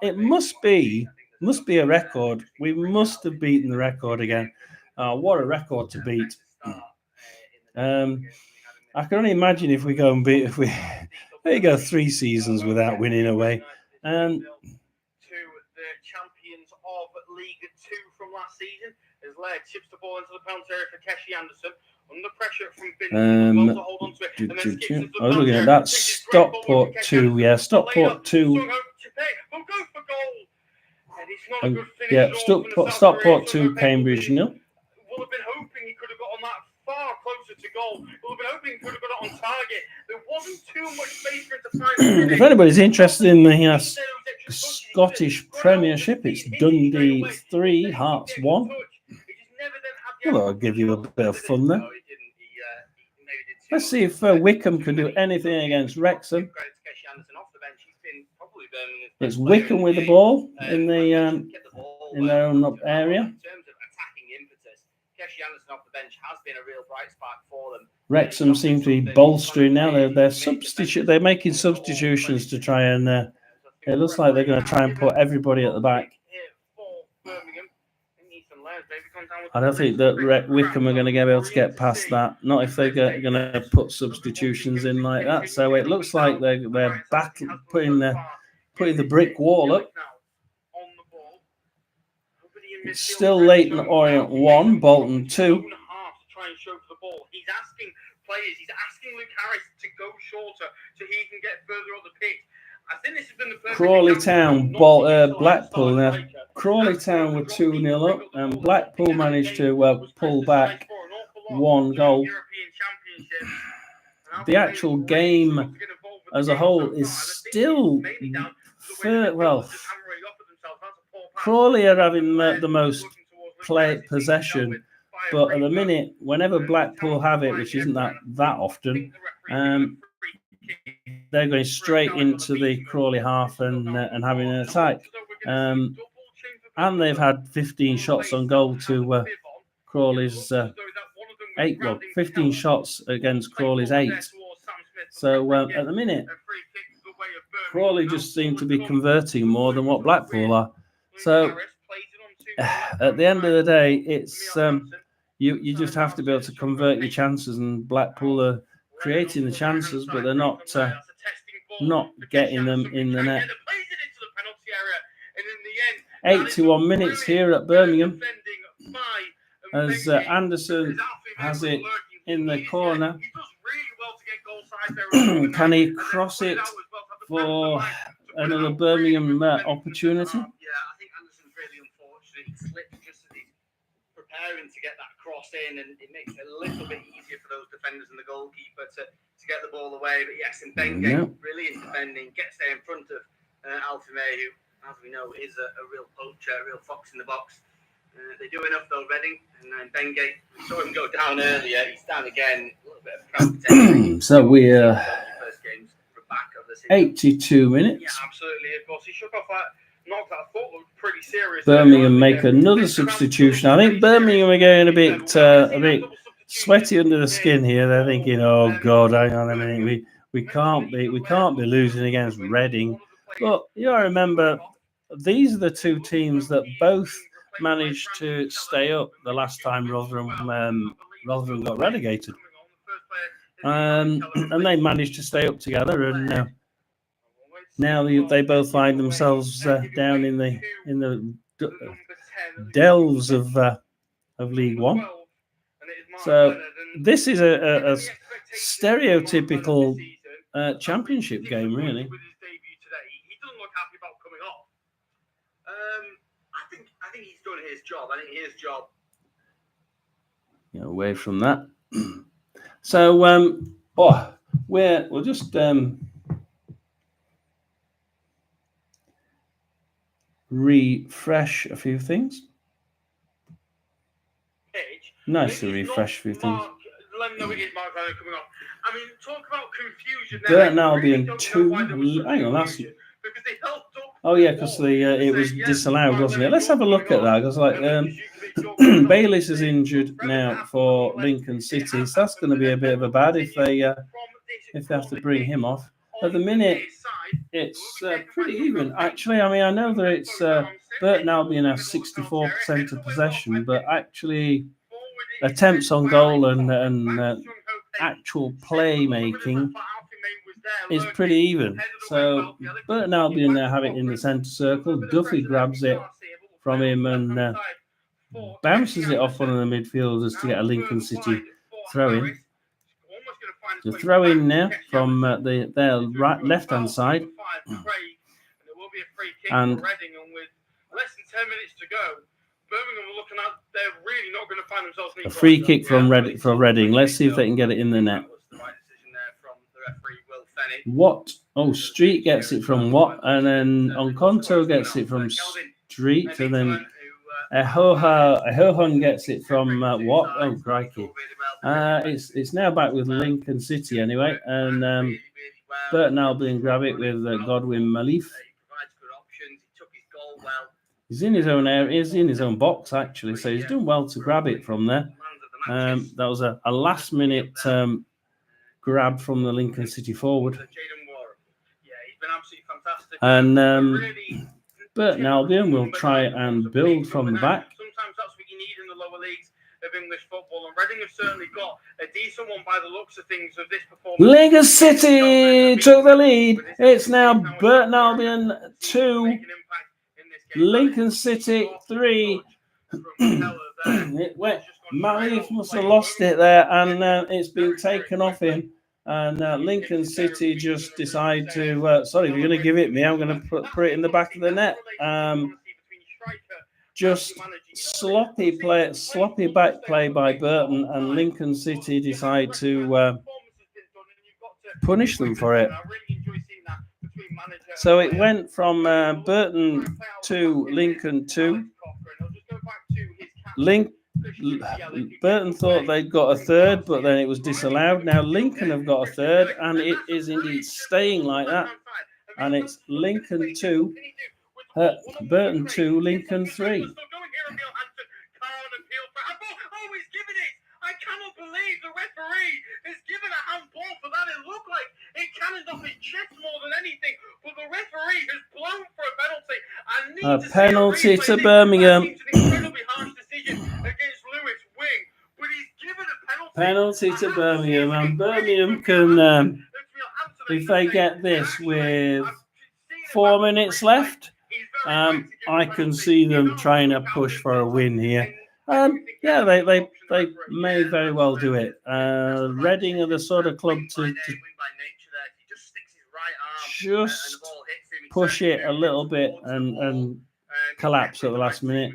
it must be a record. We must have beaten the record again. What a record to beat! I can only imagine if we go and beat we go 3 seasons without winning away. To the champions of League 2 from last season, as Laird chips the ball into the penalty area for Keshi Anderson. Under pressure from Bin to hold on to it. I was looking at that. Stockport 2, yeah, Stockport 2. Will go for goal. And it's not a good finish. Yeah, Stockport 2, Cambridge 0. Will have been hoping he could have got on that far closer to goal. Will have been hoping he could have got it on target. There wasn't too much space for it to find. If anybody's interested in the Scottish Premiership, it's Dundee 3, Hearts 1. Well, I'll give you a bit of fun there. Let's see if Wickham can do anything against Wrexham. It's Wickham with the ball in their own area. Wrexham seem to be bolstering now. They're making substitutions to try and. It looks like they're going to try and put everybody at the back. I don't think that Wickham are going to be able to get past that. Not if they're going to put substitutions in like that. So it looks like they're back putting the brick wall up. It's still Leyton Orient 1, Bolton 2. He's asking players, he's asking Luke Harris to go shorter so he can get further on the pitch. I think this has been the perfect Crawley Town, Blackpool. Now, Crawley Town were 2-0 up, and Blackpool managed to pull back 1 goal. The actual game as a whole is still Crawley are having the most possession, but at the minute, whenever Blackpool have it, which isn't that often, they're going straight into the Crawley half and having an attack. And they've had 15 shots on goal to Crawley's 8. Well, 15 shots against Crawley's 8. So at the minute, Crawley just seem to be converting more than what Blackpool are. So at the end of the day, it's you just have to be able to convert your chances, and Blackpool are creating the chances, but they're not getting them in the net. 81 minutes here at Birmingham as Anderson has it in the corner. Can he cross it for another Birmingham opportunity? Yeah, I think Anderson's really unfortunate. He slipped just as he's preparing to get that cross in, and it makes it a little bit easier for those defenders and the goalkeeper to get the ball away. But yes, and Bengay, brilliant defending, gets there in front of Alfimé, who, as we know, is a real poacher, a real fox in the box. They do enough though, Reading, and Bengay, we saw him go down earlier. He's down again, a little bit of crowd protection. So we're 82 minutes. Yeah, absolutely. Of course, he shook off that knock that I thought looked pretty serious. Birmingham make another substitution. I think Birmingham are getting a bit sweaty under the skin here. They're thinking, "Oh God, hang on a minute, we can't be losing against Reading." But you gotta remember, these are the two teams that both managed to stay up the last time Rotherham got relegated, and they managed to stay up together, and now they both find themselves down in the delves of League One. So this is a stereotypical championship game, really. He doesn't look happy about coming off. I think he's done his job. I think his job. Away from that. So we'll just refresh a few things. Nice to refresh a few things. Let me know it is Mark coming off. I mean, talk about confusion. Burton Albion 2. Hang on, that's because they held up. Oh yeah, because it was disallowed, wasn't it? Let's have a look at that. Because Bayliss is injured now for Lincoln City, so that's going to be a bit of a bad if they have to bring him off. At the minute, it's pretty even. Actually, I mean, I know that it's Burton Albion has 64% of possession, but actually attempts on goal and actual playmaking is pretty even. So Burton Albion now have it in the centre circle. Duffy grabs it from him and bounces it off one of the midfielders to get a Lincoln City throw-in. The throw-in now from their left-hand side. And less than 10 minutes to go, Birmingham are looking at, they're really not going to find themselves a free kick from Reading. Let's see if they can get it in the net. What? Oh, Street gets it from Watt, and then Onkonto gets it from Street, and then Ahohon gets it from Watt. Oh, crikey. It's now back with Lincoln City anyway, and Burton Albion grab it with Godwin Malif. He's in his own area. He's in his own box actually, so he's done well to grab it from there. That was a last-minute grab from the Lincoln City forward. And Burton Albion will try and build from the back. Sometimes that's what you need in the lower leagues of English football, and Reading have certainly got a decent one by the looks of things of this performance. Lincoln City took the lead. It's now Burton Albion 2, Lincoln City 3. Malif must have lost it there, and it's been taken off him. And Lincoln City just decide to, sorry, if you're going to give it me, I'm going to put it in the back of the net. Just sloppy back play by Burton, and Lincoln City decide to punish them for it. So it went from Burton 2, Lincoln 2. Burton thought they'd got a third, but then it was disallowed. Now Lincoln have got a third, and it is indeed staying like that. And it's Lincoln 2, Burton 2, Lincoln 3. I cannot believe the referee has given a handball for that. It looked like it cannoned off his chest more than anything, but the referee has blown for a penalty. A penalty to Birmingham. Penalty to Birmingham, and Birmingham can, if they get this with 4 minutes left, I can see them trying to push for a win here. Yeah, they may very well do it. Reading are the sort of club to just push it a little bit and collapse at the last minute.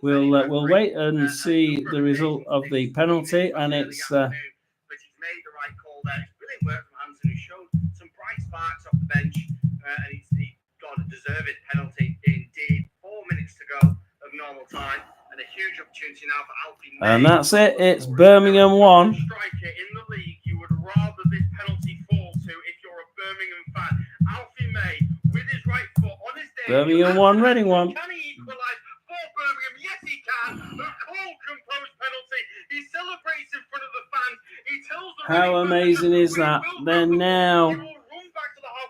We'll wait and see the result of the penalty, and it's. But he's made the right call there. It's brilliant work from Hansen, who showed some bright sparks off the bench, and he got a deserved penalty indeed. 4 minutes to go of normal time, and a huge opportunity now for Alfie May. And that's it. It's Birmingham 1. Striker in the league you would rather this penalty fall to if you're a Birmingham fan. Alfie May with his right foot on his day. Birmingham 1, Reading 1. Can he equalise? Birmingham, yes he can. A cool, composed penalty. He celebrates in front of the fans. He tells the how amazing is that? Then now,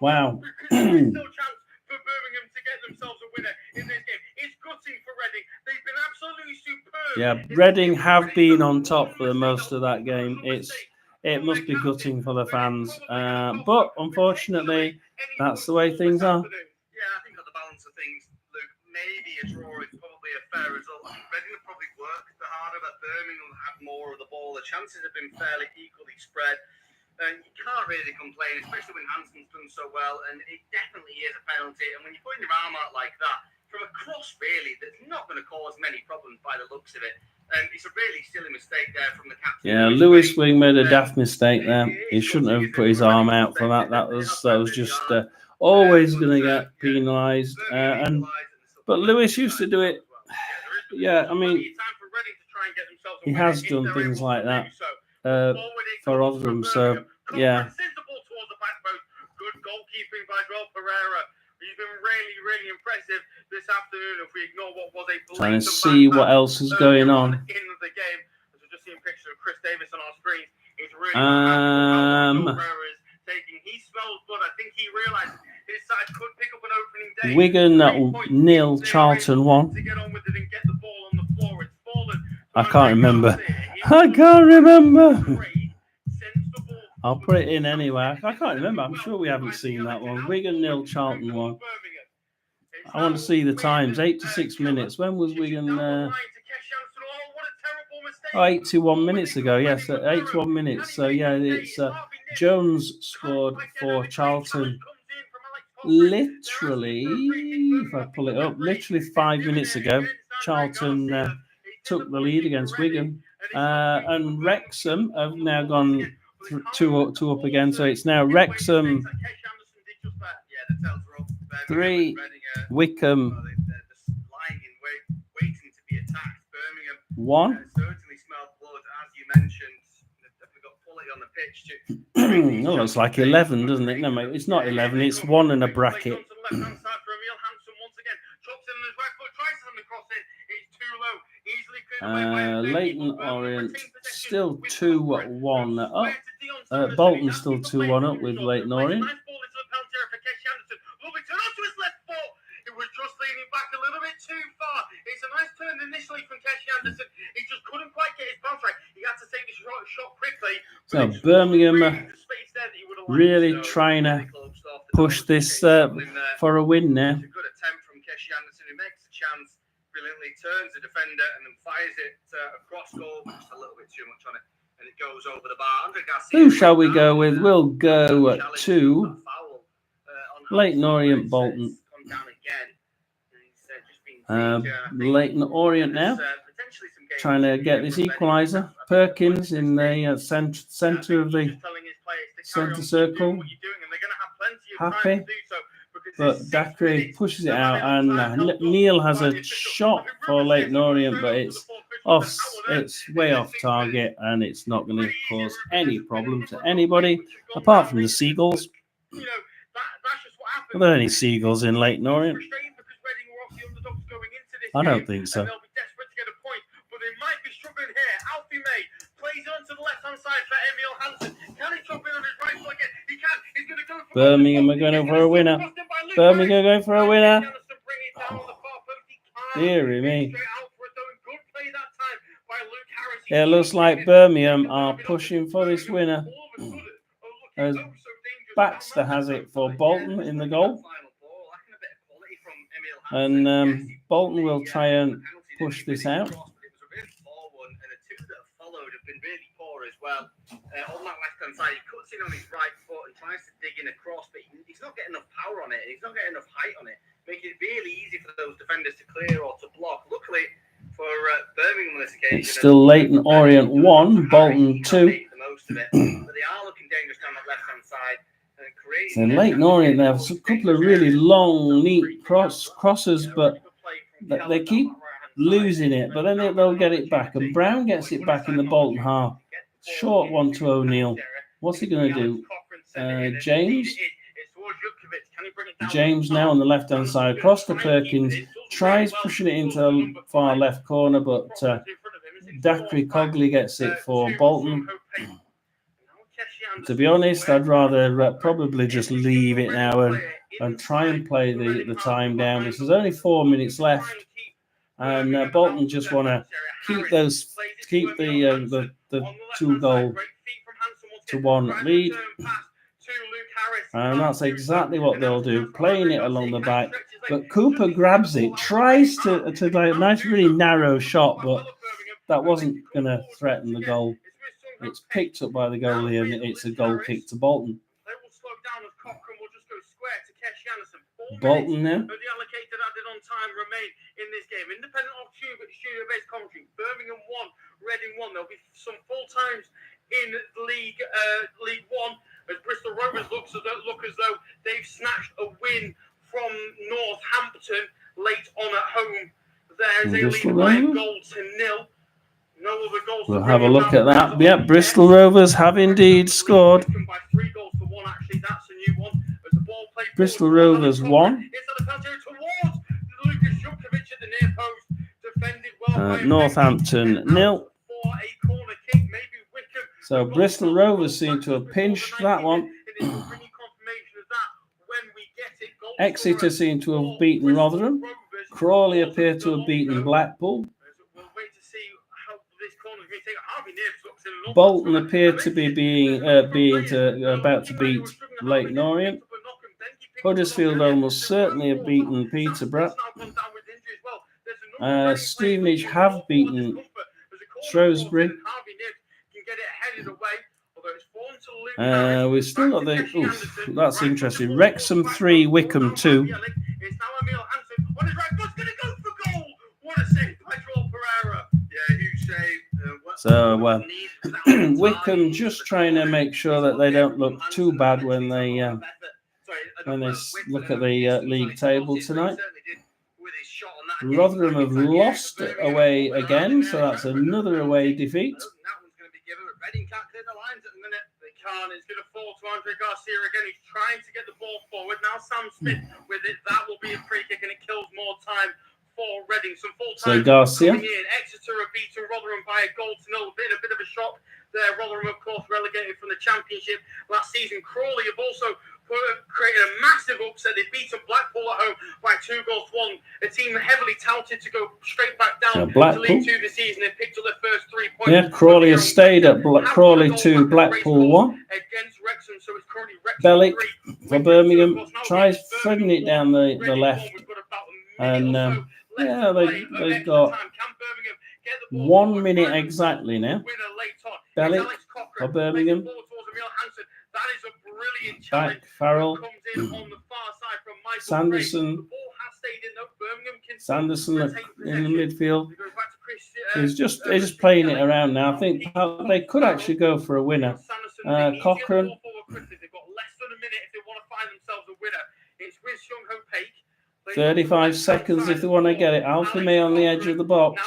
wow. There's still chance for Birmingham to get themselves a winner in this game. It's gutting for Reading. They've been absolutely superb. Yeah, Reading have been on top for the most of that game. It must be gutting for the fans, but unfortunately, that's the way things are. Yeah, I think on the balance of things, Luke, maybe a draw is probably a fair result. Reading have probably worked the harder, but Birmingham had more of the ball. The chances have been fairly equally spread. And you can't really complain, especially when Hansen's done so well. And it definitely is a penalty. And when you're putting your arm out like that, from a cross, really, that's not going to cause many problems by the looks of it. It's a really silly mistake there from the captain. Yeah, Lewis Wing made a daft mistake there. He shouldn't have put his arm out for that. That was just always going to get penalised. But Lewis used to do it. Yeah, I mean, he has done things like that for Rotherham. So, yeah. Good goalkeeping by Joel Pereira. impressive this afternoon if we ignore what was a trying to see what else is going on. In the game, as we're just seeing pictures of Chris Davis on our screens, it's really taking. He smells blood. I think he realised his side could pick up an opening day. Wigan 0, Charlton 1. To get on with it and get the ball on the floor. It's fallen. I can't remember. I can't remember. I'll put it in anyway. I can't remember. I'm sure we haven't seen that one. Wigan 0, Charlton 1. I want to see the times. 8 to 6 minutes. When was Wigan? 81 minutes ago. Yes, 81 minutes. So yeah, it's Jones scored for Charlton. Literally, if I pull it up, literally 5 minutes ago, Charlton took the lead against Wigan, and Wrexham have now gone two up again. So it's now Wrexham 3, Wycombe 1. Oh, looks like 11, doesn't it? No, mate, it's not 11. It's 1 and a bracket. Leighton Orient still 2-1 up. Bolton still 2-1 up with Leighton Orient. It was just leaning back a little bit too far. It's a nice turn initially from Keshi Anderson. He just couldn't quite get his bounce right. He had to take the shot quickly. So Birmingham really trying to push this for a win now. It's a good attempt from Keshi Anderson, who makes a chance, brilliantly turns the defender and then fires it across goal. Just a little bit too much on it. And it goes over the bar. Who shall we go with? We'll go to Leighton Orient Bolton. Leighton Orient now trying to get this equaliser. Perkins in the centre of the centre circle. Happy. But Dacre pushes it out, and Neil has a shot for Leighton Orient, but it's way off target, and it's not going to cause any problem to anybody apart from the Seagulls. Are there any Seagulls in Leighton Orient? I don't think so. They'll be desperate to get a point, but they might be struggling here. Alfie May plays onto the left-hand side for Emil Hansen. Can he drop in on his right foot again? He can. He's going to go for Birmingham are going for a winner. Birmingham are going for a winner. Dear me. It looks like Birmingham are pushing for this winner. As Baxter has it for Bolton in the goal. And Bolton will try and push this out. On that left-hand side, he cuts in on his right foot and tries to dig in across, but he's not getting enough power on it, and he's not getting enough height on it, making it really easy for those defenders to clear or to block. Luckily for Birmingham on this occasion, it's still Leighton Orient 1, Bolton 2. But they are looking dangerous down that left-hand side. And Leighton Orient, they have a couple of really long, neat crosses, but they keep losing it, but then they'll get it back. And Brown gets it back in the Bolton half. Short one to O'Neill. What's he going to do? James now on the left-hand side, across to Perkins, tries pushing it into the far left corner, but Dacre Cogley gets it for Bolton. To be honest, I'd rather probably just leave it now and try and play the time down. Because there's only 4 minutes left, and Bolton just want to keep the 2-goal-1 lead, and that's exactly what they'll do, playing it along the back. But Cooper grabs it, tries to like a nice, really narrow shot, but that wasn't going to threaten the goal. It's picked up by the goalie, and it's a goal kick to Bolton. Bolton now. The allocated added on time remain in this game. Independent of studio-based commentary. Birmingham 1, Reading 1. There'll be some full times in League One as Bristol Rovers look as though they've snatched a win from Northampton late on at home. There's a lead by a goal to 0. No other goals. We'll have a look at that. Yeah, Bristol Rovers have indeed scored. By 3 goals to 1, actually, that's a new one. As the ball played Bristol Rovers 1. Towards near post, defended well by Northampton nil. For a corner kick, maybe Wickham. So Bristol Rovers seem to have pinched that one. Exeter seem to have beaten Rotherham. Crawley appear to have beaten Blackpool. Bolton appear to be about to beat Leyton Orient. Huddersfield almost certainly have beaten Peterborough. Stevenage have beaten Shrewsbury. We've still got the. Oof, that's interesting. Wrexham 3, Wickham 2. So Wickham just trying to make sure that they don't look too bad when they look at the league table tonight. Rotherham have lost away again, so that's another away defeat. It's going to fall to Andre Garcia again. He's trying to get the ball forward. Now Sam Smith with it. That will be a free kick and it kills more time for Reading. Some full time. So Garcia. Exeter have beaten Rotherham by a goal to nil. Been a bit of a shock there. Rotherham, of course, relegated from the Championship last season. Crawley have also created a massive upset. They've beaten Blackpool at home by 2-1. A team heavily touted to go straight back down to League 2 this season. They picked up their first 3 points. Yeah, Crawley has stayed at Crawley 2, Blackpool 1. Against Wrexham, so it's currently Wrexham Bellick for Birmingham tries threading it down the left. And yeah, they've got 1 minute exactly now. Bellick for Birmingham. Back Farrell. Sanderson. Sanderson in the midfield. He's just playing it around now. I think they could actually go for a winner. Cochrane. 35 seconds if they want to get it. Alfie May on the edge of the box.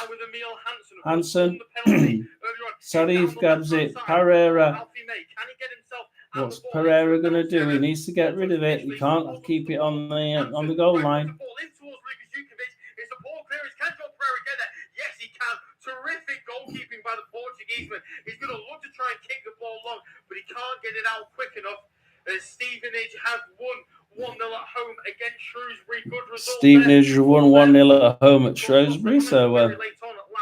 Hansen. Sarif grabs it. Pereira. What's Pereira going to do? He needs to get rid of it. He can't keep it on the goal line. Yes, he can. Terrific goalkeeping by the Portuguese man. He's going to look to try and kick the ball long, but he can't get it out quick enough. Stevenage have won 1-0 at home against Shrewsbury. Good result. Stevenage won 1-0 at home at Shrewsbury, so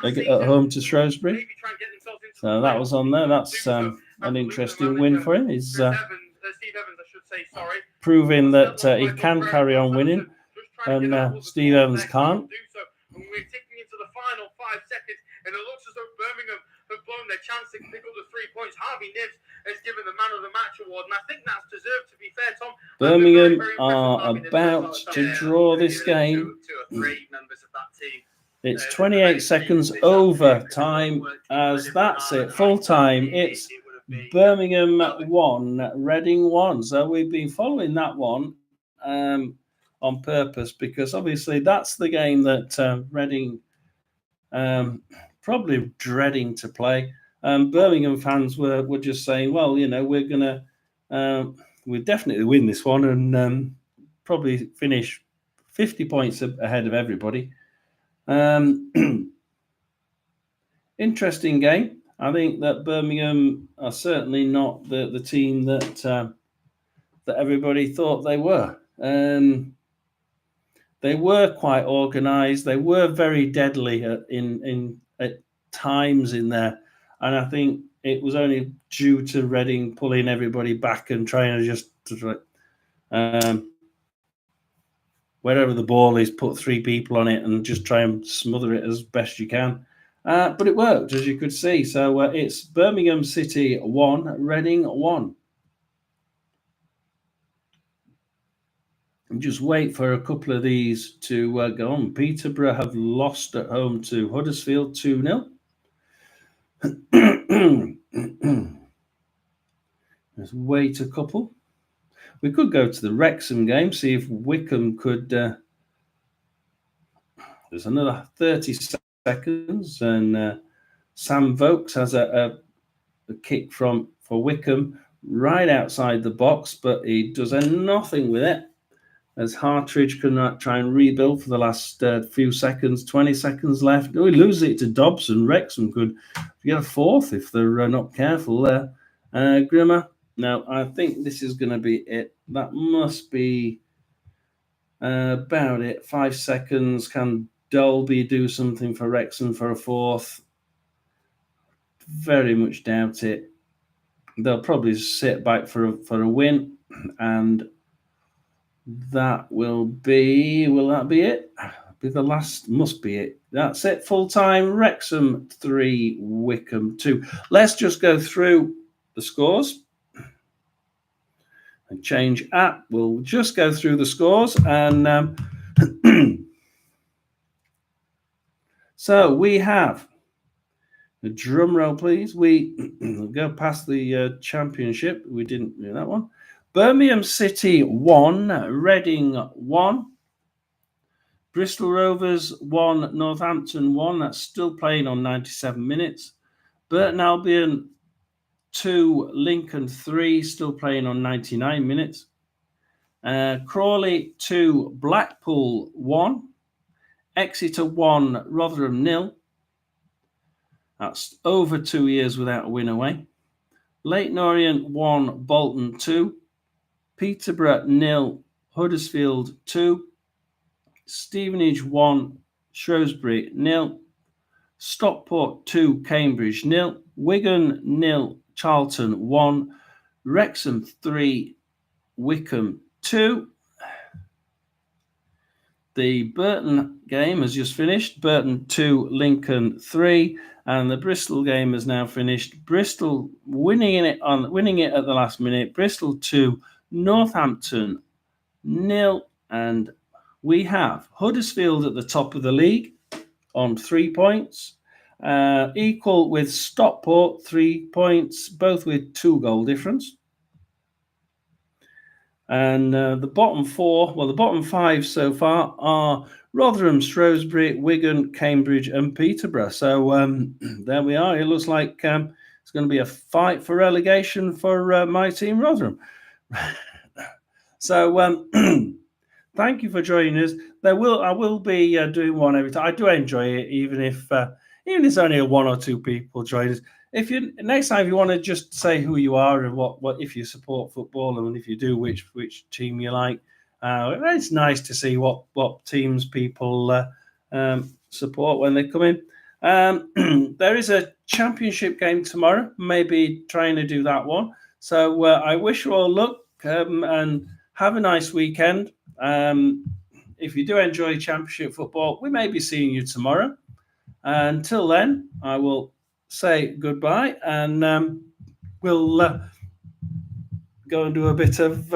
they get at home to Shrewsbury. So that was on there. That's an interesting win for him. He's proving that he can carry on winning, and Steve Evans can't. We're ticking into the final 5 seconds, and it looks as though Birmingham have blown their chance to pick up the 3 points. Harvey Nibs has given the man of the match award, and I think that's deserved, to be fair, Tom. Birmingham are about to draw this game. It's 28 seconds over-time, as that's it, full-time. It's Birmingham 1, Reading 1. So we've been following that one on purpose, because obviously that's the game that Reading probably dreading to play. Birmingham fans were just saying, well, you know, we'll definitely win this one and probably finish 50 points ahead of everybody. Interesting game. I think that Birmingham are certainly not the team that everybody thought they were. They were quite organised. They were very deadly at times in there, and I think it was only due to Reading pulling everybody back and trying to just wherever the ball is, put 3 people on it and just try and smother it as best you can. But it worked, as you could see. So it's Birmingham City 1, Reading 1. And just wait for a couple of these to go on. Peterborough have lost at home to Huddersfield 2-0. Let's wait a couple. We could go to the Wrexham game, see if Wickham could. There's another 30 seconds, and Sam Vokes has a kick for Wickham right outside the box, but he does nothing with it. as Hartridge can try and rebuild for the last few seconds, 20 seconds left. We lose it to Dobson. Wrexham could get a fourth if they're not careful there. Grimmer, no, I think this is going to be it. That must be about it. 5 seconds. Can Dolby do something for Wrexham for a fourth? Very much doubt it. They'll probably sit back for a win, and that will that be it? Be the last, must be it. That's it. Full time. Wrexham 3, Wycombe 2. Let's just go through the scores and change app. We'll just go through the scores and so we have a drum roll, please. We go past the championship. We didn't do that one. Birmingham City 1, Reading 1, Bristol Rovers 1, Northampton 1. That's still playing on 97 minutes. Burton Albion 2, Lincoln 3, still playing on 99 minutes. Crawley 2, Blackpool 1, Exeter 1, Rotherham 0. That's over 2 years without a win away. Leyton Orient 1, Bolton 2, Peterborough 0, Huddersfield 2, Stevenage 1, Shrewsbury 0, Stockport 2, Cambridge 0, Wigan 0, Charlton 1, Wrexham 3, Wycombe 2. The Burton game has just finished. Burton 2, Lincoln 3, and the Bristol game has now finished. Bristol winning it at the last minute. Bristol 2, Northampton 0, and we have Huddersfield at the top of the league on 3 points, equal with Stockport 3 points, both with 2 goal difference. And the bottom 5 so far are Rotherham, Shrewsbury, Wigan, Cambridge, and Peterborough. So there we are. It looks like it's going to be a fight for relegation for my team, Rotherham. So thank you for joining us. I will be doing one every time. I do enjoy it, even if it's only 1 or 2 people join us. Next time, if you want to just say who you are and what if you support football, and if you do, which team you like. It's nice to see what teams people support when they come in. There is a championship game tomorrow. Maybe trying to do that one. So I wish you all luck and have a nice weekend. If you do enjoy championship football, we may be seeing you tomorrow. Until then, I will say goodbye, and we'll go and do a bit of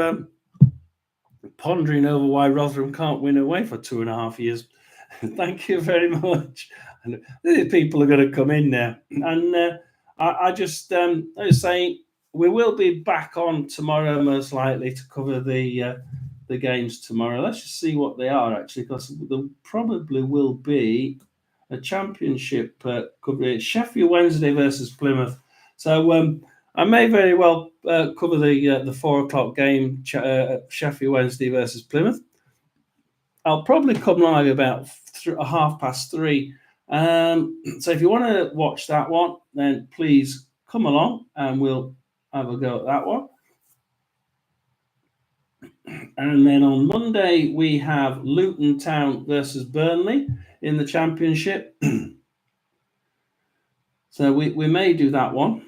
pondering over why Rotherham can't win away for 2.5 years. Thank you very much. And people are going to come in now, and I was saying we will be back on tomorrow, most likely, to cover the games tomorrow. Let's just see what they are, actually, because there probably will be a championship coverage. Sheffield Wednesday versus Plymouth. So I may very well cover the 4:00 game, Sheffield Wednesday versus Plymouth. I'll probably come live about 3:30. So if you want to watch that one, then please come along and we'll have a go at that one. And then on Monday, we have Luton Town versus Burnley in the championship. So we may do that one.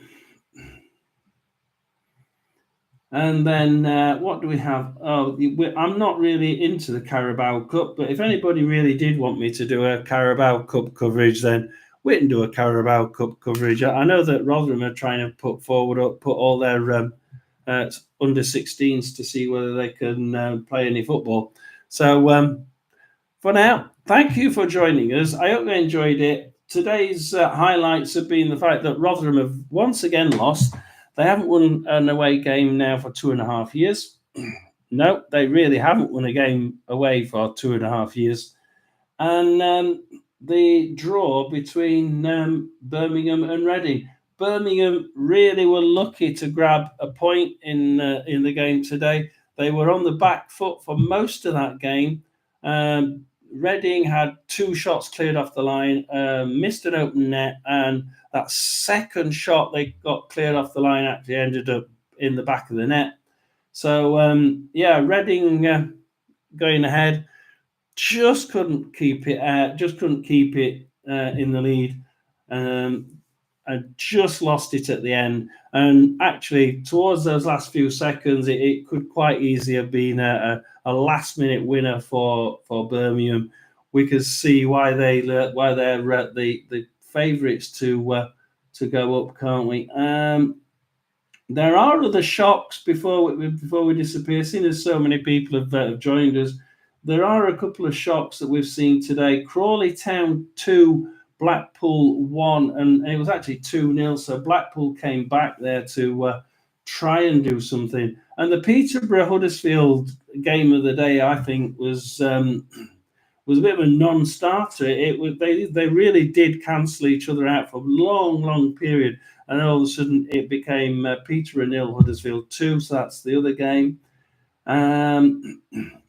And then what do we have? I'm not really into the Carabao Cup, but if anybody really did want me to do a Carabao Cup coverage, then we can do a Carabao Cup coverage. I know that Rotherham are trying to put all their under 16s to see whether they can play any football. So for now, thank you for joining us. I hope you enjoyed it. Today's highlights have been the fact that Rotherham have once again lost. They haven't won an away game now for 2.5 years. No, they really haven't won a game away for 2.5 years. And the draw between Birmingham and Reading. Birmingham really were lucky to grab a point in the game today. They were on the back foot for most of that game. Reading had 2 shots cleared off the line, missed an open net, and that second shot they got cleared off the line actually ended up in the back of the net. So Reading going ahead, just couldn't keep it in the lead. I just lost it at the end, and actually towards those last few seconds, it could quite easily have been a last-minute winner for Birmingham. We could see why they're the favourites to go up, can't we? There are other shocks before we disappear. Seeing as so many people have joined us, there are a couple of shocks that we've seen today. Crawley Town 2. Blackpool 1, and it was actually 2-0. So Blackpool came back there to try and do something. And the Peterborough Huddersfield game of the day, I think, was a bit of a non-starter. They really did cancel each other out for a long period, and all of a sudden it became Peterborough 0, Huddersfield 2. So that's the other game. A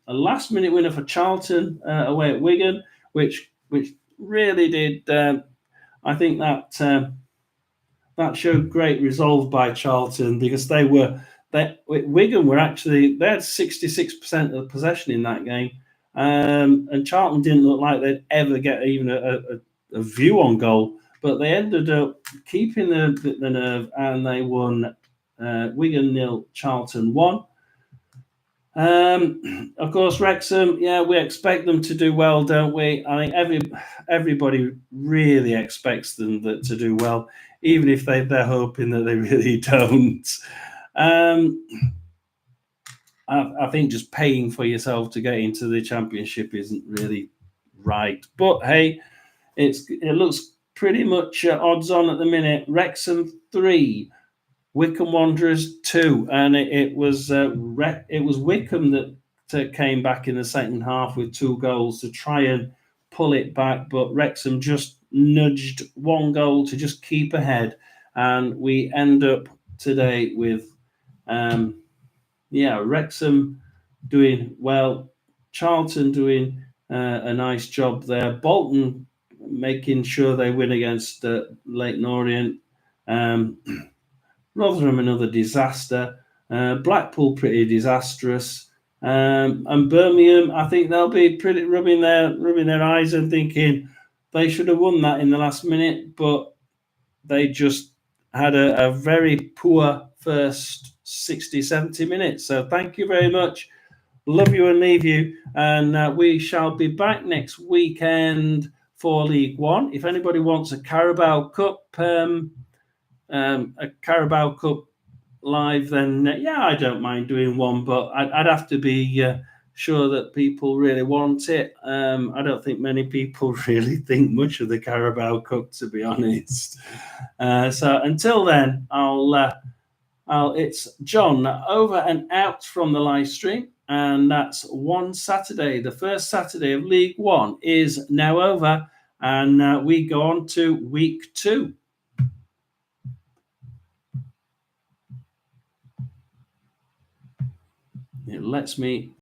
last-minute winner for Charlton away at Wigan, which really did. I think that showed great resolve by Charlton, because Wigan were actually, they had 66% of the possession in that game, and Charlton didn't look like they'd ever get even a view on goal, but they ended up keeping the nerve, and they won. Wigan 0, Charlton 1. Of course, Wrexham, we expect them to do well, don't we? I think everybody really expects them to do well, even if they're hoping that they really don't. I think just paying for yourself to get into the Championship isn't really right. But hey, it looks pretty much odds on at the minute. Wrexham 3. Wycombe Wanderers 2, and it was Wycombe that came back in the second half with 2 goals to try and pull it back, but Wrexham just nudged 1 goal to just keep ahead, and we end up today with Wrexham doing well, Charlton doing a nice job there, Bolton making sure they win against Leyton Orient. Rotherham another disaster, Blackpool pretty disastrous, and Birmingham, I think they'll be pretty rubbing their eyes and thinking they should have won that in the last minute, but they just had a very poor first 60-70 minutes. So thank you very much. Love you and leave you, and we shall be back next weekend for League One. If anybody wants a Carabao Cup live, then I don't mind doing one, but I'd have to be sure that people really want it. I don't think many people really think much of the Carabao Cup, to be honest. So until then, it's John over and out from the live stream, and that's one Saturday. The first Saturday of League One is now over, and we go on to week 2. It lets me